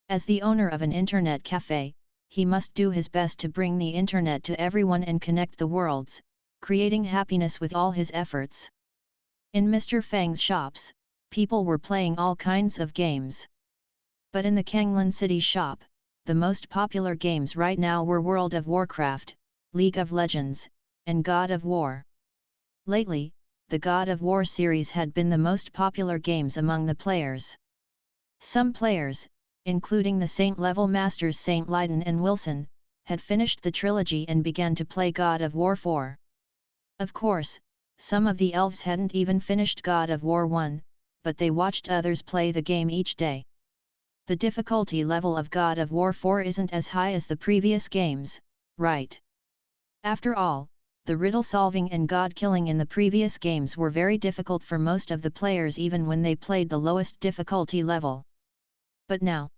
As the owner of an internet cafe, he must do his best to bring the internet to everyone and connect the worlds, creating happiness with all his efforts. In Mr. Fang's shops, people were playing all kinds of games. But in the Kanglan City shop, the most popular games right now were World of Warcraft, League of Legends, and God of War. Lately, the God of War series had been the most popular games among the players. Some players, including the Saint-level masters Saint Lydon and Wilson, had finished the trilogy and began to play God of War 4. Of course, some of the elves hadn't even finished God of War 1, but they watched others play the game each day. The difficulty level of God of War 4 isn't as high as the previous games, right? After all, the riddle solving and god killing in the previous games were very difficult for most of the players even when they played the lowest difficulty level. But now,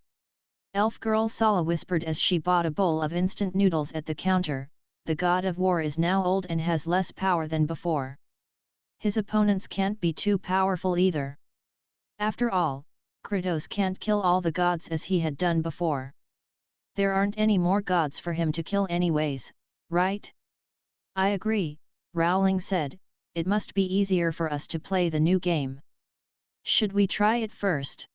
Elf Girl Sala whispered as she bought a bowl of instant noodles at the counter, the God of War is now old and has less power than before. His opponents can't be too powerful either. After all, Kratos can't kill all the gods as he had done before. There aren't any more gods for him to kill anyways, right? I agree, Rowling said, it must be easier for us to play the new game. Should we try it first?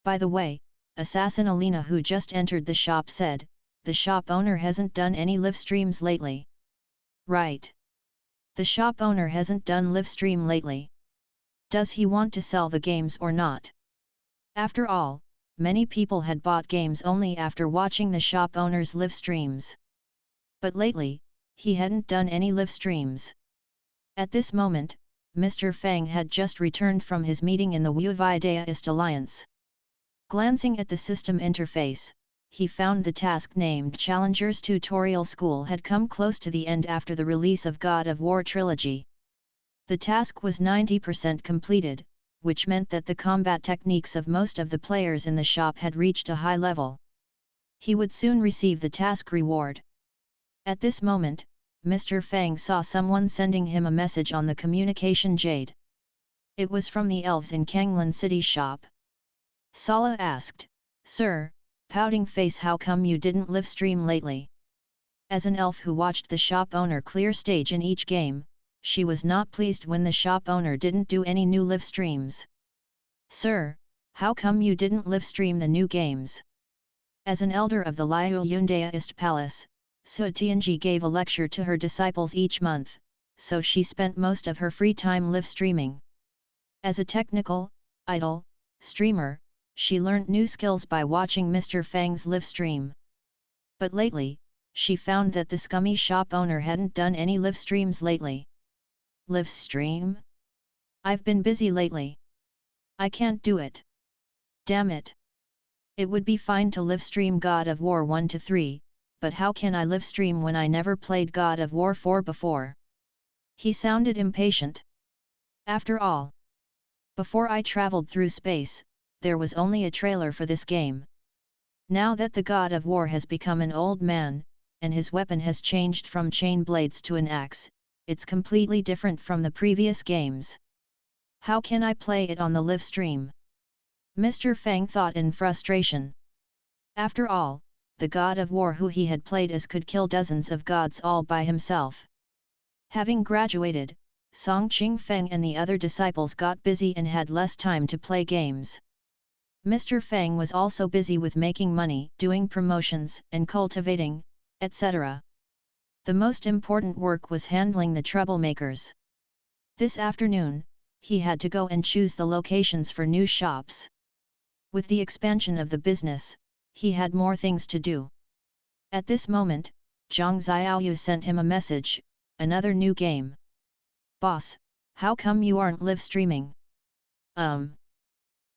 By the way, Assassin Alina who just entered the shop said, the shop owner hasn't done any live streams lately. Right. The shop owner hasn't done live stream lately. Does he want to sell the games or not? After all, many people had bought games only after watching the shop owner's live streams. But lately, he hadn't done any live streams. At this moment, Mr. Fang had just returned from his meeting in the Wu Daoist Alliance. Glancing at the system interface, he found the task named Challengers Tutorial School had come close to the end after the release of God of War Trilogy. The task was 90% completed, which meant that the combat techniques of most of the players in the shop had reached a high level. He would soon receive the task reward. At this moment, Mr. Fang saw someone sending him a message on the communication jade. It was from the elves in Kanglan City shop. Sala asked, Sir, pouting face, how come you didn't live stream lately? As an elf who watched the shop owner clear stage in each game, she was not pleased when the shop owner didn't do any new live streams. Sir, how come you didn't live stream the new games? As an elder of the Liu Yundaist Palace, Su Tianji gave a lecture to her disciples each month, so she spent most of her free time live streaming. As a technical, idle, streamer, she learnt new skills by watching Mr. Fang's live stream. But lately, she found that the scummy shop owner hadn't done any live streams lately. Live stream? I've been busy lately. I can't do it. Damn it. It would be fine to live stream God of War 1 to 3, but how can I live stream when I never played God of War 4 before? He sounded impatient. After all, before I traveled through space, there was only a trailer for this game. Now that the God of War has become an old man, and his weapon has changed from chain blades to an axe, it's completely different from the previous games. How can I play it on the live stream? Mr. Fang thought in frustration. After all, the God of War who he had played as could kill dozens of gods all by himself. Having graduated, Song Qing Feng and the other disciples got busy and had less time to play games. Mr. Fang was also busy with making money, doing promotions, and cultivating, etc. The most important work was handling the troublemakers. This afternoon, he had to go and choose the locations for new shops. With the expansion of the business, he had more things to do. At this moment, Zhang Xiaoyu sent him a message, another new game. Boss, how come you aren't live streaming?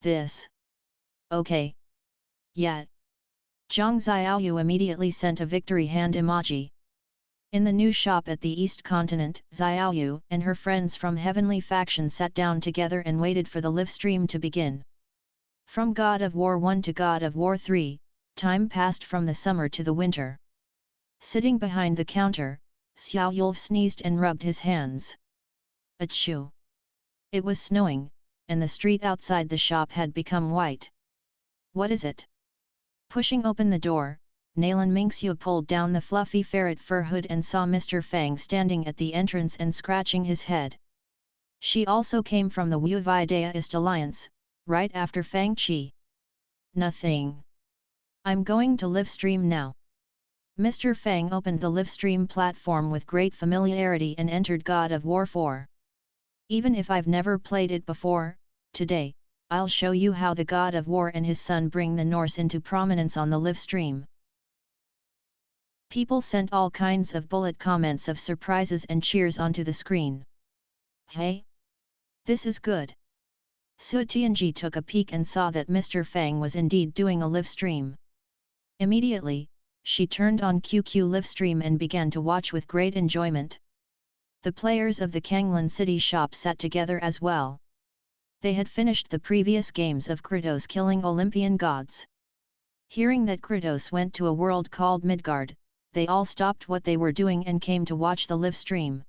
This. Okay. Yet. Zhang Xiaoyu immediately sent a victory hand emoji. In the new shop at the East Continent, Xiaoyu and her friends from Heavenly Faction sat down together and waited for the live stream to begin. From God of War 1 to God of War 3, time passed from the summer to the winter. Sitting behind the counter, Xiao Yulf sneezed and rubbed his hands. Achoo! It was snowing, and the street outside the shop had become white. What is it? Pushing open the door, Nalan Mingxiu pulled down the fluffy ferret fur hood and saw Mr. Fang standing at the entrance and scratching his head. She also came from the Wu Daoist Alliance, right after Fang Qi. Nothing. I'm going to live stream now. Mr. Fang opened the live stream platform with great familiarity and entered God of War 4. Even if I've never played it before, today, I'll show you how the God of War and his son bring the Norse into prominence on the live stream. People sent all kinds of bullet comments of surprises and cheers onto the screen. Hey! This is good! Su Tianji took a peek and saw that Mr. Fang was indeed doing a live stream. Immediately, she turned on QQ live stream and began to watch with great enjoyment. The players of the Kanglan City shop sat together as well. They had finished the previous games of Kratos killing Olympian gods. Hearing that Kratos went to a world called Midgard, they all stopped what they were doing and came to watch the live stream.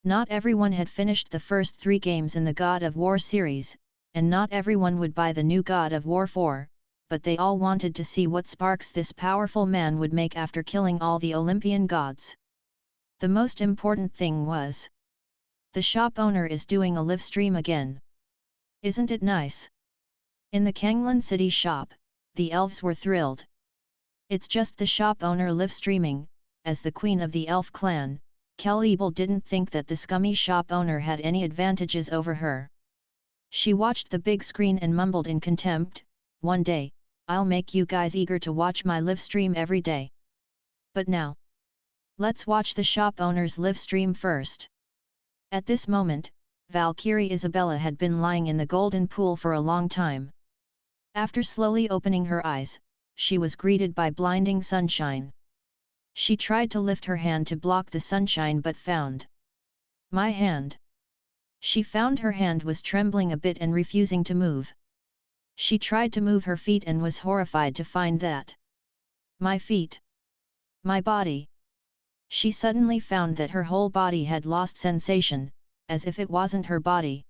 Not everyone had finished the first 3 games in the God of War series, and not everyone would buy the new God of War 4, but they all wanted to see what sparks this powerful man would make after killing all the Olympian gods. The most important thing was, the shop owner is doing a live stream again. Isn't it nice? In the Kanglan City shop, the elves were thrilled. It's just the shop owner live streaming. As the queen of the elf clan, Kel-Ebel didn't think that the scummy shop owner had any advantages over her. She watched the big screen and mumbled in contempt, "One day, I'll make you guys eager to watch my live stream every day. But now, let's watch the shop owner's live stream first." At this moment, Valkyrie Isabella had been lying in the golden pool for a long time. After slowly opening her eyes, she was greeted by blinding sunshine. She tried to lift her hand to block the sunshine but found my hand. She found her hand was trembling a bit and refusing to move. She tried to move her feet and was horrified to find that my feet, my body. She suddenly found that her whole body had lost sensation, as if it wasn't her body.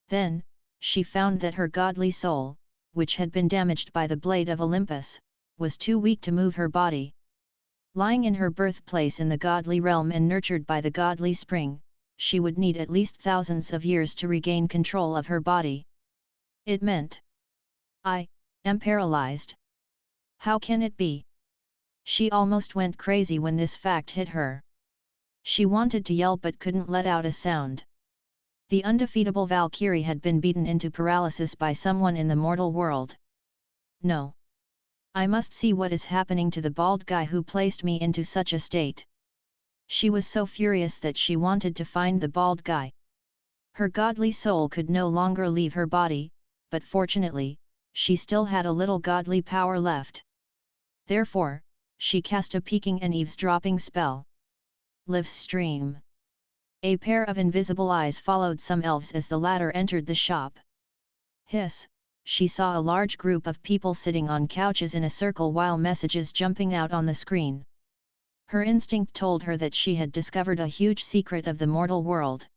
Then, she found that her godly soul, which had been damaged by the blade of Olympus, was too weak to move her body. Lying in her birthplace in the godly realm and nurtured by the godly spring, she would need at least thousands of years to regain control of her body. It meant, I am paralyzed. How can it be? She almost went crazy when this fact hit her. She wanted to yell but couldn't let out a sound. The undefeatable Valkyrie had been beaten into paralysis by someone in the mortal world. No. I must see what is happening to the bald guy who placed me into such a state. She was so furious that she wanted to find the bald guy. Her godly soul could no longer leave her body, but fortunately, she still had a little godly power left. Therefore, she cast a peeking and eavesdropping spell. Live stream. A pair of invisible eyes followed some elves as the latter entered the shop. Hiss! She saw a large group of people sitting on couches in a circle while messages jumping out on the screen. Her instinct told her that she had discovered a huge secret of the mortal world.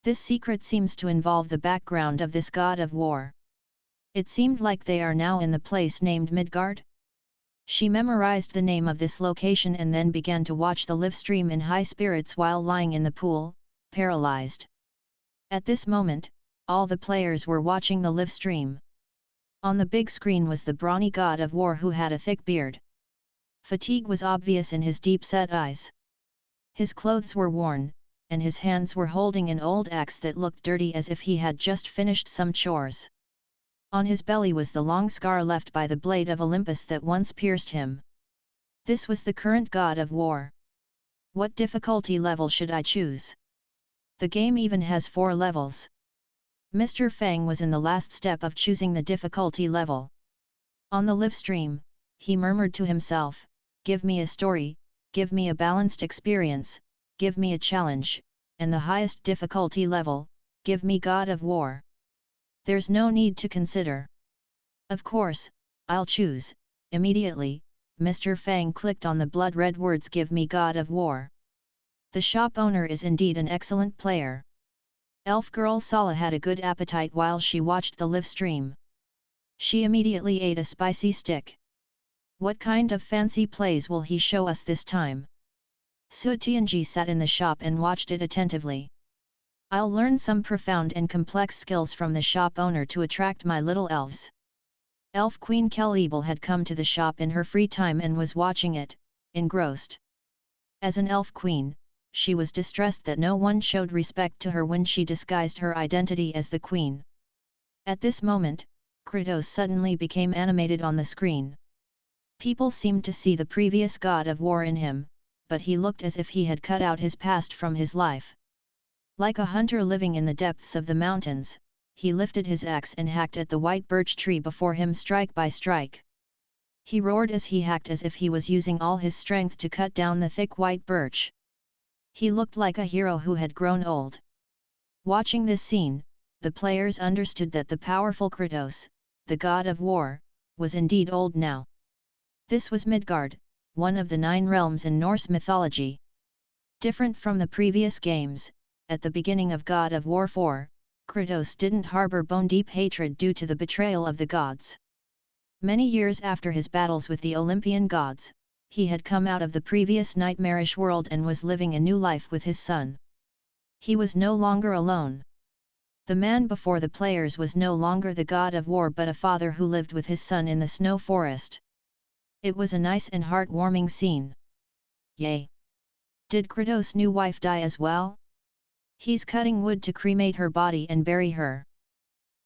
This secret seems to involve the background of this god of war. It seemed like they are now in the place named Midgard. She memorized the name of this location and then began to watch the live stream in high spirits while lying in the pool, paralyzed. At this moment, all the players were watching the live stream. On the big screen was the brawny god of war who had a thick beard. Fatigue was obvious in his deep-set eyes. His clothes were worn, and his hands were holding an old axe that looked dirty as if he had just finished some chores. On his belly was the long scar left by the blade of Olympus that once pierced him. This was the current god of war. What difficulty level should I choose? The game even has 4 levels. Mr. Fang was in the last step of choosing the difficulty level. On the live stream, he murmured to himself, "Give me a story, give me a balanced experience, give me a challenge, and the highest difficulty level, give me God of War. There's no need to consider. Of course, I'll choose. Immediately, Mr. Fang clicked on the blood-red words "Give me God of War." The shop owner is indeed an excellent player. Elf girl Sala had a good appetite while she watched the live stream. She immediately ate a spicy stick. What kind of fancy plays will he show us this time? Su Tianji sat in the shop and watched it attentively. I'll learn some profound and complex skills from the shop owner to attract my little elves. Elf Queen Kelebel had come to the shop in her free time and was watching it, engrossed. As an elf queen, she was distressed that no one showed respect to her when she disguised her identity as the queen. At this moment, Kratos suddenly became animated on the screen. People seemed to see the previous god of war in him, but he looked as if he had cut out his past from his life. Like a hunter living in the depths of the mountains, he lifted his axe and hacked at the white birch tree before him strike by strike. He roared as he hacked as if he was using all his strength to cut down the thick white birch. He looked like a hero who had grown old. Watching this scene, the players understood that the powerful Kratos, the god of war, was indeed old now. This was Midgard, one of the 9 realms in Norse mythology. Different from the previous games, at the beginning of God of War 4, Kratos didn't harbor bone-deep hatred due to the betrayal of the gods. Many years after his battles with the Olympian gods, he had come out of the previous nightmarish world and was living a new life with his son. He was no longer alone. The man before the players was no longer the god of war but a father who lived with his son in the snow forest. It was a nice and heart-warming scene. Yay! Did Kratos' new wife die as well? He's cutting wood to cremate her body and bury her.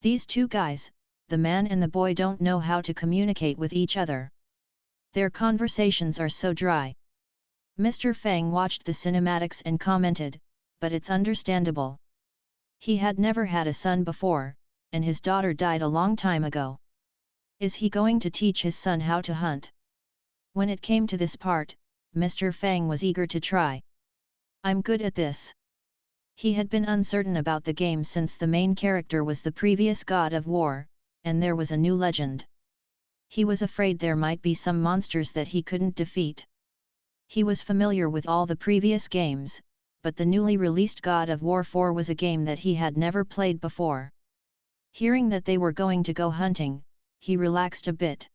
These two guys, the man and the boy, don't know how to communicate with each other. Their conversations are so dry. Mr. Fang watched the cinematics and commented, but it's understandable. He had never had a son before, and his daughter died a long time ago. Is he going to teach his son how to hunt? When it came to this part, Mr. Fang was eager to try. I'm good at this. He had been uncertain about the game since the main character was the previous god of war, and there was a new legend. He was afraid there might be some monsters that he couldn't defeat. He was familiar with all the previous games, but the newly released God of War 4 was a game that he had never played before. Hearing that they were going to go hunting, he relaxed a bit.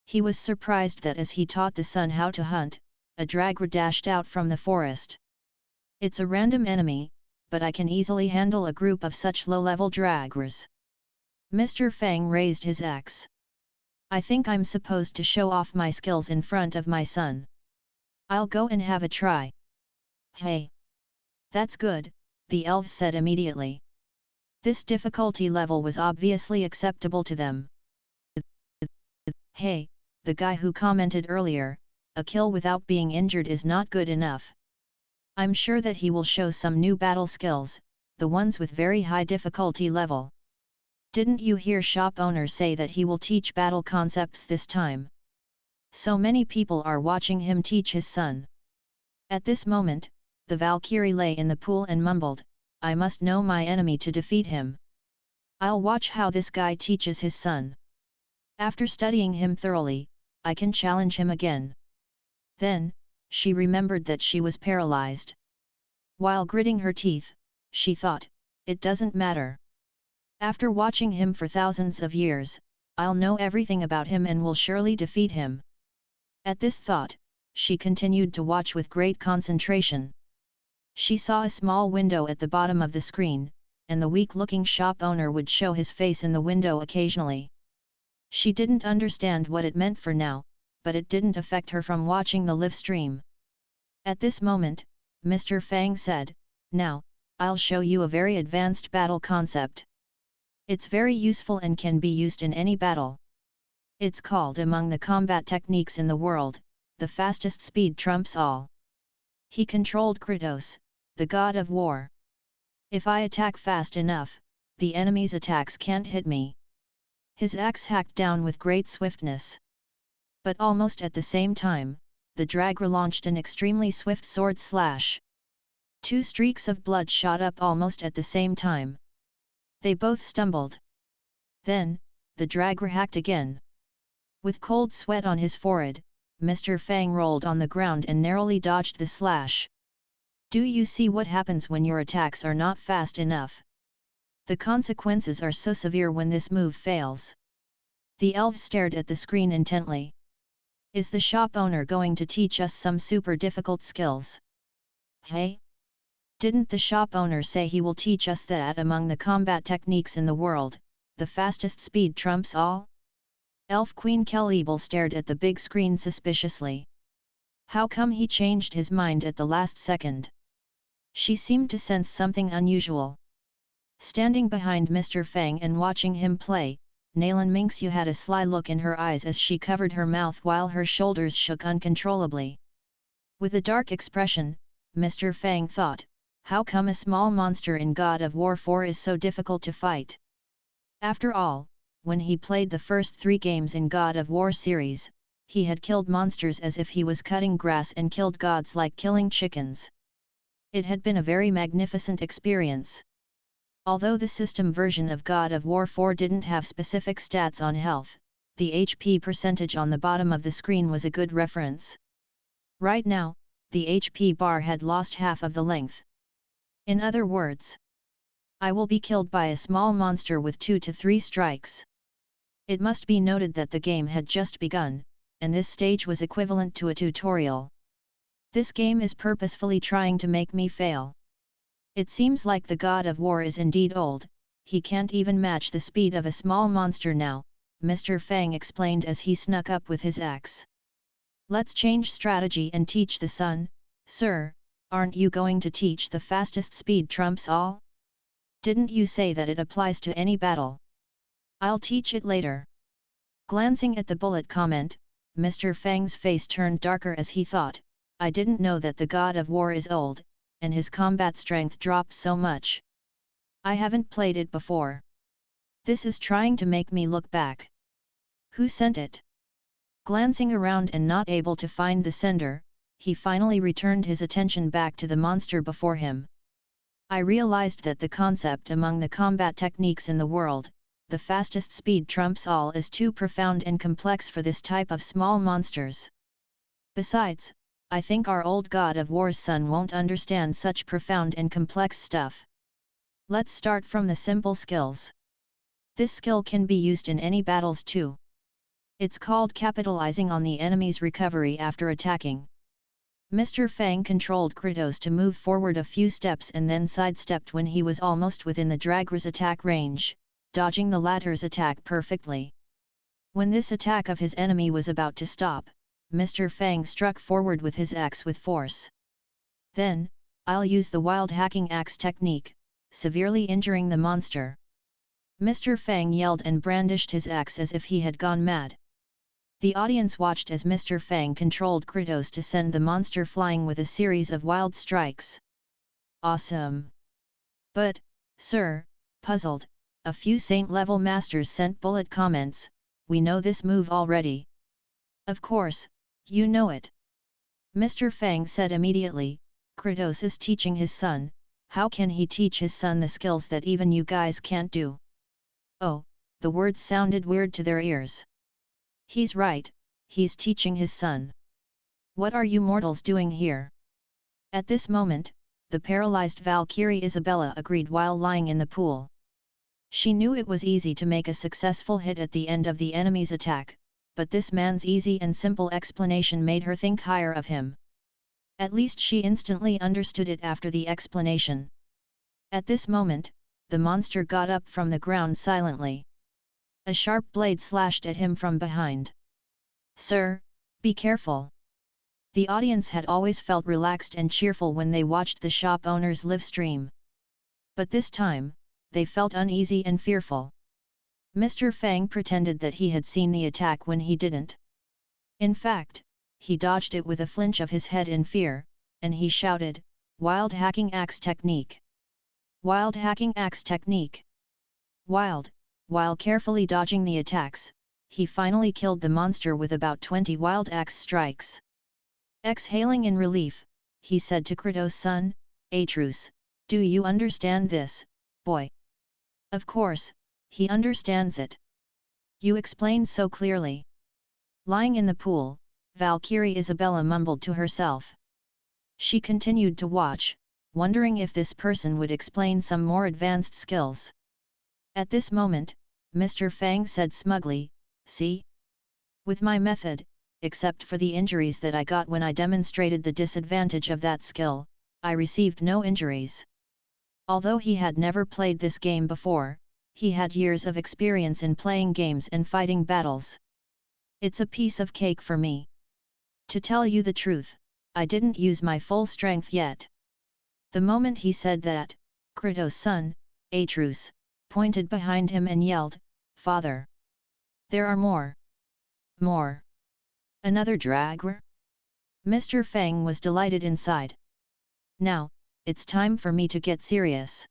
He was surprised that as he taught the son how to hunt, a dragra dashed out from the forest. It's a random enemy, but I can easily handle a group of such low-level dragras. Mr. Fang raised his axe. I think I'm supposed to show off my skills in front of my son. I'll go and have a try. Hey! That's good, the elves said immediately. This difficulty level was obviously acceptable to them. Hey, the guy who commented earlier, a kill without being injured is not good enough. I'm sure that he will show some new battle skills, the ones with very high difficulty level. Didn't you hear shop owner say that he will teach battle concepts this time? So many people are watching him teach his son. At this moment, the Valkyrie lay in the pool and mumbled, I must know my enemy to defeat him. I'll watch how this guy teaches his son. After studying him thoroughly, I can challenge him again. Then, she remembered that she was paralyzed. While gritting her teeth, she thought, it doesn't matter. After watching him for thousands of years, I'll know everything about him and will surely defeat him. At this thought, she continued to watch with great concentration. She saw a small window at the bottom of the screen, and the weak-looking shop owner would show his face in the window occasionally. She didn't understand what it meant for now, but it didn't affect her from watching the live stream. At this moment, Mr. Fang said, Now, I'll show you a very advanced battle concept. It's very useful and can be used in any battle. It's called among the combat techniques in the world, the fastest speed trumps all. He controlled Kratos, the god of war. If I attack fast enough, the enemy's attacks can't hit me. His axe hacked down with great swiftness. But almost at the same time, the dragra launched an extremely swift sword slash. 2 streaks of blood shot up almost at the same time. They both stumbled. Then, the drag rehacked again. With cold sweat on his forehead, Mr. Fang rolled on the ground and narrowly dodged the slash. Do you see what happens when your attacks are not fast enough? The consequences are so severe when this move fails. The elves stared at the screen intently. Is the shop owner going to teach us some super difficult skills? Hey? Didn't the shop owner say he will teach us that among the combat techniques in the world, the fastest speed trumps all? Elf Queen Kelebel stared at the big screen suspiciously. How come he changed his mind at the last second? She seemed to sense something unusual. Standing behind Mr. Fang and watching him play, Nalan Minxu had a sly look in her eyes as she covered her mouth while her shoulders shook uncontrollably. With a dark expression, Mr. Fang thought, how come a small monster in God of War 4 is so difficult to fight? After all, when he played the first 3 games in God of War series, he had killed monsters as if he was cutting grass and killed gods like killing chickens. It had been a very magnificent experience. Although the system version of God of War 4 didn't have specific stats on health, the HP percentage on the bottom of the screen was a good reference. Right now, the HP bar had lost half of the length. In other words, I will be killed by a small monster with 2 to 3 strikes. It must be noted that the game had just begun, and this stage was equivalent to a tutorial. This game is purposefully trying to make me fail. It seems like the God of War is indeed old, he can't even match the speed of a small monster now, Mr. Fang explained as he snuck up with his axe. Let's change strategy and teach the son, sir, aren't you going to teach the fastest speed trumps all? Didn't you say that it applies to any battle? I'll teach it later. Glancing at the bullet comment, Mr. Fang's face turned darker as he thought, I didn't know that the God of War is old, and his combat strength dropped so much. I haven't played it before. This is trying to make me look back. Who sent it? Glancing around and not able to find the sender, he finally returned his attention back to the monster before him. I realized that the concept among the combat techniques in the world, the fastest speed trumps all, is too profound and complex for this type of small monsters. Besides, I think our old God of War's son won't understand such profound and complex stuff. Let's start from the simple skills. This skill can be used in any battles too. It's called capitalizing on the enemy's recovery after attacking. Mr. Fang controlled Kratos to move forward a few steps and then sidestepped when he was almost within the Dragra's attack range, dodging the latter's attack perfectly. When this attack of his enemy was about to stop, Mr. Fang struck forward with his axe with force. Then, I'll use the wild hacking axe technique, severely injuring the monster. Mr. Fang yelled and brandished his axe as if he had gone mad. The audience watched as Mr. Fang controlled Kratos to send the monster flying with a series of wild strikes. Awesome! But, sir, puzzled, a few Saint-level masters sent bullet comments, we know this move already. Of course, you know it. Mr. Fang said immediately, Kratos is teaching his son, how can he teach his son the skills that even you guys can't do? Oh, the words sounded weird to their ears. He's right, he's teaching his son. What are you mortals doing here? At this moment, the paralyzed Valkyrie Isabella agreed while lying in the pool. She knew it was easy to make a successful hit at the end of the enemy's attack, but this man's easy and simple explanation made her think higher of him. At least she instantly understood it after the explanation. At this moment, the monster got up from the ground silently. A sharp blade slashed at him from behind. Sir, be careful. The audience had always felt relaxed and cheerful when they watched the shop owner's live stream. But this time, they felt uneasy and fearful. Mr. Fang pretended that he had seen the attack when he didn't. In fact, he dodged it with a flinch of his head in fear, and he shouted, Wild hacking axe technique! Wild hacking axe technique! Wild! While carefully dodging the attacks, he finally killed the monster with about 20 wild axe strikes. Exhaling in relief, he said to Kratos' son, Atreus, do you understand this, boy? Of course, he understands it. You explained so clearly. Lying in the pool, Valkyrie Isabella mumbled to herself. She continued to watch, wondering if this person would explain some more advanced skills. At this moment, Mr. Fang said smugly, "See? With my method, except for the injuries that I got when I demonstrated the disadvantage of that skill, I received no injuries." Although he had never played this game before, he had years of experience in playing games and fighting battles. "It's a piece of cake for me. To tell you the truth, I didn't use my full strength yet." The moment he said that, Kratos' son, Atreus, pointed behind him and yelled, "Father! There are more! More! Another dragger?" Mr. Fang was delighted inside. "Now, it's time for me to get serious.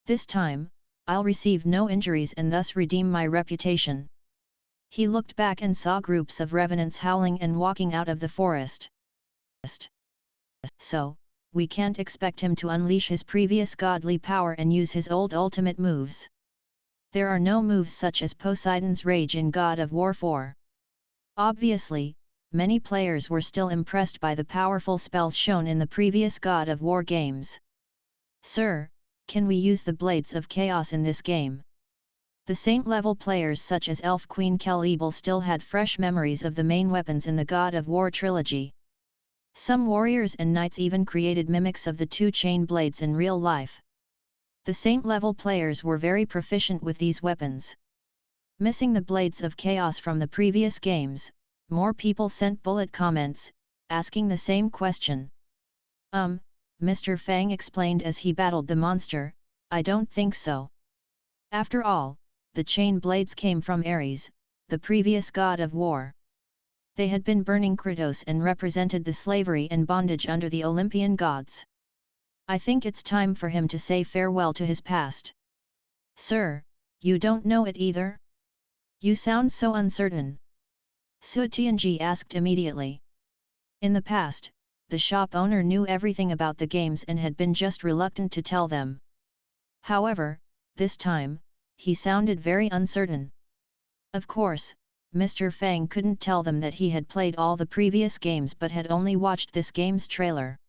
This time, I'll receive no injuries and thus redeem my reputation." He looked back and saw groups of revenants howling and walking out of the forest. So, we can't expect him to unleash his previous godly power and use his old ultimate moves. There are no moves such as Poseidon's Rage in God of War 4. Obviously, many players were still impressed by the powerful spells shown in the previous God of War games. "Sir, can we use the Blades of Chaos in this game?" The Saint-level players such as Elf Queen Kelebel still had fresh memories of the main weapons in the God of War trilogy. Some warriors and knights even created mimics of the two chain blades in real life. The Saint-level players were very proficient with these weapons. Missing the Blades of Chaos from the previous games, more people sent bullet comments, asking the same question. Mr. Fang explained as he battled the monster, "I don't think so. After all, the chain blades came from Ares, the previous god of war. They had been burning Kratos and represented the slavery and bondage under the Olympian gods. I think it's time for him to say farewell to his past." "Sir, you don't know it either? You sound so uncertain." Su Tianji asked immediately. In the past, the shop owner knew everything about the games and had been just reluctant to tell them. However, this time, he sounded very uncertain. Of course, Mr. Fang couldn't tell them that he had played all the previous games but had only watched this game's trailer.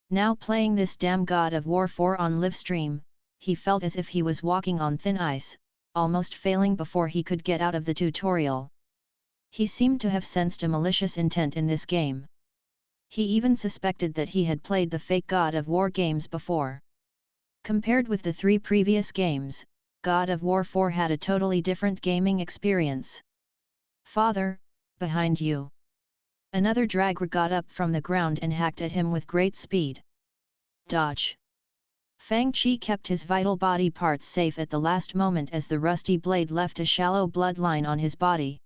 Now playing this damn God of War 4 on live stream, he felt as if he was walking on thin ice, almost failing before he could get out of the tutorial. He seemed to have sensed a malicious intent in this game. He even suspected that he had played the fake God of War games before. Compared with the 3 previous games, God of War 4 had a totally different gaming experience. "Father, behind you!" Another dragger got up from the ground and hacked at him with great speed. Dodge! Fang Qi kept his vital body parts safe at the last moment as the rusty blade left a shallow bloodline on his body.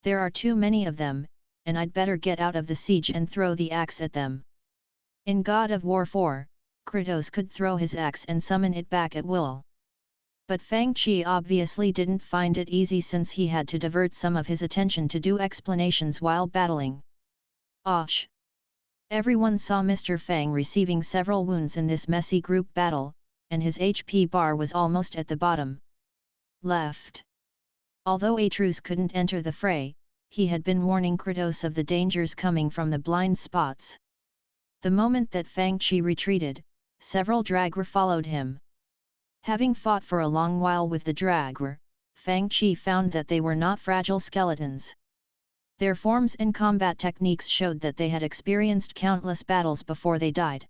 "There are too many of them, and I'd better get out of the siege and throw the axe at them." In God of War 4, Kratos could throw his axe and summon it back at will. But Fang Qi obviously didn't find it easy since he had to divert some of his attention to do explanations while battling. Och! Everyone saw Mr. Fang receiving several wounds in this messy group battle, and his HP bar was almost at the bottom left. Although Atreus couldn't enter the fray, he had been warning Kratos of the dangers coming from the blind spots. The moment that Fang Qi retreated, several dragger followed him. Having fought for a long while with the dragger, Fang Qi found that they were not fragile skeletons. Their forms and combat techniques showed that they had experienced countless battles before they died.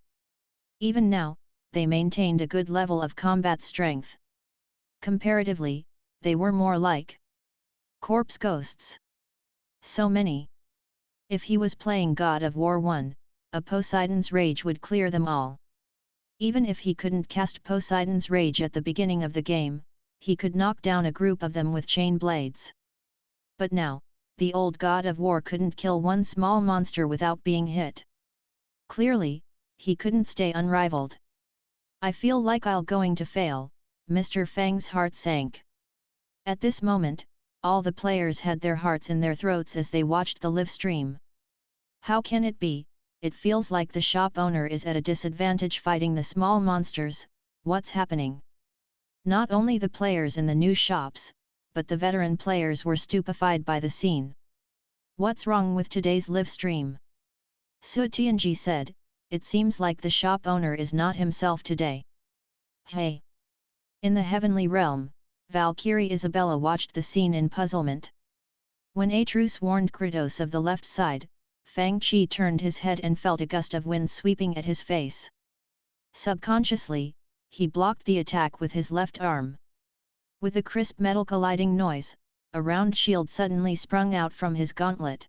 Even now, they maintained a good level of combat strength. Comparatively, they were more like corpse ghosts. So many. If he was playing God of War 1, a Poseidon's Rage would clear them all. Even if he couldn't cast Poseidon's Rage at the beginning of the game, he could knock down a group of them with chain blades. But now, the old God of War couldn't kill one small monster without being hit. Clearly, he couldn't stay unrivaled. "I feel like I'll going to fail," Mr. Fang's heart sank. At this moment, all the players had their hearts in their throats as they watched the live stream. How can it be? It feels like the shop owner is at a disadvantage fighting the small monsters. What's happening? Not only the players in the new shops, but the veteran players were stupefied by the scene. "What's wrong with today's live stream?" Su Tianji said, "It seems like the shop owner is not himself today." "Hey!" In the heavenly realm, Valkyrie Isabella watched the scene in puzzlement. When Atrus warned Kratos of the left side, Fang Qi turned his head and felt a gust of wind sweeping at his face. Subconsciously, he blocked the attack with his left arm. With a crisp metal colliding noise, a round shield suddenly sprung out from his gauntlet.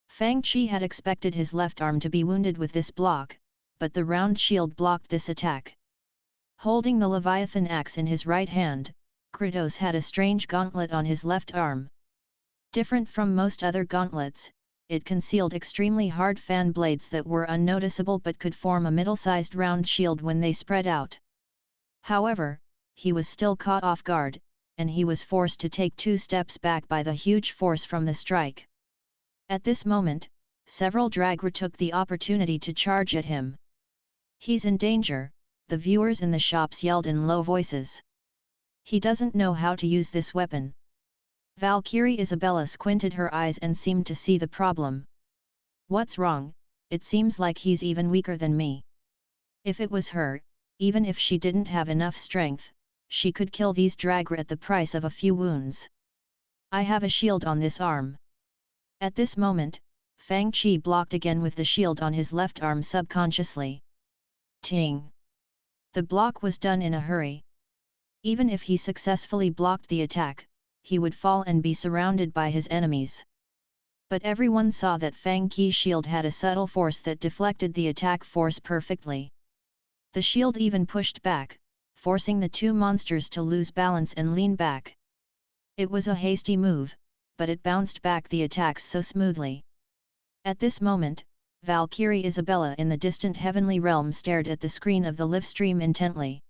Fang Qi had expected his left arm to be wounded with this block, but the round shield blocked this attack. Holding the Leviathan axe in his right hand, Kratos had a strange gauntlet on his left arm. Different from most other gauntlets, it concealed extremely hard fan blades that were unnoticeable but could form a middle-sized round shield when they spread out. However, he was still caught off guard, and he was forced to take 2 steps back by the huge force from the strike. At this moment, several Dragra took the opportunity to charge at him. "He's in danger," the viewers in the shops yelled in low voices. "He doesn't know how to use this weapon." Valkyrie Isabella squinted her eyes and seemed to see the problem. "What's wrong? It seems like he's even weaker than me." If it was her, even if she didn't have enough strength, she could kill these Dragra at the price of a few wounds. "I have a shield on this arm." At this moment, Fang Qi blocked again with the shield on his left arm subconsciously. Ting! The block was done in a hurry. Even if he successfully blocked the attack, he would fall and be surrounded by his enemies. But everyone saw that Fang Qi's shield had a subtle force that deflected the attack force perfectly. The shield even pushed back, forcing the 2 monsters to lose balance and lean back. It was a hasty move, but it bounced back the attacks so smoothly. At this moment, Valkyrie Isabella in the distant heavenly realm stared at the screen of the live stream intently.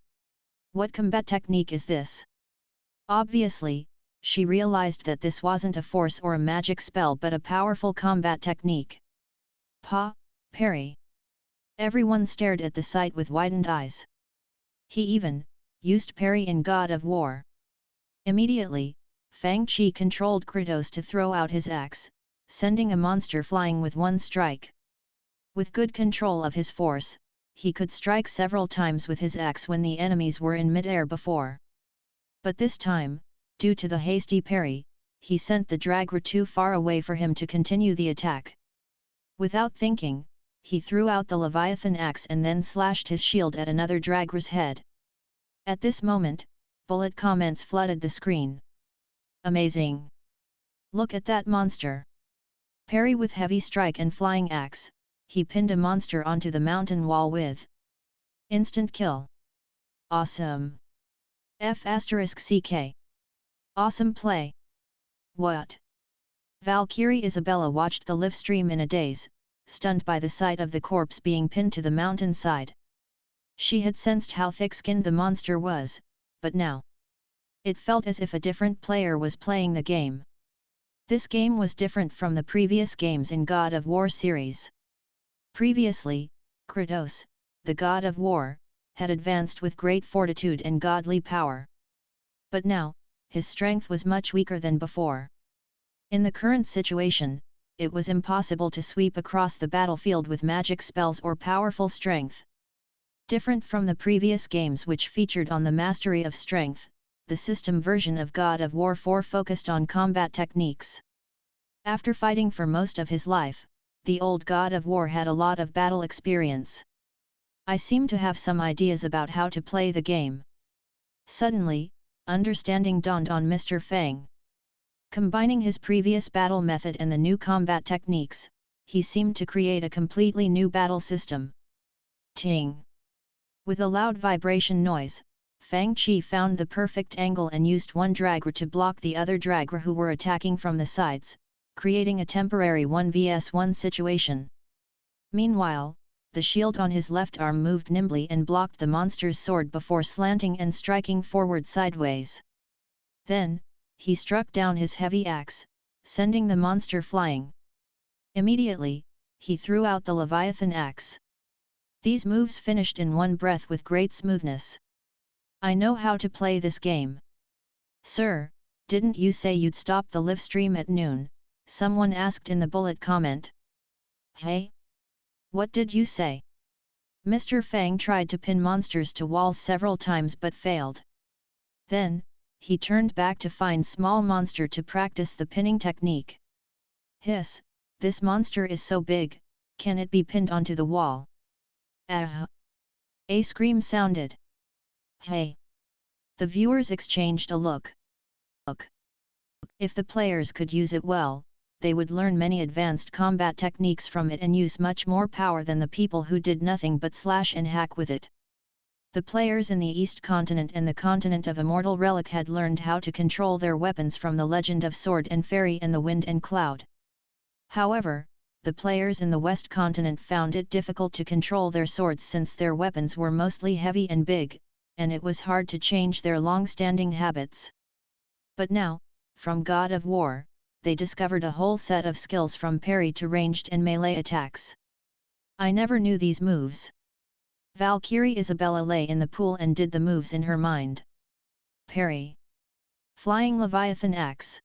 What combat technique is this? Obviously, she realized that this wasn't a force or a magic spell but a powerful combat technique. Parry. Everyone stared at the sight with widened eyes. He even used parry in God of War. Immediately, Fang Qi controlled Kratos to throw out his axe, sending a monster flying with 1 strike. With good control of his force, he could strike several times with his axe when the enemies were in mid-air before. But this time, due to the hasty parry, he sent the Dragra too far away for him to continue the attack. Without thinking, he threw out the Leviathan axe and then slashed his shield at another Dragra's head. At this moment, bullet comments flooded the screen. "Amazing! Look at that monster!" Parry with heavy strike and flying axe, he pinned a monster onto the mountain wall with instant kill. Awesome! F***ck. Awesome play! What? Valkyrie Isabella watched the live stream in a daze, stunned by the sight of the corpse being pinned to the mountainside. She had sensed how thick-skinned the monster was, but now it felt as if a different player was playing the game. This game was different from the previous games in God of War series. Previously, Kratos, the God of War, had advanced with great fortitude and godly power. But now, his strength was much weaker than before. In the current situation, it was impossible to sweep across the battlefield with magic spells or powerful strength. Different from the previous games which featured on the mastery of strength, the system version of God of War 4 focused on combat techniques. After fighting for most of his life, the old God of War had a lot of battle experience. "I seem to have some ideas about how to play the game." Suddenly, understanding dawned on Mr. Fang. Combining his previous battle method and the new combat techniques, he seemed to create a completely new battle system. Ting! With a loud vibration noise, Fang Qi found the perfect angle and used 1 Dragra to block the other Dragra who were attacking from the sides, creating a temporary 1 vs 1 situation. Meanwhile, the shield on his left arm moved nimbly and blocked the monster's sword before slanting and striking forward sideways. Then, he struck down his heavy axe, sending the monster flying. Immediately, he threw out the Leviathan axe. These moves finished in one breath with great smoothness. "I know how to play this game." "Sir, Didn't you say you'd stop the live stream at noon? Someone asked in the bullet comment. Hey? What did you say? Mr. Fang tried to pin monsters to walls several times but failed. Then, he turned back to find small monster to practice the pinning technique. Hiss, this monster is so big, can it be pinned onto the wall? Ah! A scream sounded. Hey! The viewers exchanged a look. If the players could use it well, they would learn many advanced combat techniques from it and use much more power than the people who did nothing but slash and hack with it. The players in the East Continent and the continent of Immortal Relic had learned how to control their weapons from the legend of Sword and Fairy and the Wind and Cloud. However, the players in the West Continent found it difficult to control their swords since their weapons were mostly heavy and big, and it was hard to change their long-standing habits. But now, from God of War, they discovered a whole set of skills from parry to ranged and melee attacks. I never knew these moves. Valkyrie Isabella lay in the pool and did the moves in her mind. Parry. Flying Leviathan Axe.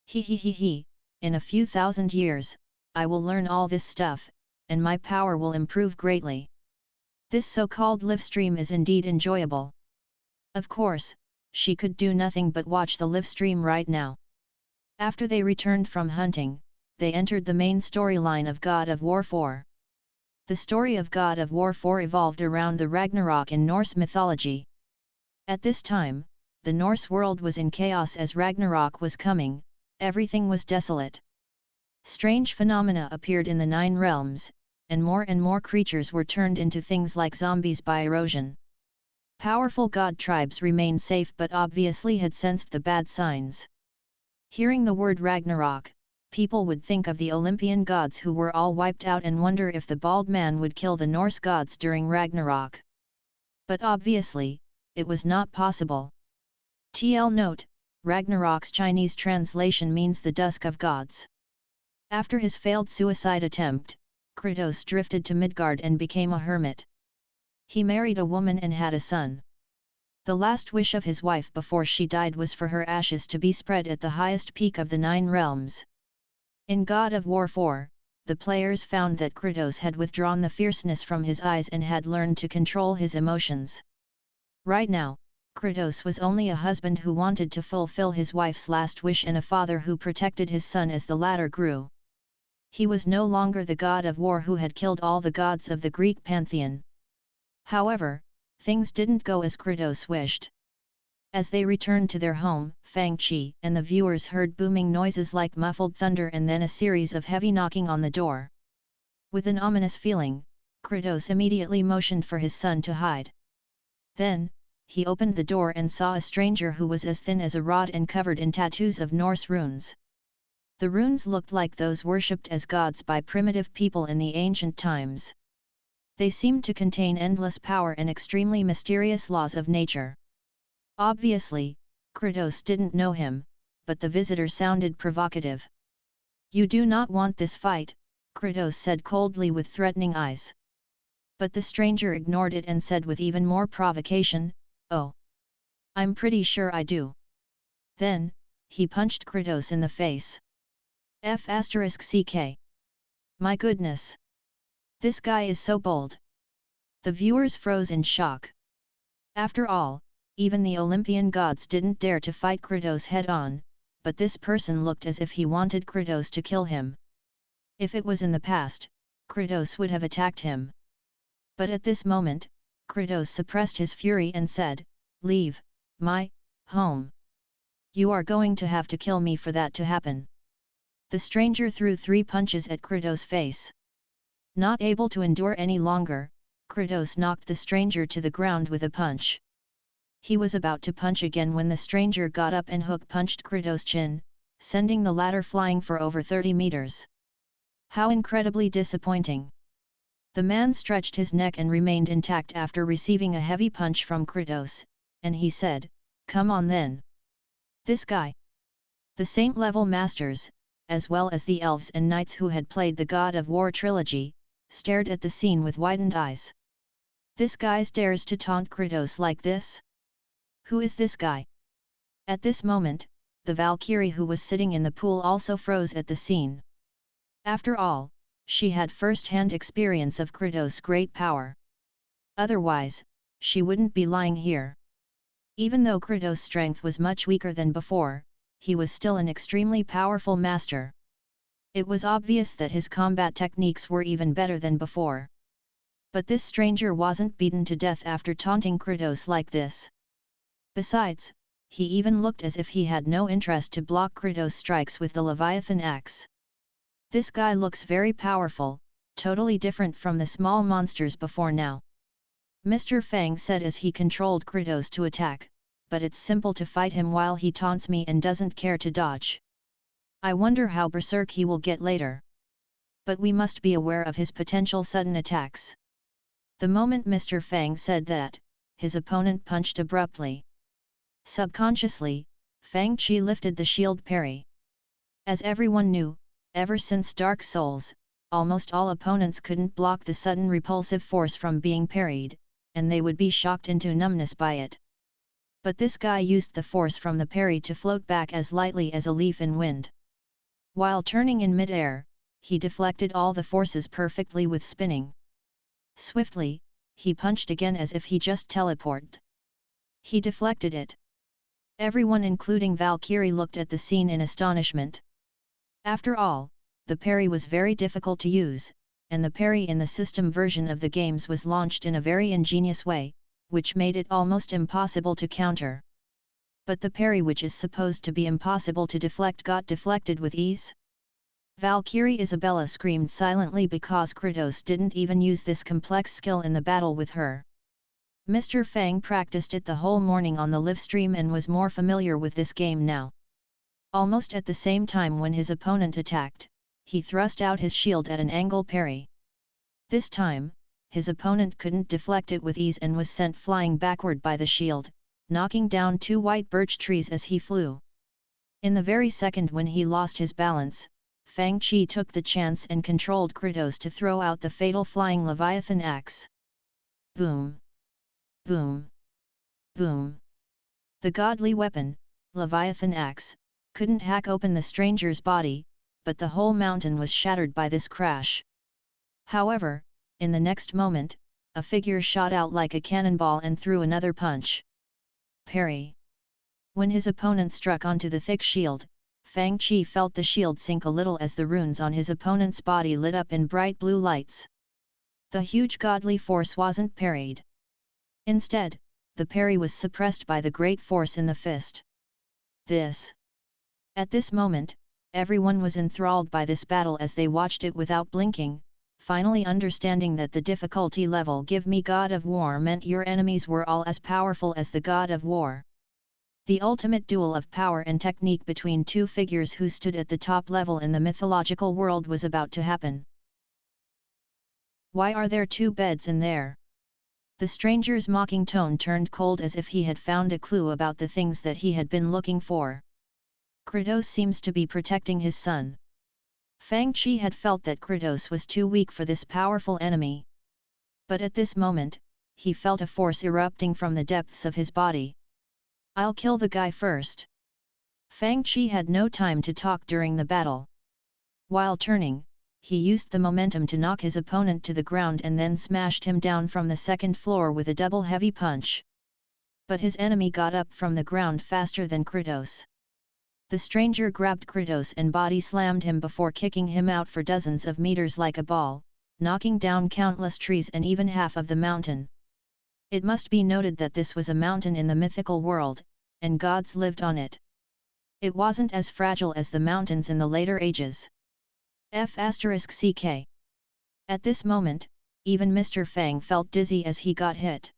He, in a few thousand years, I will learn all this stuff, and my power will improve greatly. This so-called live stream is indeed enjoyable. Of course, she could do nothing but watch the live stream right now. After they returned from hunting, they entered the main storyline of God of War 4. The story of God of War 4 evolved around the Ragnarok in Norse mythology. At this time, the Norse world was in chaos as Ragnarok was coming, everything was desolate. Strange phenomena appeared in the 9 realms, and more creatures were turned into things like zombies by erosion. Powerful god tribes remained safe but obviously had sensed the bad signs. Hearing the word Ragnarok, people would think of the Olympian gods who were all wiped out and wonder if the bald man would kill the Norse gods during Ragnarok. But obviously, it was not possible. TL note, Ragnarok's Chinese translation means the dusk of gods. After his failed suicide attempt, Kratos drifted to Midgard and became a hermit. He married a woman and had a son. The last wish of his wife before she died was for her ashes to be spread at the highest peak of the 9 realms. In God of War 4, the players found that Kratos had withdrawn the fierceness from his eyes and had learned to control his emotions. Right now, Kratos was only a husband who wanted to fulfill his wife's last wish and a father who protected his son as the latter grew. He was no longer the god of war who had killed all the gods of the Greek pantheon. However, things didn't go as Kratos wished. As they returned to their home, Fang Qi and the viewers heard booming noises like muffled thunder and then a series of heavy knocking on the door. With an ominous feeling, Kratos immediately motioned for his son to hide. Then, he opened the door and saw a stranger who was as thin as a rod and covered in tattoos of Norse runes. The runes looked like those worshipped as gods by primitive people in the ancient times. They seemed to contain endless power and extremely mysterious laws of nature. Obviously, Kratos didn't know him, but the visitor sounded provocative. "You do not want this fight," Kratos said coldly with threatening eyes. But the stranger ignored it and said with even more provocation, "Oh, I'm pretty sure I do." Then, he punched Kratos in the face. F***ck. My goodness! This guy is so bold. The viewers froze in shock. After all, even the Olympian gods didn't dare to fight Kratos head-on, but this person looked as if he wanted Kratos to kill him. If it was in the past, Kratos would have attacked him. But at this moment, Kratos suppressed his fury and said, "Leave my home. You are going to have to kill me for that to happen." The stranger threw 3 punches at Kratos' face. Not able to endure any longer, Kratos knocked the stranger to the ground with a punch. He was about to punch again when the stranger got up and hook punched Kratos' chin, sending the latter flying for over 30 meters. How incredibly disappointing! The man stretched his neck and remained intact after receiving a heavy punch from Kratos, and he said, "Come on then." This guy. The Saint-level masters, as well as the elves and knights who had played the God of War trilogy, stared at the scene with widened eyes. This guy dares to taunt Kratos like this? Who is this guy? At this moment, the Valkyrie who was sitting in the pool also froze at the scene. After all, she had first-hand experience of Kratos' great power. Otherwise, she wouldn't be lying here. Even though Kratos' strength was much weaker than before, he was still an extremely powerful master. It was obvious that his combat techniques were even better than before. But this stranger wasn't beaten to death after taunting Kratos like this. Besides, he even looked as if he had no interest to block Kratos' strikes with the Leviathan axe. This guy looks very powerful, totally different from the small monsters before now. Mr. Fang said as he controlled Kratos to attack, but it's simple to fight him while he taunts me and doesn't care to dodge. I wonder how berserk he will get later. But we must be aware of his potential sudden attacks. The moment Mr. Fang said that, his opponent punched abruptly. Subconsciously, Fang Qi lifted the shield parry. As everyone knew, ever since Dark Souls, almost all opponents couldn't block the sudden repulsive force from being parried, and they would be shocked into numbness by it. But this guy used the force from the parry to float back as lightly as a leaf in wind. While turning in mid-air, he deflected all the forces perfectly with spinning. Swiftly, he punched again as if he just teleported. He deflected it. Everyone including Valkyrie looked at the scene in astonishment. After all, the parry was very difficult to use, and the parry in the system version of the games was launched in a very ingenious way, which made it almost impossible to counter. But the parry which is supposed to be impossible to deflect got deflected with ease. Valkyrie Isabella screamed silently because Kratos didn't even use this complex skill in the battle with her. Mr. Fang practiced it the whole morning on the live stream and was more familiar with this game now. Almost at the same time when his opponent attacked, he thrust out his shield at an angle parry. This time, his opponent couldn't deflect it with ease and was sent flying backward by the shield, knocking down 2 white birch trees as he flew. In the very second when he lost his balance, Fang Qi took the chance and controlled Kratos to throw out the fatal flying Leviathan axe. Boom! Boom! Boom! The godly weapon, Leviathan axe, couldn't hack open the stranger's body, but the whole mountain was shattered by this crash. However, in the next moment, a figure shot out like a cannonball and threw another punch. Parry. When his opponent struck onto the thick shield, Fang Qi felt the shield sink a little as the runes on his opponent's body lit up in bright blue lights. The huge godly force wasn't parried. Instead, the parry was suppressed by the great force in the fist. At this moment, everyone was enthralled by this battle as they watched it without blinking, finally understanding that the difficulty level "Give me God of War" meant your enemies were all as powerful as the God of War. The ultimate duel of power and technique between two figures who stood at the top level in the mythological world was about to happen. Why are there 2 beds in there? The stranger's mocking tone turned cold as if he had found a clue about the things that he had been looking for. Kratos seems to be protecting his son. Fang Qi had felt that Kratos was too weak for this powerful enemy. But at this moment, he felt a force erupting from the depths of his body. I'll kill the guy first. Fang Qi had no time to talk during the battle. While turning, he used the momentum to knock his opponent to the ground and then smashed him down from the second floor with a double heavy punch. But his enemy got up from the ground faster than Kratos. The stranger grabbed Kratos and body slammed him before kicking him out for dozens of meters like a ball, knocking down countless trees and even half of the mountain. It must be noted that this was a mountain in the mythical world, and gods lived on it. It wasn't as fragile as the mountains in the later ages. **CK. At this moment, even Mr. Fang felt dizzy as he got hit.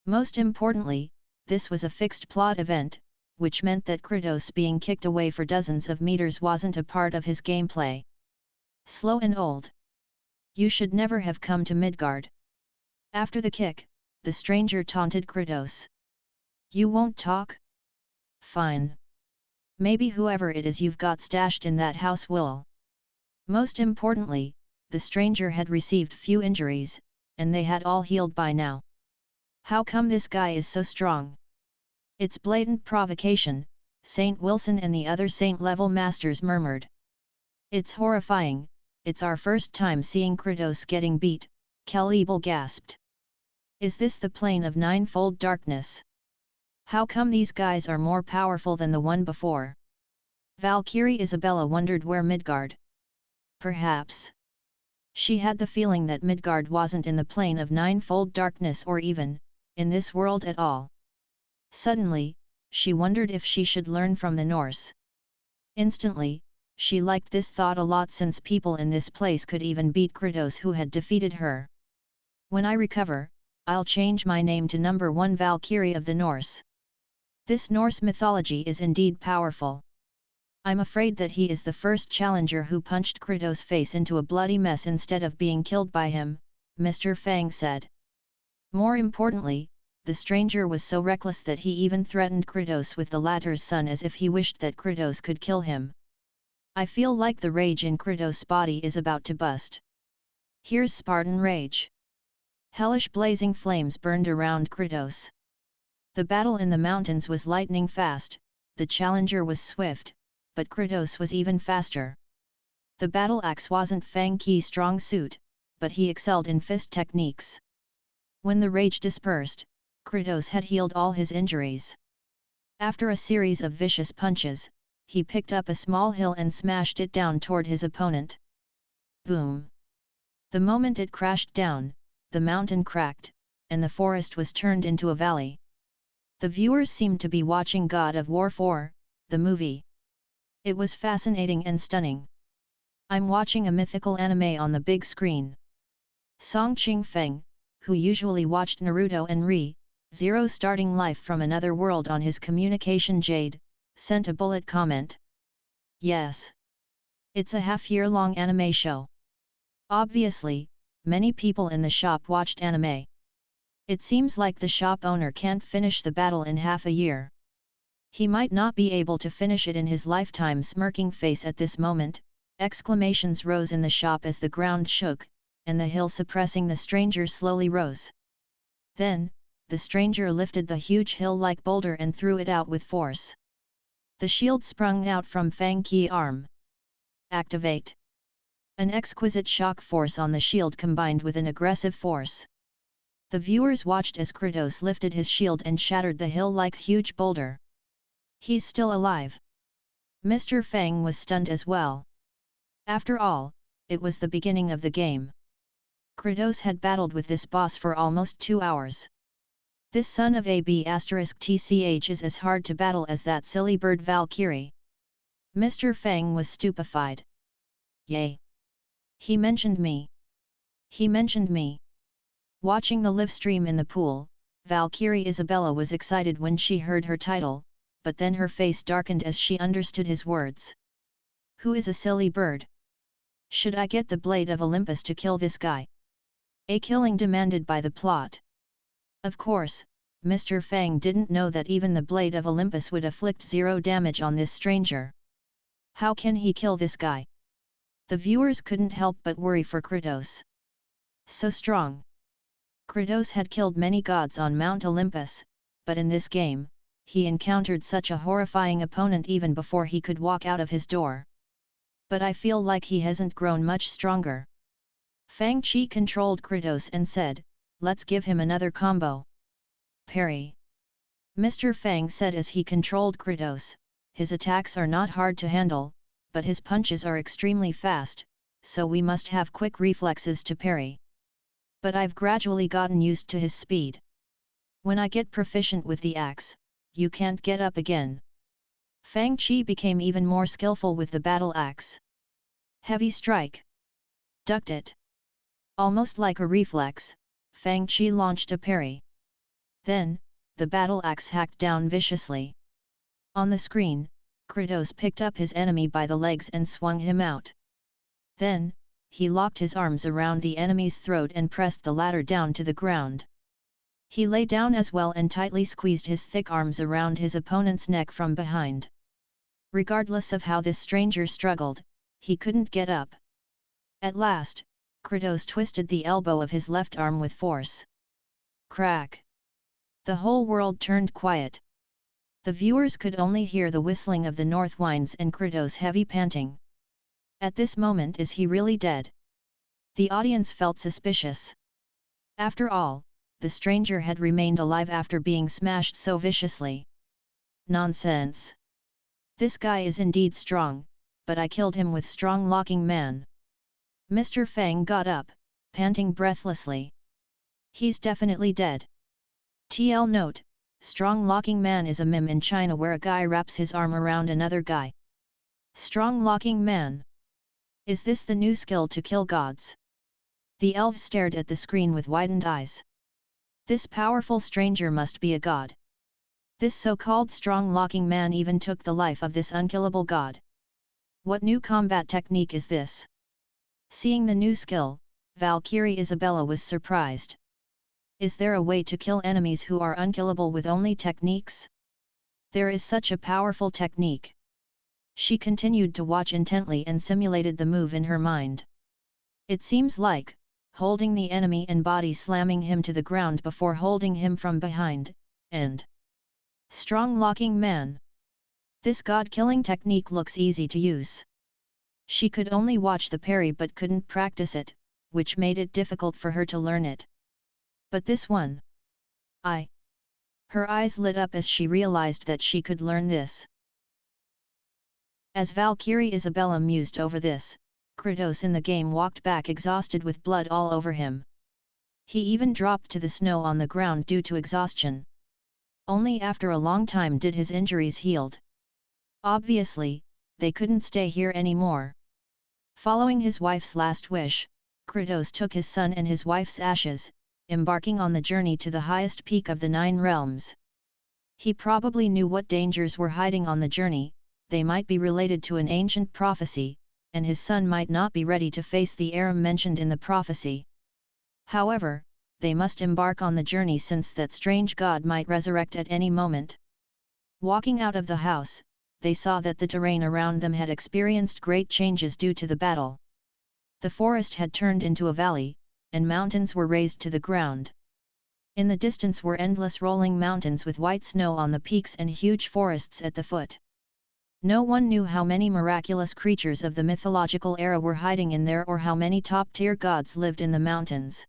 Most importantly, this was a fixed plot event, which meant that Kratos being kicked away for dozens of meters wasn't a part of his gameplay. Slow and old. You should never have come to Midgard. After the kick, the stranger taunted Kratos. You won't talk? Fine. Maybe whoever it is you've got stashed in that house will. Most importantly, the stranger had received few injuries, and they had all healed by now. How come this guy is so strong? It's blatant provocation, Saint Wilson and the other Saint-level masters murmured. It's horrifying, it's our first time seeing Kratos getting beat, Kel-Ebel gasped. Is this the plane of ninefold darkness? How come these guys are more powerful than the one before? Valkyrie Isabella wondered where Midgard. Perhaps. She had the feeling that Midgard wasn't in the plane of ninefold darkness or even, in this world at all. Suddenly, she wondered if she should learn from the Norse. Instantly, she liked this thought a lot since people in this place could even beat Kratos who had defeated her. When I recover, I'll change my name to number 1 Valkyrie of the Norse. This Norse mythology is indeed powerful. I'm afraid that he is the first challenger who punched Kratos' face into a bloody mess instead of being killed by him, Mr. Fang said. More importantly, the stranger was so reckless that he even threatened Kratos with the latter's son as if he wished that Kratos could kill him. I feel like the rage in Kratos' body is about to bust. Here's Spartan rage. Hellish blazing flames burned around Kratos. The battle in the mountains was lightning fast, the challenger was swift, but Kratos was even faster. The battle axe wasn't Fang Qi's strong suit, but he excelled in fist techniques. When the rage dispersed, Kratos had healed all his injuries. After a series of vicious punches, he picked up a small hill and smashed it down toward his opponent. Boom! The moment it crashed down, the mountain cracked, and the forest was turned into a valley. The viewers seemed to be watching God of War 4, the movie. It was fascinating and stunning. I'm watching a mythical anime on the big screen. Song Ching-feng, who usually watched Naruto and Re:0 starting life from another world on his communication jade, sent a bullet comment. Yes. It's a half-year-long anime show. Obviously, many people in the shop watched anime. It seems like the shop owner can't finish the battle in half a year. He might not be able to finish it in his lifetime. Smirking face at this moment, exclamations rose in the shop as the ground shook, and the hill suppressing the stranger slowly rose. Then, the stranger lifted the huge hill-like boulder and threw it out with force. The shield sprung out from Fang Qi arm. Activate! An exquisite shock force on the shield combined with an aggressive force. The viewers watched as Kratos lifted his shield and shattered the hill-like huge boulder. He's still alive. Mr. Fang was stunned as well. After all, it was the beginning of the game. Kratos had battled with this boss for almost 2 hours. This son of a B***TCH is as hard to battle as that silly bird Valkyrie. Mr. Fang was stupefied. Yay! He mentioned me. He mentioned me. Watching the live stream in the pool, Valkyrie Isabella was excited when she heard her title, but then her face darkened as she understood his words. Who is a silly bird? Should I get the Blade of Olympus to kill this guy? A killing demanded by the plot. Of course, Mr. Fang didn't know that even the Blade of Olympus would afflict 0 damage on this stranger. How can he kill this guy? The viewers couldn't help but worry for Kratos. So strong. Kratos had killed many gods on Mount Olympus, but in this game, he encountered such a horrifying opponent even before he could walk out of his door. But I feel like he hasn't grown much stronger. Fang Qi controlled Kratos and said, let's give him another combo. Parry. Mr. Fang said as he controlled Kratos, his attacks are not hard to handle, but his punches are extremely fast, so we must have quick reflexes to parry. But I've gradually gotten used to his speed. When I get proficient with the axe, you can't get up again. Fang Qi became even more skillful with the battle axe. Heavy strike. Ducked it. Almost like a reflex, Fang Qi launched a parry. Then, the battle axe hacked down viciously. On the screen, Kratos picked up his enemy by the legs and swung him out. Then, he locked his arms around the enemy's throat and pressed the latter down to the ground. He lay down as well and tightly squeezed his thick arms around his opponent's neck from behind. Regardless of how this stranger struggled, he couldn't get up. At last, Kratos twisted the elbow of his left arm with force. Crack! The whole world turned quiet. The viewers could only hear the whistling of the north winds and Kratos' heavy panting. At this moment, is he really dead? The audience felt suspicious. After all, the stranger had remained alive after being smashed so viciously. Nonsense! This guy is indeed strong, but I killed him with strong locking man. Mr. Fang got up, panting breathlessly. He's definitely dead. TL note, strong locking man is a meme in China where a guy wraps his arm around another guy. Strong locking man. Is this the new skill to kill gods? The elves stared at the screen with widened eyes. This powerful stranger must be a god. This so-called strong locking man even took the life of this unkillable god. What new combat technique is this? Seeing the new skill, Valkyrie Isabella was surprised. Is there a way to kill enemies who are unkillable with only techniques? There is such a powerful technique. She continued to watch intently and simulated the move in her mind. It seems like, holding the enemy and body slamming him to the ground before holding him from behind, and strong locking man. This god-killing technique looks easy to use. She could only watch the parry but couldn't practice it, which made it difficult for her to learn it. But this one... Her eyes lit up as she realized that she could learn this. As Valkyrie Isabella mused over this, Kratos in the game walked back exhausted with blood all over him. He even dropped to the snow on the ground due to exhaustion. Only after a long time did his injuries healed. Obviously, they couldn't stay here anymore. Following his wife's last wish, Kratos took his son and his wife's ashes, embarking on the journey to the highest peak of the 9 realms. He probably knew what dangers were hiding on the journey, they might be related to an ancient prophecy, and his son might not be ready to face the Aram mentioned in the prophecy. However, they must embark on the journey since that strange god might resurrect at any moment. Walking out of the house, they saw that the terrain around them had experienced great changes due to the battle. The forest had turned into a valley, and mountains were raised to the ground. In the distance were endless rolling mountains with white snow on the peaks and huge forests at the foot. No one knew how many miraculous creatures of the mythological era were hiding in there or how many top-tier gods lived in the mountains.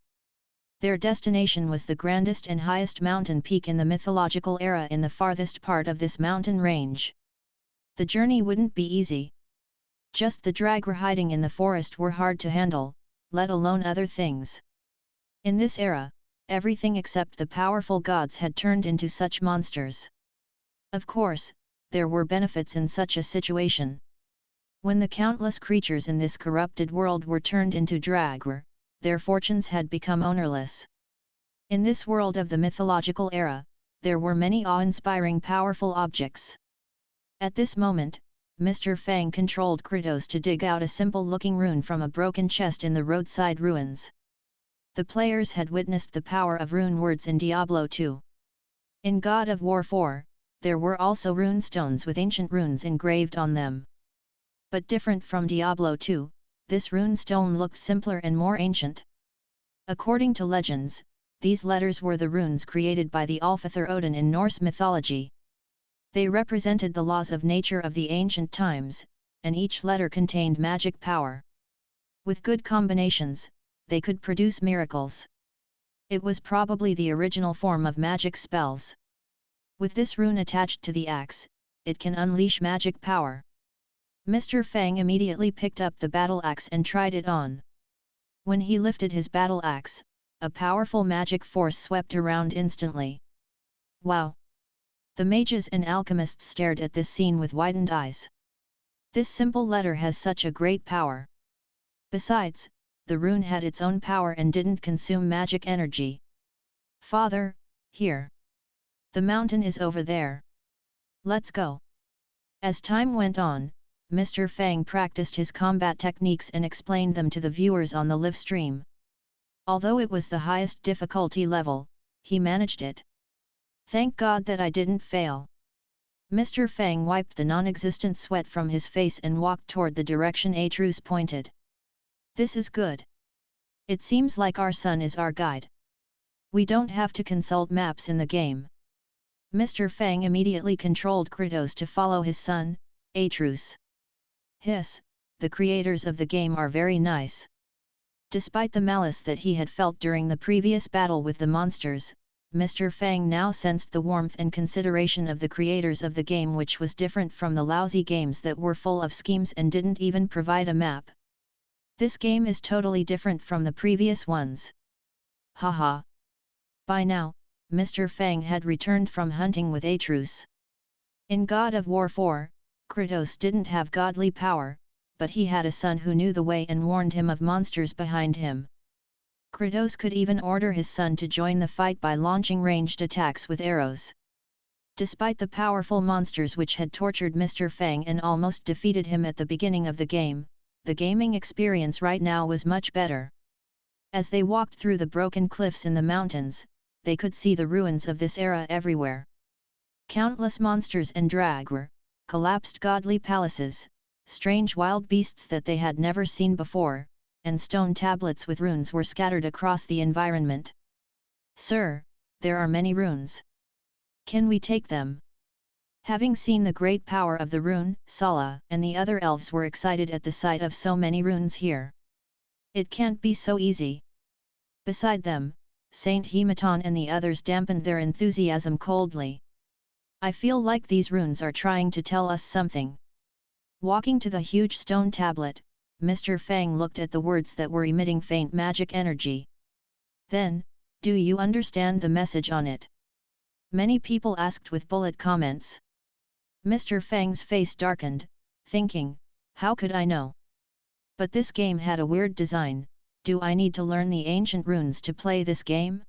Their destination was the grandest and highest mountain peak in the mythological era in the farthest part of this mountain range. The journey wouldn't be easy. Just the dragger hiding in the forest were hard to handle, let alone other things. In this era, everything except the powerful gods had turned into such monsters. Of course, there were benefits in such a situation. When the countless creatures in this corrupted world were turned into dragger, their fortunes had become ownerless. In this world of the mythological era, there were many awe-inspiring powerful objects. At this moment, Mr. Fang controlled Kratos to dig out a simple-looking rune from a broken chest in the roadside ruins. The players had witnessed the power of rune words in Diablo 2. In God of War 4, there were also rune stones with ancient runes engraved on them. But different from Diablo 2, this rune stone looked simpler and more ancient. According to legends, these letters were the runes created by the Alfather Odin in Norse mythology. They represented the laws of nature of the ancient times, and each letter contained magic power. With good combinations, they could produce miracles. It was probably the original form of magic spells. With this rune attached to the axe, it can unleash magic power. Mr. Fang immediately picked up the battle axe and tried it on. When he lifted his battle axe, a powerful magic force swept around instantly. Wow! The mages and alchemists stared at this scene with widened eyes. This simple letter has such a great power. Besides, the rune had its own power and didn't consume magic energy. Father, here. The mountain is over there. Let's go. As time went on, Mr. Fang practiced his combat techniques and explained them to the viewers on the live stream. Although it was the highest difficulty level, he managed it. Thank God that I didn't fail. Mr. Fang wiped the non-existent sweat from his face and walked toward the direction Atrus pointed. This is good. It seems like our son is our guide. We don't have to consult maps in the game. Mr. Fang immediately controlled Kratos to follow his son, Atreus. Hiss, the creators of the game are very nice. Despite the malice that he had felt during the previous battle with the monsters, Mr. Fang now sensed the warmth and consideration of the creators of the game, which was different from the lousy games that were full of schemes and didn't even provide a map. This game is totally different from the previous ones. Haha. By now, Mr. Fang had returned from hunting with Atreus. In God of War 4, Kratos didn't have godly power, but he had a son who knew the way and warned him of monsters behind him. Kratos could even order his son to join the fight by launching ranged attacks with arrows. Despite the powerful monsters which had tortured Mr. Fang and almost defeated him at the beginning of the game, the gaming experience right now was much better. As they walked through the broken cliffs in the mountains, they could see the ruins of this era everywhere. Countless monsters and dragware, collapsed godly palaces, strange wild beasts that they had never seen before, and stone tablets with runes were scattered across the environment. "Sir, there are many runes. Can we take them?" Having seen the great power of the rune, Sala and the other elves were excited at the sight of so many runes here. "It can't be so easy." Beside them, Saint Hematon and the others dampened their enthusiasm coldly. "I feel like these runes are trying to tell us something." Walking to the huge stone tablet, Mr. Fang looked at the words that were emitting faint magic energy. Then, "Do you understand the message on it?" Many people asked with bullet comments. Mr. Fang's face darkened, thinking, "How could I know? But this game had a weird design. Do I need to learn the ancient runes to play this game?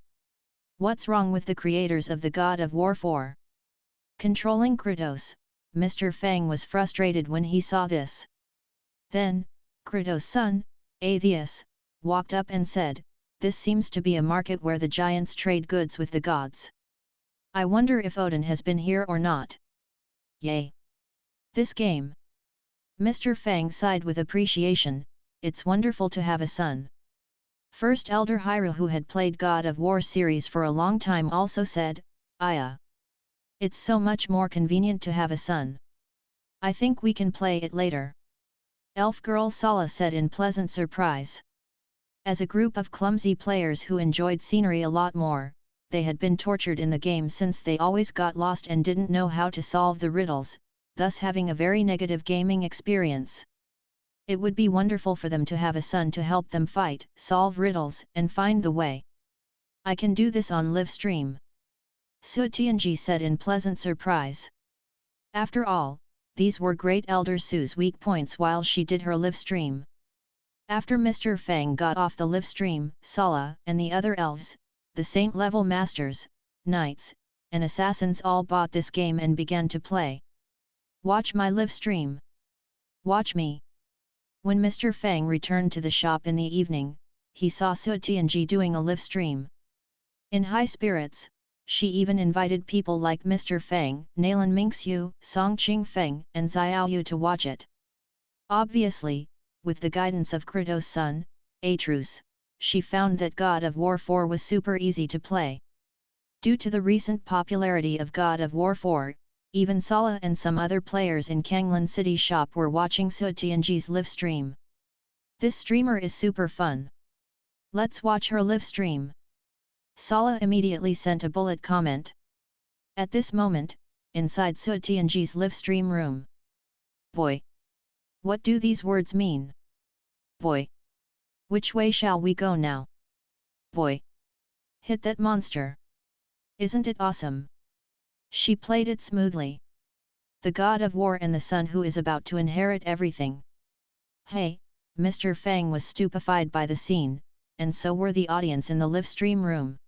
What's wrong with the creators of the God of War 4? Controlling Kratos, Mr. Fang was frustrated when he saw this. Then, Kratos' son, Atreus, walked up and said, "This seems to be a market where the giants trade goods with the gods. I wonder if Odin has been here or not. Yay! This game." Mr. Fang sighed with appreciation. "It's wonderful to have a son." First Elder Hyrule, who had played God of War series for a long time, also said, "Aya. It's so much more convenient to have a son. I think we can play it later." Elf girl Sala said in pleasant surprise. As a group of clumsy players who enjoyed scenery a lot more, they had been tortured in the game since they always got lost and didn't know how to solve the riddles, thus having a very negative gaming experience. It would be wonderful for them to have a son to help them fight, solve riddles, and find the way. "I can do this on live stream," Suetianji said in pleasant surprise. After all, these were Great Elder Su's weak points while she did her live stream. After Mr. Fang got off the live stream, Sala and the other elves, the saint-level masters, knights, and assassins all bought this game and began to play. "Watch my live stream. Watch me." When Mr. Fang returned to the shop in the evening, he saw Suetianji doing a live stream. In high spirits, she even invited people like Mr. Fang, Nalan Mingxiu, Song Qingfeng, and Xiaoyu to watch it. Obviously, with the guidance of Kratos' son, Atreus, she found that God of War 4 was super easy to play. Due to the recent popularity of God of War 4, even Sala and some other players in Kanglan City shop were watching Suetianji's live stream. "This streamer is super fun. Let's watch her live stream." Sala immediately sent a bullet comment. At this moment, inside Suetianji's live stream room. "Boy! What do these words mean? Boy! Which way shall we go now? Boy! Hit that monster! Isn't it awesome?" She played it smoothly. The God of War and the son who is about to inherit everything. Hey, Mr. Fang was stupefied by the scene, and so were the audience in the live stream room.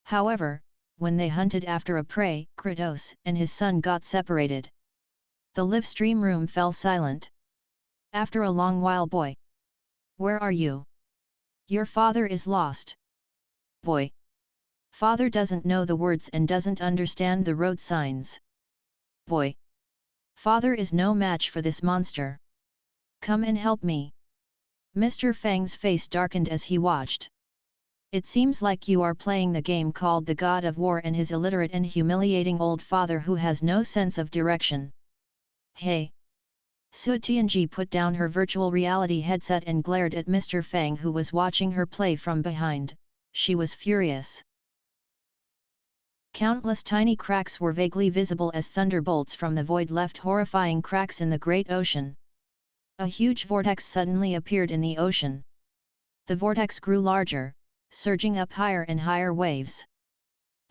However, when they hunted after a prey, Kratos and his son got separated. The live stream room fell silent. After a long while, "Boy! Where are you? Your father is lost. Boy! Father doesn't know the words and doesn't understand the road signs. Boy! Father is no match for this monster. Come and help me." Mr. Fang's face darkened as he watched. It seems like you are playing the game called the God of War and his illiterate and humiliating old father who has no sense of direction. Hey! Su Tianji put down her virtual reality headset and glared at Mr. Fang, who was watching her play from behind. She was furious. Countless tiny cracks were vaguely visible as thunderbolts from the void left horrifying cracks in the great ocean. A huge vortex suddenly appeared in the ocean. The vortex grew larger, surging up higher and higher waves.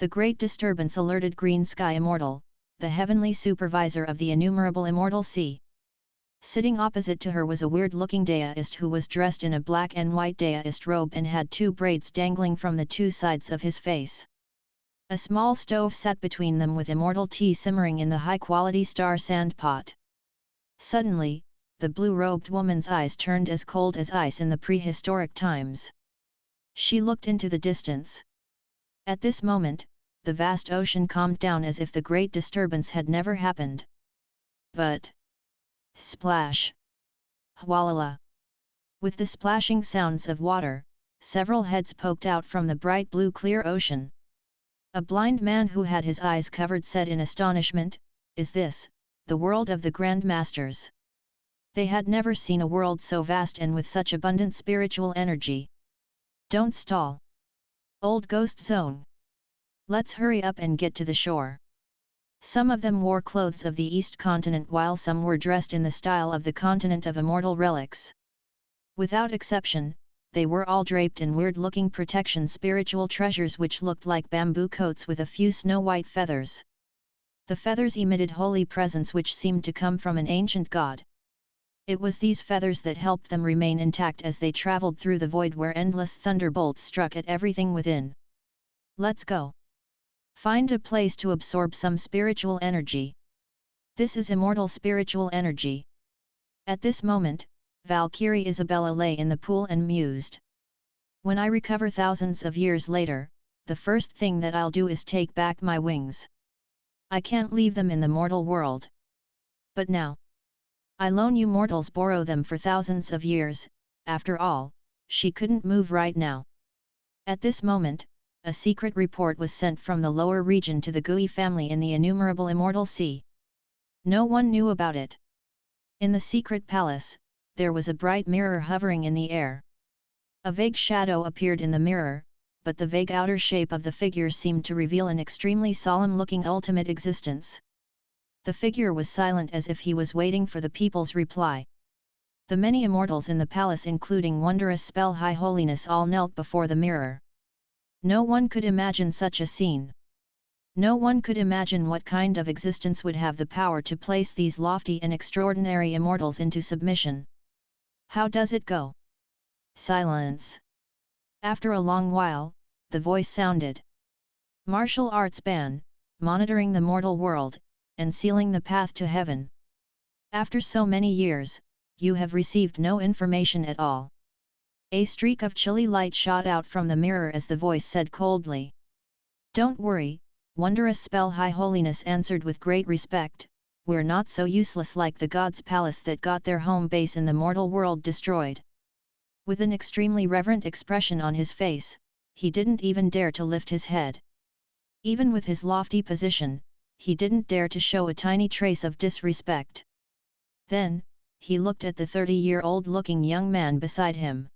The great disturbance alerted Green Sky Immortal, the heavenly supervisor of the innumerable immortal sea. Sitting opposite to her was a weird-looking deist who was dressed in a black and white deist robe and had two braids dangling from the two sides of his face. A small stove sat between them with immortal tea simmering in the high-quality star sand pot. Suddenly, the blue-robed woman's eyes turned as cold as ice in the prehistoric times. She looked into the distance. At this moment, the vast ocean calmed down as if the great disturbance had never happened. But... splash! Hwalala! With the splashing sounds of water, several heads poked out from the bright blue clear ocean. A blind man who had his eyes covered said in astonishment, "Is this, the world of the Grand Masters?" They had never seen a world so vast and with such abundant spiritual energy. Don't stall! Old Ghost Zone! Let's hurry up and get to the shore. Some of them wore clothes of the East Continent while some were dressed in the style of the continent of immortal relics. Without exception, they were all draped in weird-looking protection spiritual treasures which looked like bamboo coats with a few snow-white feathers. The feathers emitted holy presence which seemed to come from an ancient god. It was these feathers that helped them remain intact as they traveled through the void where endless thunderbolts struck at everything within. Let's go! Find a place to absorb some spiritual energy. This is immortal spiritual energy. At this moment, Valkyrie Isabella lay in the pool and mused. When I recover thousands of years later, the first thing that I'll do is take back my wings. I can't leave them in the mortal world. But now, I loan you mortals borrow them for thousands of years. After all, she couldn't move right now. At this moment, a secret report was sent from the lower region to the Gui family in the innumerable immortal sea. No one knew about it. In the secret palace, there was a bright mirror hovering in the air. A vague shadow appeared in the mirror, but the vague outer shape of the figure seemed to reveal an extremely solemn-looking ultimate existence. The figure was silent as if he was waiting for the people's reply. The many immortals in the palace including wondrous spell High Holiness all knelt before the mirror. No one could imagine such a scene. No one could imagine what kind of existence would have the power to place these lofty and extraordinary immortals into submission. How does it go? Silence. After a long while, the voice sounded. Martial arts ban, monitoring the mortal world, and sealing the path to heaven. After so many years, you have received no information at all. A streak of chilly light shot out from the mirror as the voice said coldly. Don't worry, wondrous spell High Holiness answered with great respect, we're not so useless like the god's palace that got their home base in the mortal world destroyed. With an extremely reverent expression on his face, he didn't even dare to lift his head. Even with his lofty position, he didn't dare to show a tiny trace of disrespect. Then, he looked at the 30-year-old looking young man beside him.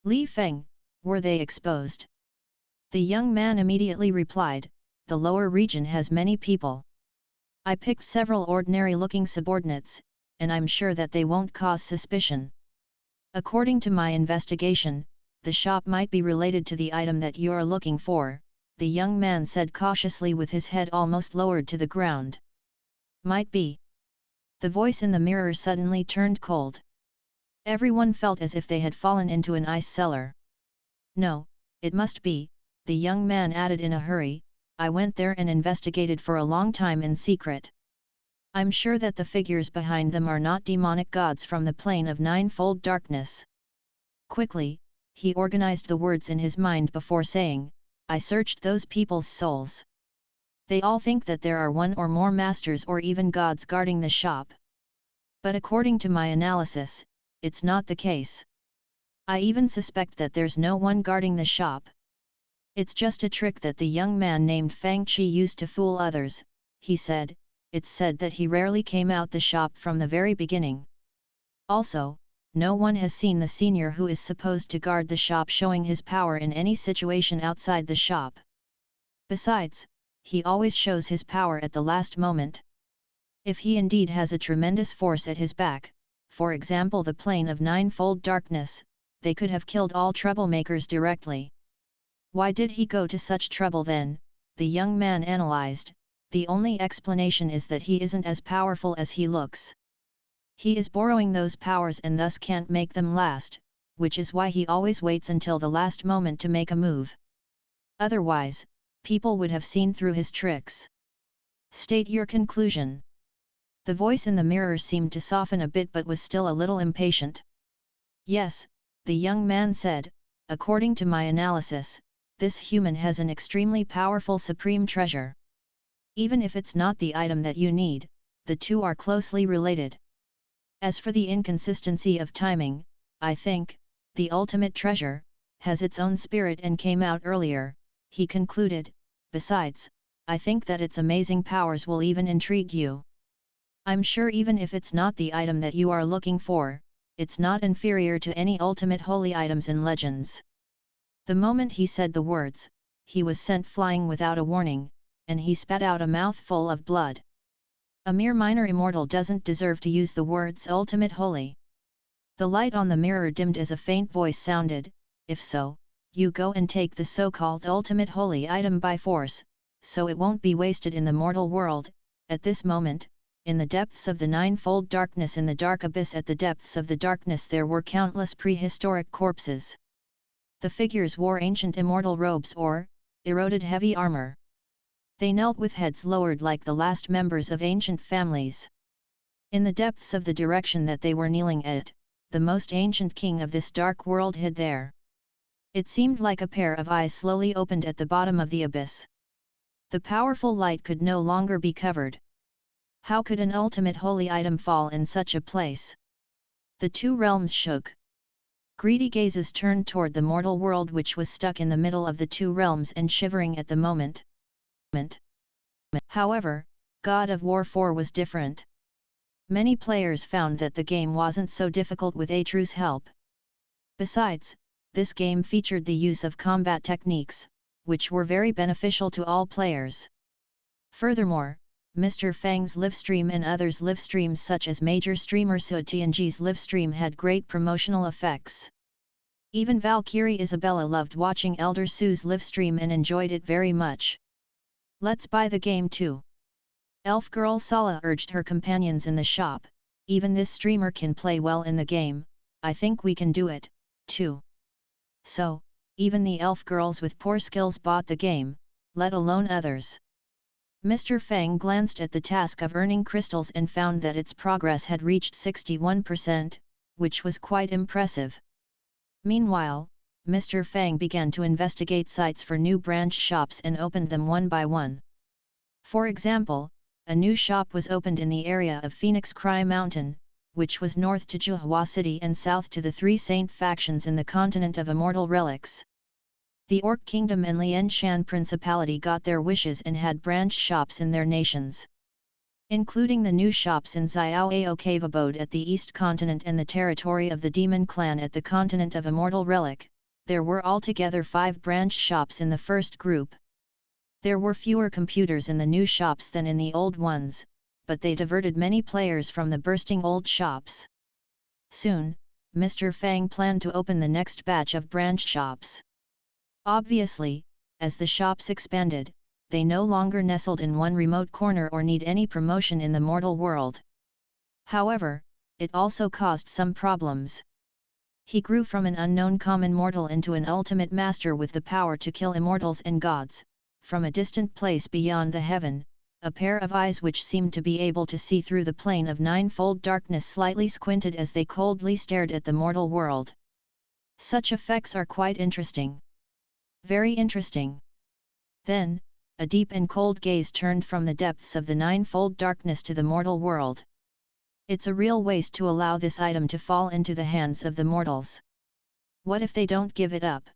Li Feng, were they exposed? The young man immediately replied, the lower region has many people. I picked several ordinary-looking subordinates, and I'm sure that they won't cause suspicion. According to my investigation, the shop might be related to the item that you're looking for, the young man said cautiously with his head almost lowered to the ground. Might be. The voice in the mirror suddenly turned cold. Everyone felt as if they had fallen into an ice cellar. No, it must be, the young man added in a hurry, I went there and investigated for a long time in secret. I'm sure that the figures behind them are not demonic gods from the plane of ninefold darkness. Quickly, he organized the words in his mind before saying, I searched those people's souls. They all think that there are one or more masters or even gods guarding the shop. But according to my analysis, it's not the case. I even suspect that there's no one guarding the shop, It's just a trick that the young man named Fang Qi used to fool others, he said. It's said that he rarely came out the shop from the very beginning. Also, no one has seen the senior who is supposed to guard the shop showing his power in any situation outside the shop. Besides, he always shows his power at the last moment. If he indeed has a tremendous force at his back, for example the plane of ninefold darkness, they could have killed all troublemakers directly. Why did he go to such trouble then? The young man analyzed. The only explanation is that he isn't as powerful as he looks. He is borrowing those powers and thus can't make them last, which is why he always waits until the last moment to make a move. Otherwise, people would have seen through his tricks. State your conclusion. The voice in the mirror seemed to soften a bit but was still a little impatient. Yes, the young man said, according to my analysis, this human has an extremely powerful supreme treasure. Even if it's not the item that you need, the two are closely related. As for the inconsistency of timing, I think, the ultimate treasure, has its own spirit and came out earlier, he concluded. Besides, I think that its amazing powers will even intrigue you. I'm sure even if it's not the item that you are looking for, it's not inferior to any ultimate holy items in legends. The moment he said the words, he was sent flying without a warning, and he spat out a mouthful of blood. A mere minor immortal doesn't deserve to use the words ultimate holy. The light on the mirror dimmed as a faint voice sounded, if so, you go and take the so-called ultimate holy item by force, so it won't be wasted in the mortal world. At this moment, in the depths of the ninefold darkness, in the dark abyss at the depths of the darkness, there were countless prehistoric corpses. The figures wore ancient immortal robes or eroded heavy armor. They knelt with heads lowered like the last members of ancient families. In the depths of the direction that they were kneeling at, the most ancient king of this dark world hid there. It seemed like a pair of eyes slowly opened at the bottom of the abyss. The powerful light could no longer be covered. How could an ultimate holy item fall in such a place? The two realms shook. Greedy gazes turned toward the mortal world, which was stuck in the middle of the two realms and shivering at the moment. However, God of War 4 was different. Many players found that the game wasn't so difficult with Atru's help. Besides, this game featured the use of combat techniques, which were very beneficial to all players. Furthermore, Mr. Fang's livestream and others' livestreams such as major streamer Su-Tianji's livestream had great promotional effects. Even Valkyrie Isabella loved watching Elder Su's livestream and enjoyed it very much. Let's buy the game too. Elf girl Sala urged her companions in the shop. Even this streamer can play well in the game, I think we can do it, too. So, even the elf girls with poor skills bought the game, let alone others. Mr. Fang glanced at the task of earning crystals and found that its progress had reached 61%, which was quite impressive. Meanwhile, Mr. Fang began to investigate sites for new branch shops and opened them one by one. For example, a new shop was opened in the area of Phoenix Cry Mountain, which was north to Zhuhua City and south to the Three Saint factions in the continent of Immortal Relics. The Orc Kingdom and Lianshan Principality got their wishes and had branch shops in their nations. Including the new shops in Xiaoao Cave Abode at the East Continent and the territory of the Demon Clan at the continent of Immortal Relic, there were altogether 5 branch shops in the first group. There were fewer computers in the new shops than in the old ones, but they diverted many players from the bursting old shops. Soon, Mr. Fang planned to open the next batch of branch shops. Obviously, as the shops expanded, they no longer nestled in one remote corner or need any promotion in the mortal world. However, it also caused some problems. He grew from an unknown common mortal into an ultimate master with the power to kill immortals and gods, from a distant place beyond the heaven. A pair of eyes which seemed to be able to see through the plane of ninefold darkness slightly squinted as they coldly stared at the mortal world. Such effects are quite interesting. Very interesting. Then, a deep and cold gaze turned from the depths of the ninefold darkness to the mortal world. It's a real waste to allow this item to fall into the hands of the mortals. What if they don't give it up?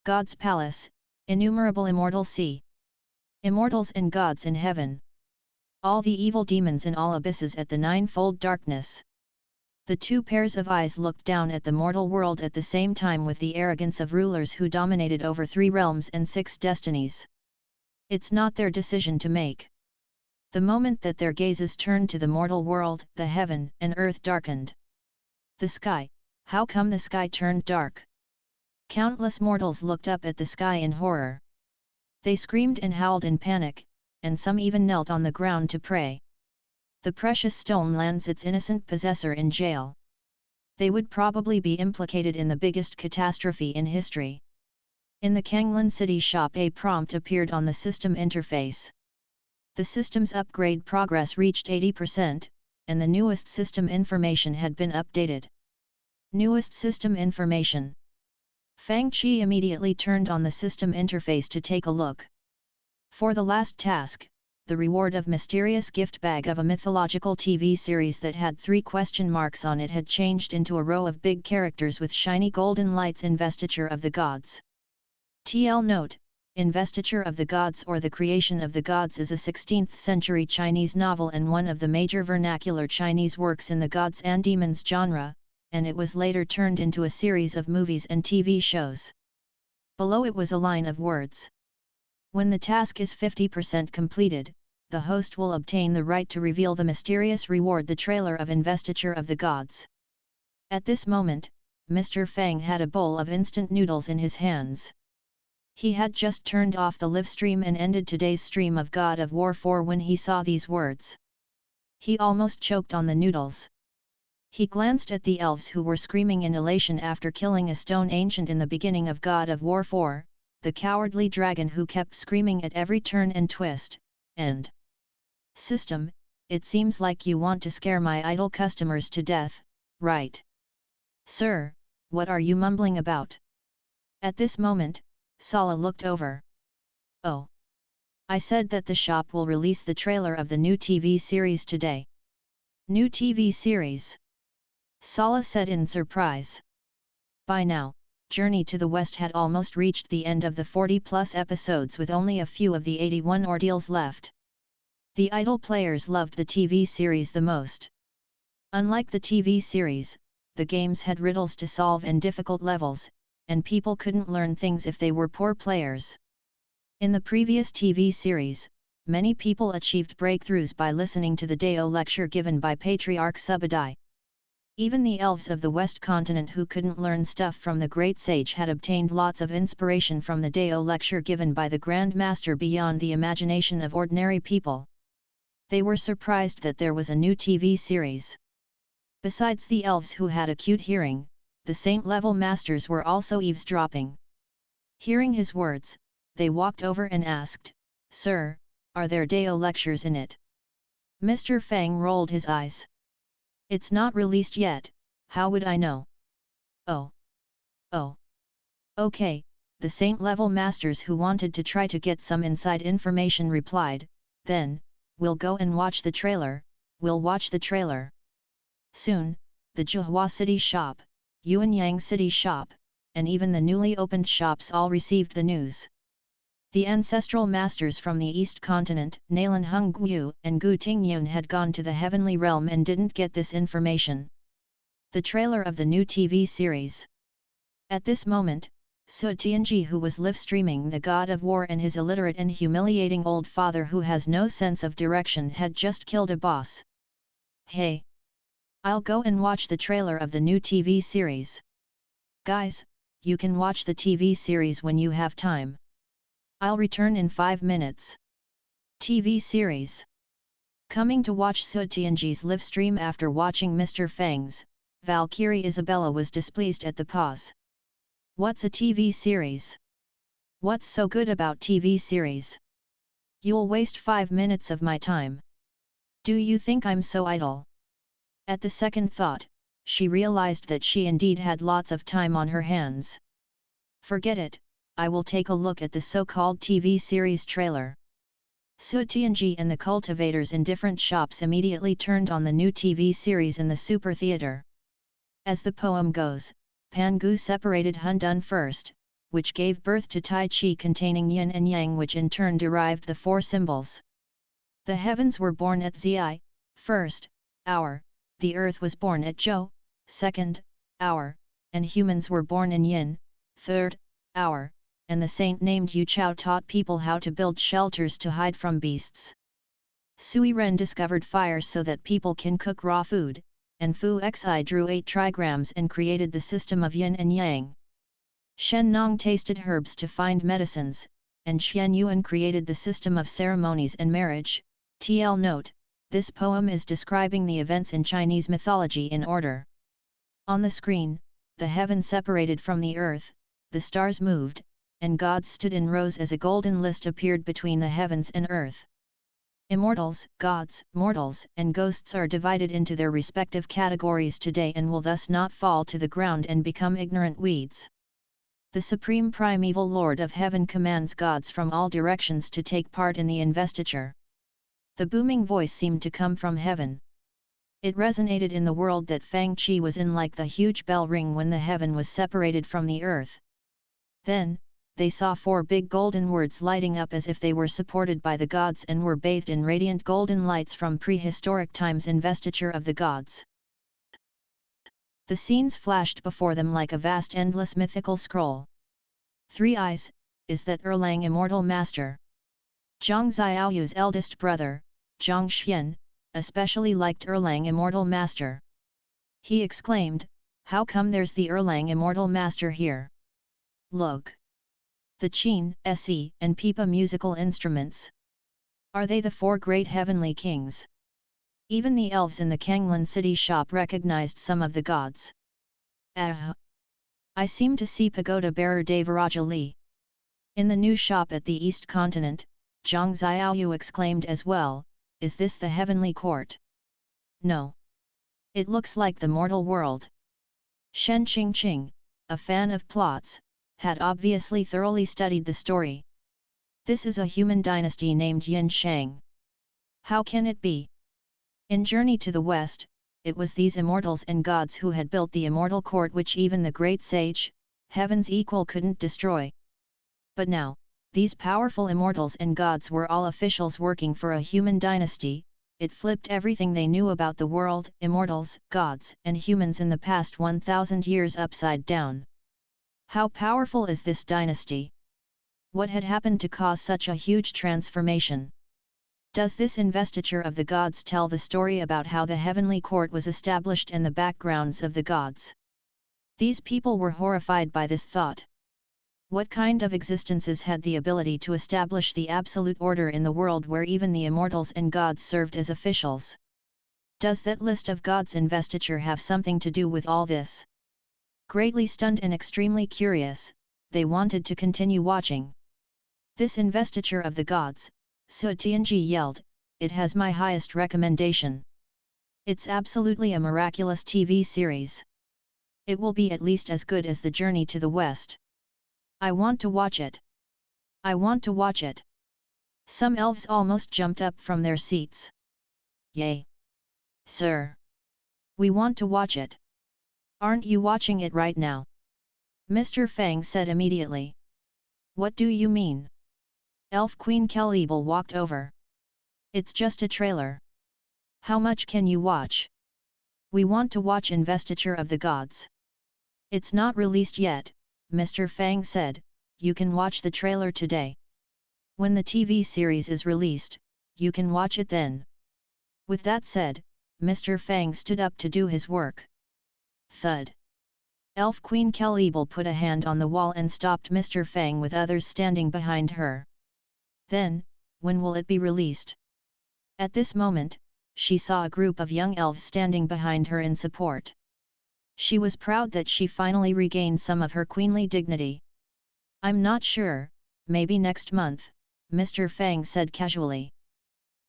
God's Palace, Innumerable immortal sea. Immortals and gods in heaven. All the evil demons in all abysses at the ninefold darkness. The two pairs of eyes looked down at the mortal world at the same time with the arrogance of rulers who dominated over 3 realms and 6 destinies. It's not their decision to make. The moment that their gazes turned to the mortal world, the heaven and earth darkened. The sky, how come the sky turned dark? Countless mortals looked up at the sky in horror. They screamed and howled in panic, and some even knelt on the ground to pray. The precious stone lands its innocent possessor in jail. They would probably be implicated in the biggest catastrophe in history. In the Kanglan City shop, a prompt appeared on the system interface. The system's upgrade progress reached 80%, and the newest system information had been updated. Newest system information. Fang Qi immediately turned on the system interface to take a look. For the last task, the reward of mysterious gift bag of a mythological TV series that had 3 question marks on it had changed into a row of big characters with shiny golden lights. Investiture of the Gods. TL note, Investiture of the Gods or The Creation of the Gods is a 16th century Chinese novel and one of the major vernacular Chinese works in the gods and demons genre, and it was later turned into a series of movies and TV shows. Below it was a line of words. When the task is 50% completed, the host will obtain the right to reveal the mysterious reward, the trailer of Investiture of the Gods. At this moment, Mr. Fang had a bowl of instant noodles in his hands. He had just turned off the live stream and ended today's stream of God of War 4 when he saw these words. He almost choked on the noodles. He glanced at the elves who were screaming in elation after killing a stone ancient in the beginning of God of War 4, the cowardly dragon who kept screaming at every turn and twist, and System, it seems like you want to scare my idle customers to death, right? Sir, what are you mumbling about? At this moment, Sala looked over. Oh. I said that the shop will release the trailer of the new TV series today. New TV series? Sala said in surprise. By now, Journey to the West had almost reached the end of the 40-plus episodes with only a few of the 81 ordeals left. The idle players loved the TV series the most. Unlike the TV series, the games had riddles to solve and difficult levels, and people couldn't learn things if they were poor players. In the previous TV series, many people achieved breakthroughs by listening to the Dao lecture given by Patriarch Subadai. Even the elves of the West Continent who couldn't learn stuff from the great sage had obtained lots of inspiration from the Dao lecture given by the Grand Master beyond the imagination of ordinary people. They were surprised that there was a new TV series. Besides the elves who had acute hearing, the saint-level masters were also eavesdropping. Hearing his words, they walked over and asked, "Sir, are there Dao lectures in it?" Mr. Fang rolled his eyes. "It's not released yet, how would I know?" Oh. Okay, the saint-level masters who wanted to try to get some inside information replied, "Then, we'll go and watch the trailer, we'll watch the trailer." Soon, the Zhuhua City shop, Yuanyang City shop, and even the newly opened shops all received the news. The ancestral masters from the East Continent, Nalan Hongguyu and Gu Tingyun, had gone to the Heavenly Realm and didn't get this information. The trailer of the new TV series. At this moment, Su Tianji, who was live streaming the God of War, and his illiterate and humiliating old father who has no sense of direction, had just killed a boss. Hey! I'll go and watch the trailer of the new TV series. Guys, you can watch the TV series when you have time. I'll return in 5 minutes. TV series. Coming to watch Su Tianji's live stream after watching Mr. Fang's, Valkyrie Isabella was displeased at the pause. What's a TV series? What's so good about TV series? You'll waste 5 minutes of my time. Do you think I'm so idle? At the second thought, she realized that she indeed had lots of time on her hands. Forget it, I will take a look at the so-called TV series trailer. Su Tianji and the cultivators in different shops immediately turned on the new TV series in the super theater. As the poem goes, Pan Gu separated Hun Dun first, which gave birth to Tai Chi containing yin and yang, which in turn derived the four symbols. The heavens were born at Zi, first hour, the earth was born at Zhou, second hour, and humans were born in Yin, third hour, and the saint named Yu Chao taught people how to build shelters to hide from beasts. Sui Ren discovered fire so that people can cook raw food, and Fu Xi drew 8 trigrams and created the system of yin and yang. Shen Nong tasted herbs to find medicines, and Xian Yuan created the system of ceremonies and marriage. TL note, this poem is describing the events in Chinese mythology in order. On the screen, the heaven separated from the earth, the stars moved, and gods stood in rows as a golden list appeared between the heavens and earth. Immortals, gods, mortals, and ghosts are divided into their respective categories today and will thus not fall to the ground and become ignorant weeds. The supreme primeval Lord of Heaven commands gods from all directions to take part in the investiture. The booming voice seemed to come from heaven. It resonated in the world that Fang Qi was in like the huge bell ring when the heaven was separated from the earth. Then, they saw 4 big golden words lighting up as if they were supported by the gods and were bathed in radiant golden lights from prehistoric times investiture of the gods. The scenes flashed before them like a vast endless mythical scroll. 3 eyes, is that Erlang immortal master? Zhang Xiaoyu's eldest brother, Zhang Xian, especially liked Erlang immortal master. He exclaimed, how come there's the Erlang immortal master here? Look! The qin, se, and pipa musical instruments. Are they the 4 great heavenly kings? Even the elves in the Kanglan city shop recognized some of the gods. I seem to see pagoda bearer Devaraja Li. In the new shop at the East Continent, Zhang Xiaoyu exclaimed as well, is this the heavenly court? No. It looks like the mortal world. Shen Qingqing, a fan of plots, had obviously thoroughly studied the story. This is a human dynasty named Yin Shang. How can it be? In Journey to the West, it was these immortals and gods who had built the immortal court which even the great sage, heaven's equal, couldn't destroy. But now, these powerful immortals and gods were all officials working for a human dynasty. It flipped everything they knew about the world, immortals, gods, and humans in the past 1,000 years upside down. How powerful is this dynasty? What had happened to cause such a huge transformation? Does this investiture of the gods tell the story about how the heavenly court was established and the backgrounds of the gods? These people were horrified by this thought. What kind of existences had the ability to establish the absolute order in the world where even the immortals and gods served as officials? Does that list of gods' investiture have something to do with all this? Greatly stunned and extremely curious, they wanted to continue watching. This investiture of the gods, Su Tianji yelled, it has my highest recommendation. It's absolutely a miraculous TV series. It will be at least as good as The Journey to the West. I want to watch it. I want to watch it. Some elves almost jumped up from their seats. Yay! Sir! We want to watch it. Aren't you watching it right now? Mr. Fang said immediately. What do you mean? Elf Queen Kelebel walked over. It's just a trailer. How much can you watch? We want to watch Investiture of the Gods. It's not released yet, Mr. Fang said, you can watch the trailer today. When the TV series is released, you can watch it then. With that said, Mr. Fang stood up to do his work. Thud. Elf Queen Kelebel put a hand on the wall and stopped Mr. Fang with others standing behind her. Then, when will it be released? At this moment, she saw a group of young elves standing behind her in support. She was proud that she finally regained some of her queenly dignity. I'm not sure, maybe next month, Mr. Fang said casually.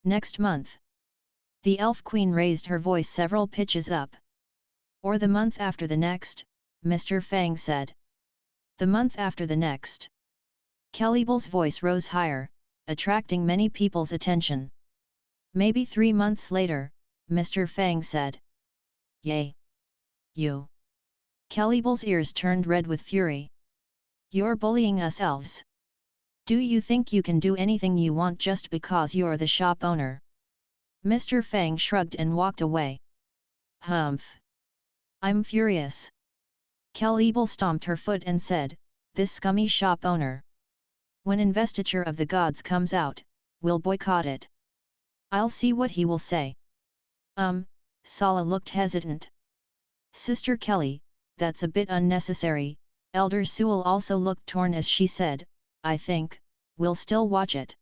Next month. The elf queen raised her voice several pitches up. Or the month after the next, Mr. Fang said. The month after the next. Kelebel's voice rose higher, attracting many people's attention. Maybe 3 months later, Mr. Fang said. Yay! You! Kelebel's ears turned red with fury. You're bullying us elves. Do you think you can do anything you want just because you're the shop owner? Mr. Fang shrugged and walked away. Humph! I'm furious. Kel-Ebel stomped her foot and said, this scummy shop owner. When investiture of the gods comes out, we'll boycott it. I'll see what he will say. Sala looked hesitant. Sister Kelly, that's a bit unnecessary. Elder Sewell also looked torn as she said, I think, we'll still watch it.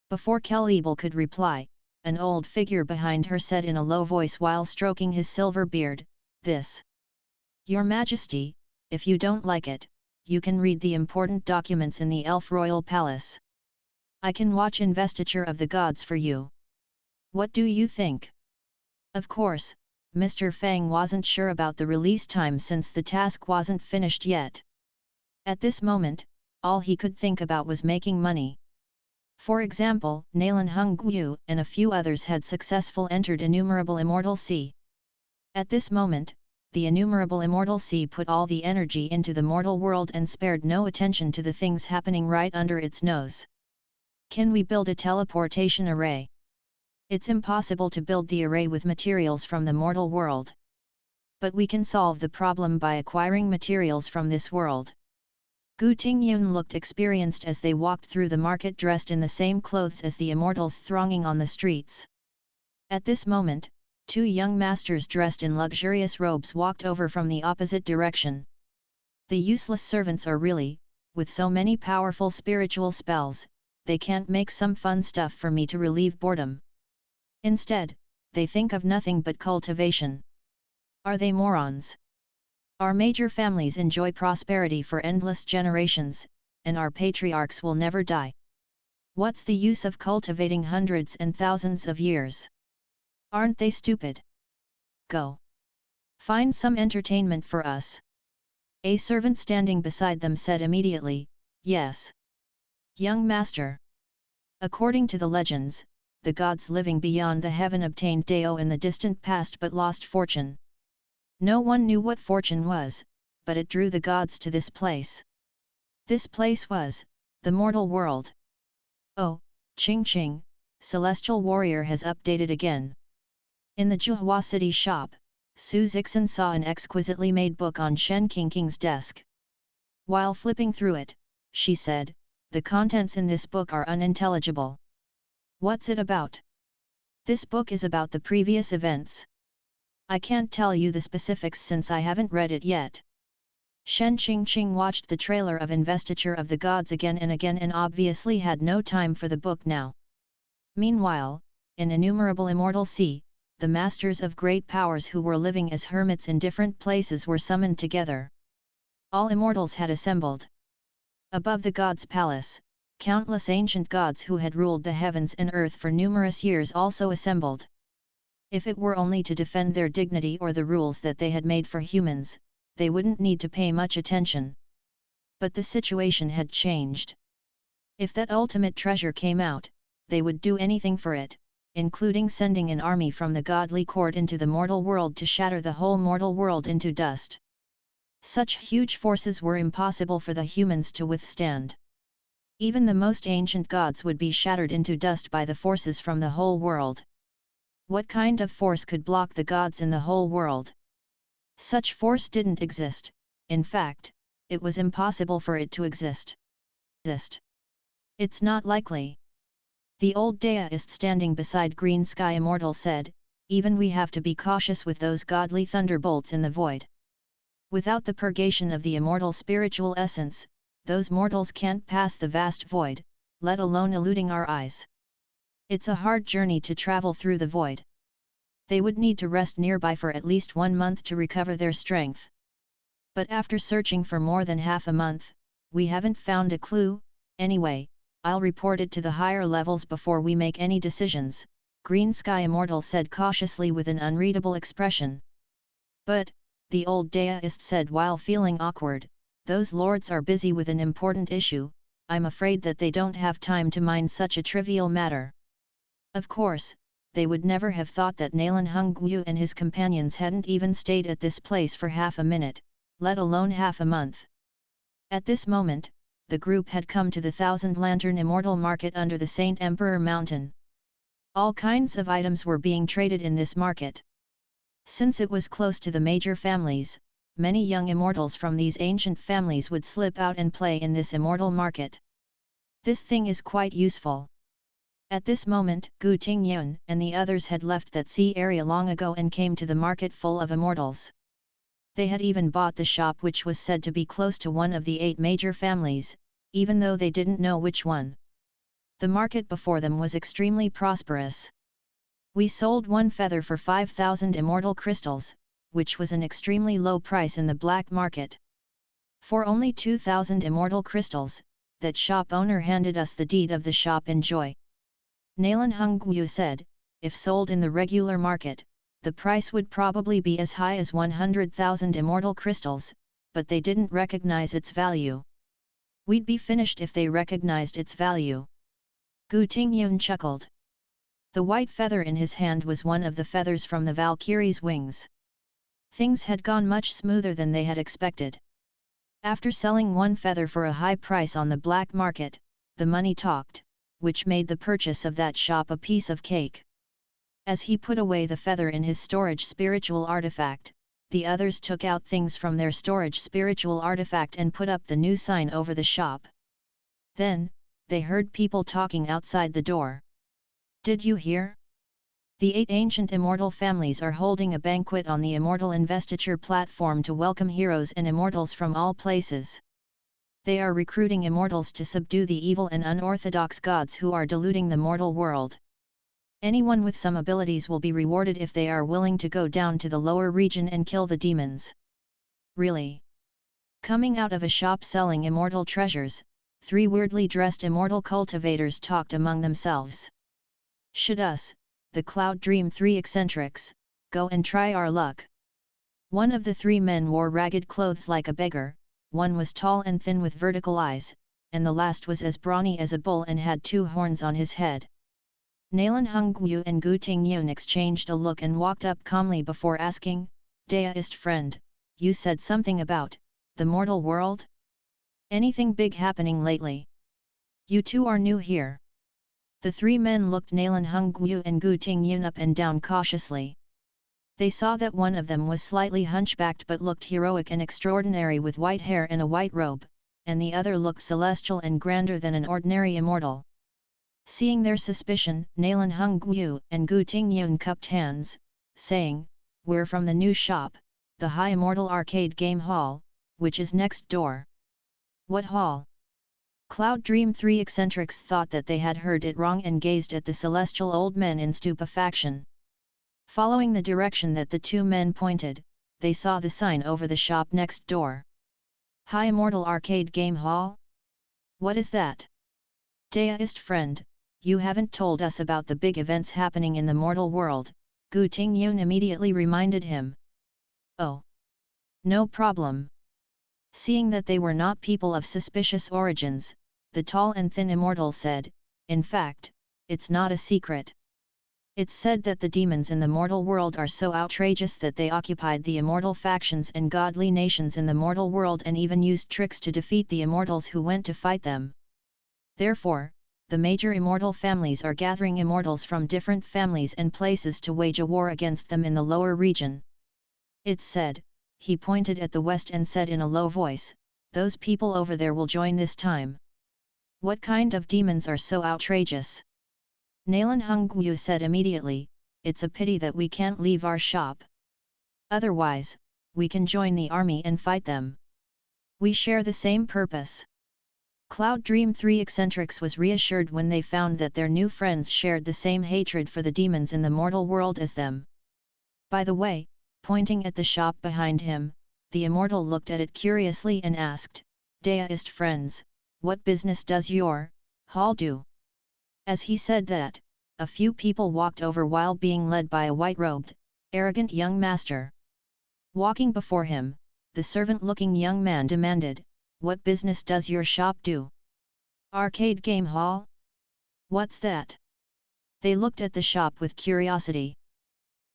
Before Kel-Ebel could reply, an old figure behind her said in a low voice while stroking his silver beard, this. Your Majesty, if you don't like it, you can read the important documents in the Elf Royal Palace. I can watch investiture of the gods for you. What do you think? Of course, Mr. Fang wasn't sure about the release time since the task wasn't finished yet. At this moment, all he could think about was making money. For example, Nalan Hung Guyu and a few others had successfully entered Innumerable Immortal Sea. At this moment, the Innumerable Immortal Sea put all the energy into the mortal world and spared no attention to the things happening right under its nose. Can we build a teleportation array? It's impossible to build the array with materials from the mortal world. But we can solve the problem by acquiring materials from this world. Gu Tingyun looked experienced as they walked through the market dressed in the same clothes as the immortals thronging on the streets. At this moment, two young masters dressed in luxurious robes walked over from the opposite direction. The useless servants are really, with so many powerful spiritual spells, they can't make some fun stuff for me to relieve boredom. Instead, they think of nothing but cultivation. Are they morons? Our major families enjoy prosperity for endless generations, and our patriarchs will never die. What's the use of cultivating hundreds and thousands of years? Aren't they stupid? Go. Find some entertainment for us. A servant standing beside them said immediately, yes. Young master. According to the legends, the gods living beyond the heaven obtained Dao in the distant past but lost fortune. No one knew what fortune was, but it drew the gods to this place. This place was, the mortal world. Oh, Ching Ching, Celestial Warrior has updated again. In the Zhuhua City shop, Su Zixin saw an exquisitely made book on Shen Qingqing's desk. While flipping through it, she said, the contents in this book are unintelligible. What's it about? This book is about the previous events. I can't tell you the specifics since I haven't read it yet. Shen Qingqing watched the trailer of Investiture of the Gods again and obviously had no time for the book now. Meanwhile, in Innumerable Immortal Sea, the masters of great powers who were living as hermits in different places were summoned together. All immortals had assembled. Above the gods' palace, countless ancient gods who had ruled the heavens and earth for numerous years also assembled. If it were only to defend their dignity or the rules that they had made for humans, they wouldn't need to pay much attention. But the situation had changed. If that ultimate treasure came out, they would do anything for it, including sending an army from the godly court into the mortal world to shatter the whole mortal world into dust. Such huge forces were impossible for the humans to withstand. Even the most ancient gods would be shattered into dust by the forces from the whole world. What kind of force could block the gods in the whole world? Such force didn't exist, in fact, it was impossible for it to exist. It's not likely. The old deist standing beside Green Sky Immortal said, even we have to be cautious with those godly thunderbolts in the void. Without the purgation of the immortal spiritual essence, those mortals can't pass the vast void, let alone eluding our eyes. It's a hard journey to travel through the void. They would need to rest nearby for at least 1 month to recover their strength. But after searching for more than half a month, we haven't found a clue. Anyway, I'll report it to the higher levels before we make any decisions, Green Sky Immortal said cautiously with an unreadable expression. But, the old deist said while feeling awkward, those lords are busy with an important issue, I'm afraid that they don't have time to mind such a trivial matter. Of course, they would never have thought that Nalan Hung Guyu and his companions hadn't even stayed at this place for half a minute, let alone half a month. At this moment, the group had come to the Thousand Lantern Immortal Market under the Saint Emperor Mountain. All kinds of items were being traded in this market. Since it was close to the major families, many young immortals from these ancient families would slip out and play in this immortal market. This thing is quite useful. At this moment, Gu Tingyun and the others had left that sea area long ago and came to the market full of immortals. They had even bought the shop which was said to be close to one of the 8 major families, even though they didn't know which one. The market before them was extremely prosperous. We sold 1 feather for 5,000 immortal crystals, which was an extremely low price in the black market. For only 2,000 immortal crystals, that shop owner handed us the deed of the shop in joy. Nalan Hongyu said, if sold in the regular market, the price would probably be as high as 100,000 immortal crystals, but they didn't recognize its value. We'd be finished if they recognized its value. Gu Tingyun chuckled. The white feather in his hand was one of the feathers from the Valkyrie's wings. Things had gone much smoother than they had expected. After selling 1 feather for a high price on the black market, the money talked, which made the purchase of that shop a piece of cake. As he put away the feather in his storage spiritual artifact, the others took out things from their storage spiritual artifact and put up the new sign over the shop. Then, they heard people talking outside the door. Did you hear? The 8 ancient immortal families are holding a banquet on the Immortal Investiture platform to welcome heroes and immortals from all places. They are recruiting immortals to subdue the evil and unorthodox gods who are deluding the mortal world. Anyone with some abilities will be rewarded if they are willing to go down to the lower region and kill the demons. Really? Coming out of a shop selling immortal treasures, 3 weirdly dressed immortal cultivators talked among themselves. Should us, the Cloud Dream 3 eccentrics, go and try our luck? One of the 3 men wore ragged clothes like a beggar, one was tall and thin with vertical eyes, and the last was as brawny as a bull and had 2 horns on his head. Nalan Hongyu and Gu Tingyun exchanged a look and walked up calmly before asking, Deist friend, you said something about the mortal world? Anything big happening lately? You 2 are new here. The 3 men looked Nalan Hongyu and Gu Tingyun up and down cautiously. They saw that one of them was slightly hunchbacked but looked heroic and extraordinary with white hair and a white robe, and the other looked celestial and grander than an ordinary immortal. Seeing their suspicion, Nalan Hongyu and Gu Tingyun cupped hands, saying, We're from the new shop, the High Immortal Arcade Game Hall, which is next door. What hall? Cloud Dream 3 eccentrics thought that they had heard it wrong and gazed at the celestial old men in stupefaction. Following the direction that the 2 men pointed, they saw the sign over the shop next door. High Immortal Arcade Game Hall? What is that? Deist friend, you haven't told us about the big events happening in the mortal world, Gu Tingyun immediately reminded him. Oh! No problem. Seeing that they were not people of suspicious origins, the tall and thin immortal said, in fact, it's not a secret. It's said that the demons in the mortal world are so outrageous that they occupied the immortal factions and godly nations in the mortal world and even used tricks to defeat the immortals who went to fight them. Therefore, the major immortal families are gathering immortals from different families and places to wage a war against them in the lower region. It's said, he pointed at the west and said in a low voice, those people over there will join this time. What kind of demons are so outrageous? Nalan Hongyu said immediately, it's a pity that we can't leave our shop. Otherwise, we can join the army and fight them. We share the same purpose. Cloud Dream 3 eccentrics was reassured when they found that their new friends shared the same hatred for the demons in the mortal world as them. By the way, pointing at the shop behind him, the immortal looked at it curiously and asked, Deist friends, what business does your hall do? As he said that, a few people walked over while being led by a white-robed, arrogant young master. Walking before him, the servant-looking young man demanded, what business does your shop do? Arcade game hall? What's that? They looked at the shop with curiosity.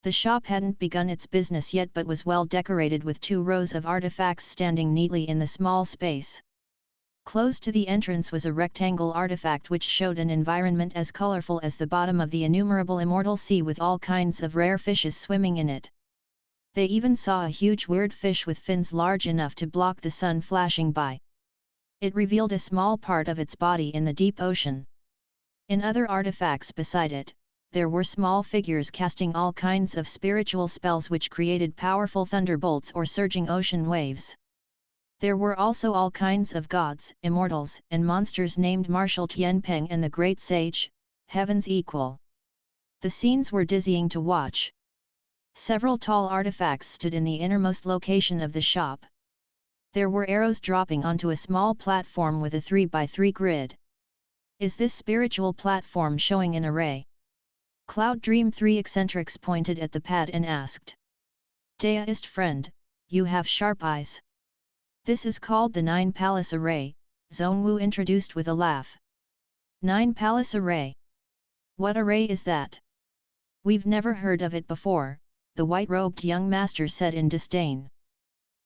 The shop hadn't begun its business yet but was well decorated with 2 rows of artifacts standing neatly in the small space. Close to the entrance was a rectangle artifact which showed an environment as colorful as the bottom of the innumerable immortal sea with all kinds of rare fishes swimming in it. They even saw a huge weird fish with fins large enough to block the sun flashing by. It revealed a small part of its body in the deep ocean. In other artifacts beside it, there were small figures casting all kinds of spiritual spells which created powerful thunderbolts or surging ocean waves. There were also all kinds of gods, immortals, and monsters named Marshal Tianpeng and the Great Sage, Heaven's Equal. The scenes were dizzying to watch. Several tall artifacts stood in the innermost location of the shop. There were arrows dropping onto a small platform with a 3x3 grid. Is this spiritual platform showing an array? Cloud Dream 3 eccentrics pointed at the pad and asked. Deist friend, you have sharp eyes. This is called the Nine Palace Array, Zhongwu introduced with a laugh. Nine Palace Array? What array is that? We've never heard of it before, the white-robed young master said in disdain.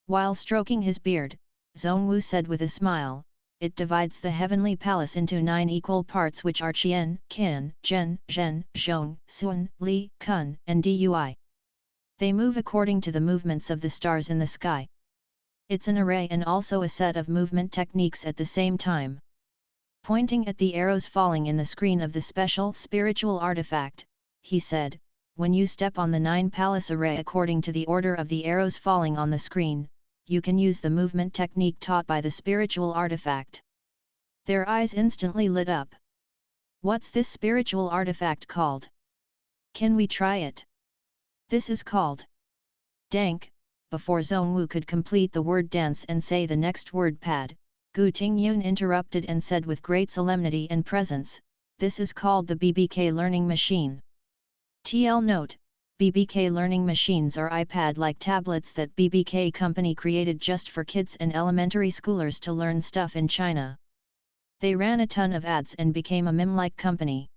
While stroking his beard, Zhongwu said with a smile, it divides the heavenly palace into 9 equal parts which are Qian, Qin, Zhen, Zhen, Zhong, Sun, Li, Kun, and Dui. They move according to the movements of the stars in the sky. It's an array and also a set of movement techniques at the same time. Pointing at the arrows falling in the screen of the special spiritual artifact, he said, when you step on the 9 palace array according to the order of the arrows falling on the screen, you can use the movement technique taught by the spiritual artifact. Their eyes instantly lit up. What's this spiritual artifact called? Can we try it? This is called Dank. Before Zhongwu could complete the word dance and say the next word pad, Gu Tingyun interrupted and said with great solemnity and presence, this is called the BBK learning machine. TL note, BBK learning machines are iPad-like tablets that BBK company created just for kids and elementary schoolers to learn stuff in China. They ran a ton of ads and became a meme-like company.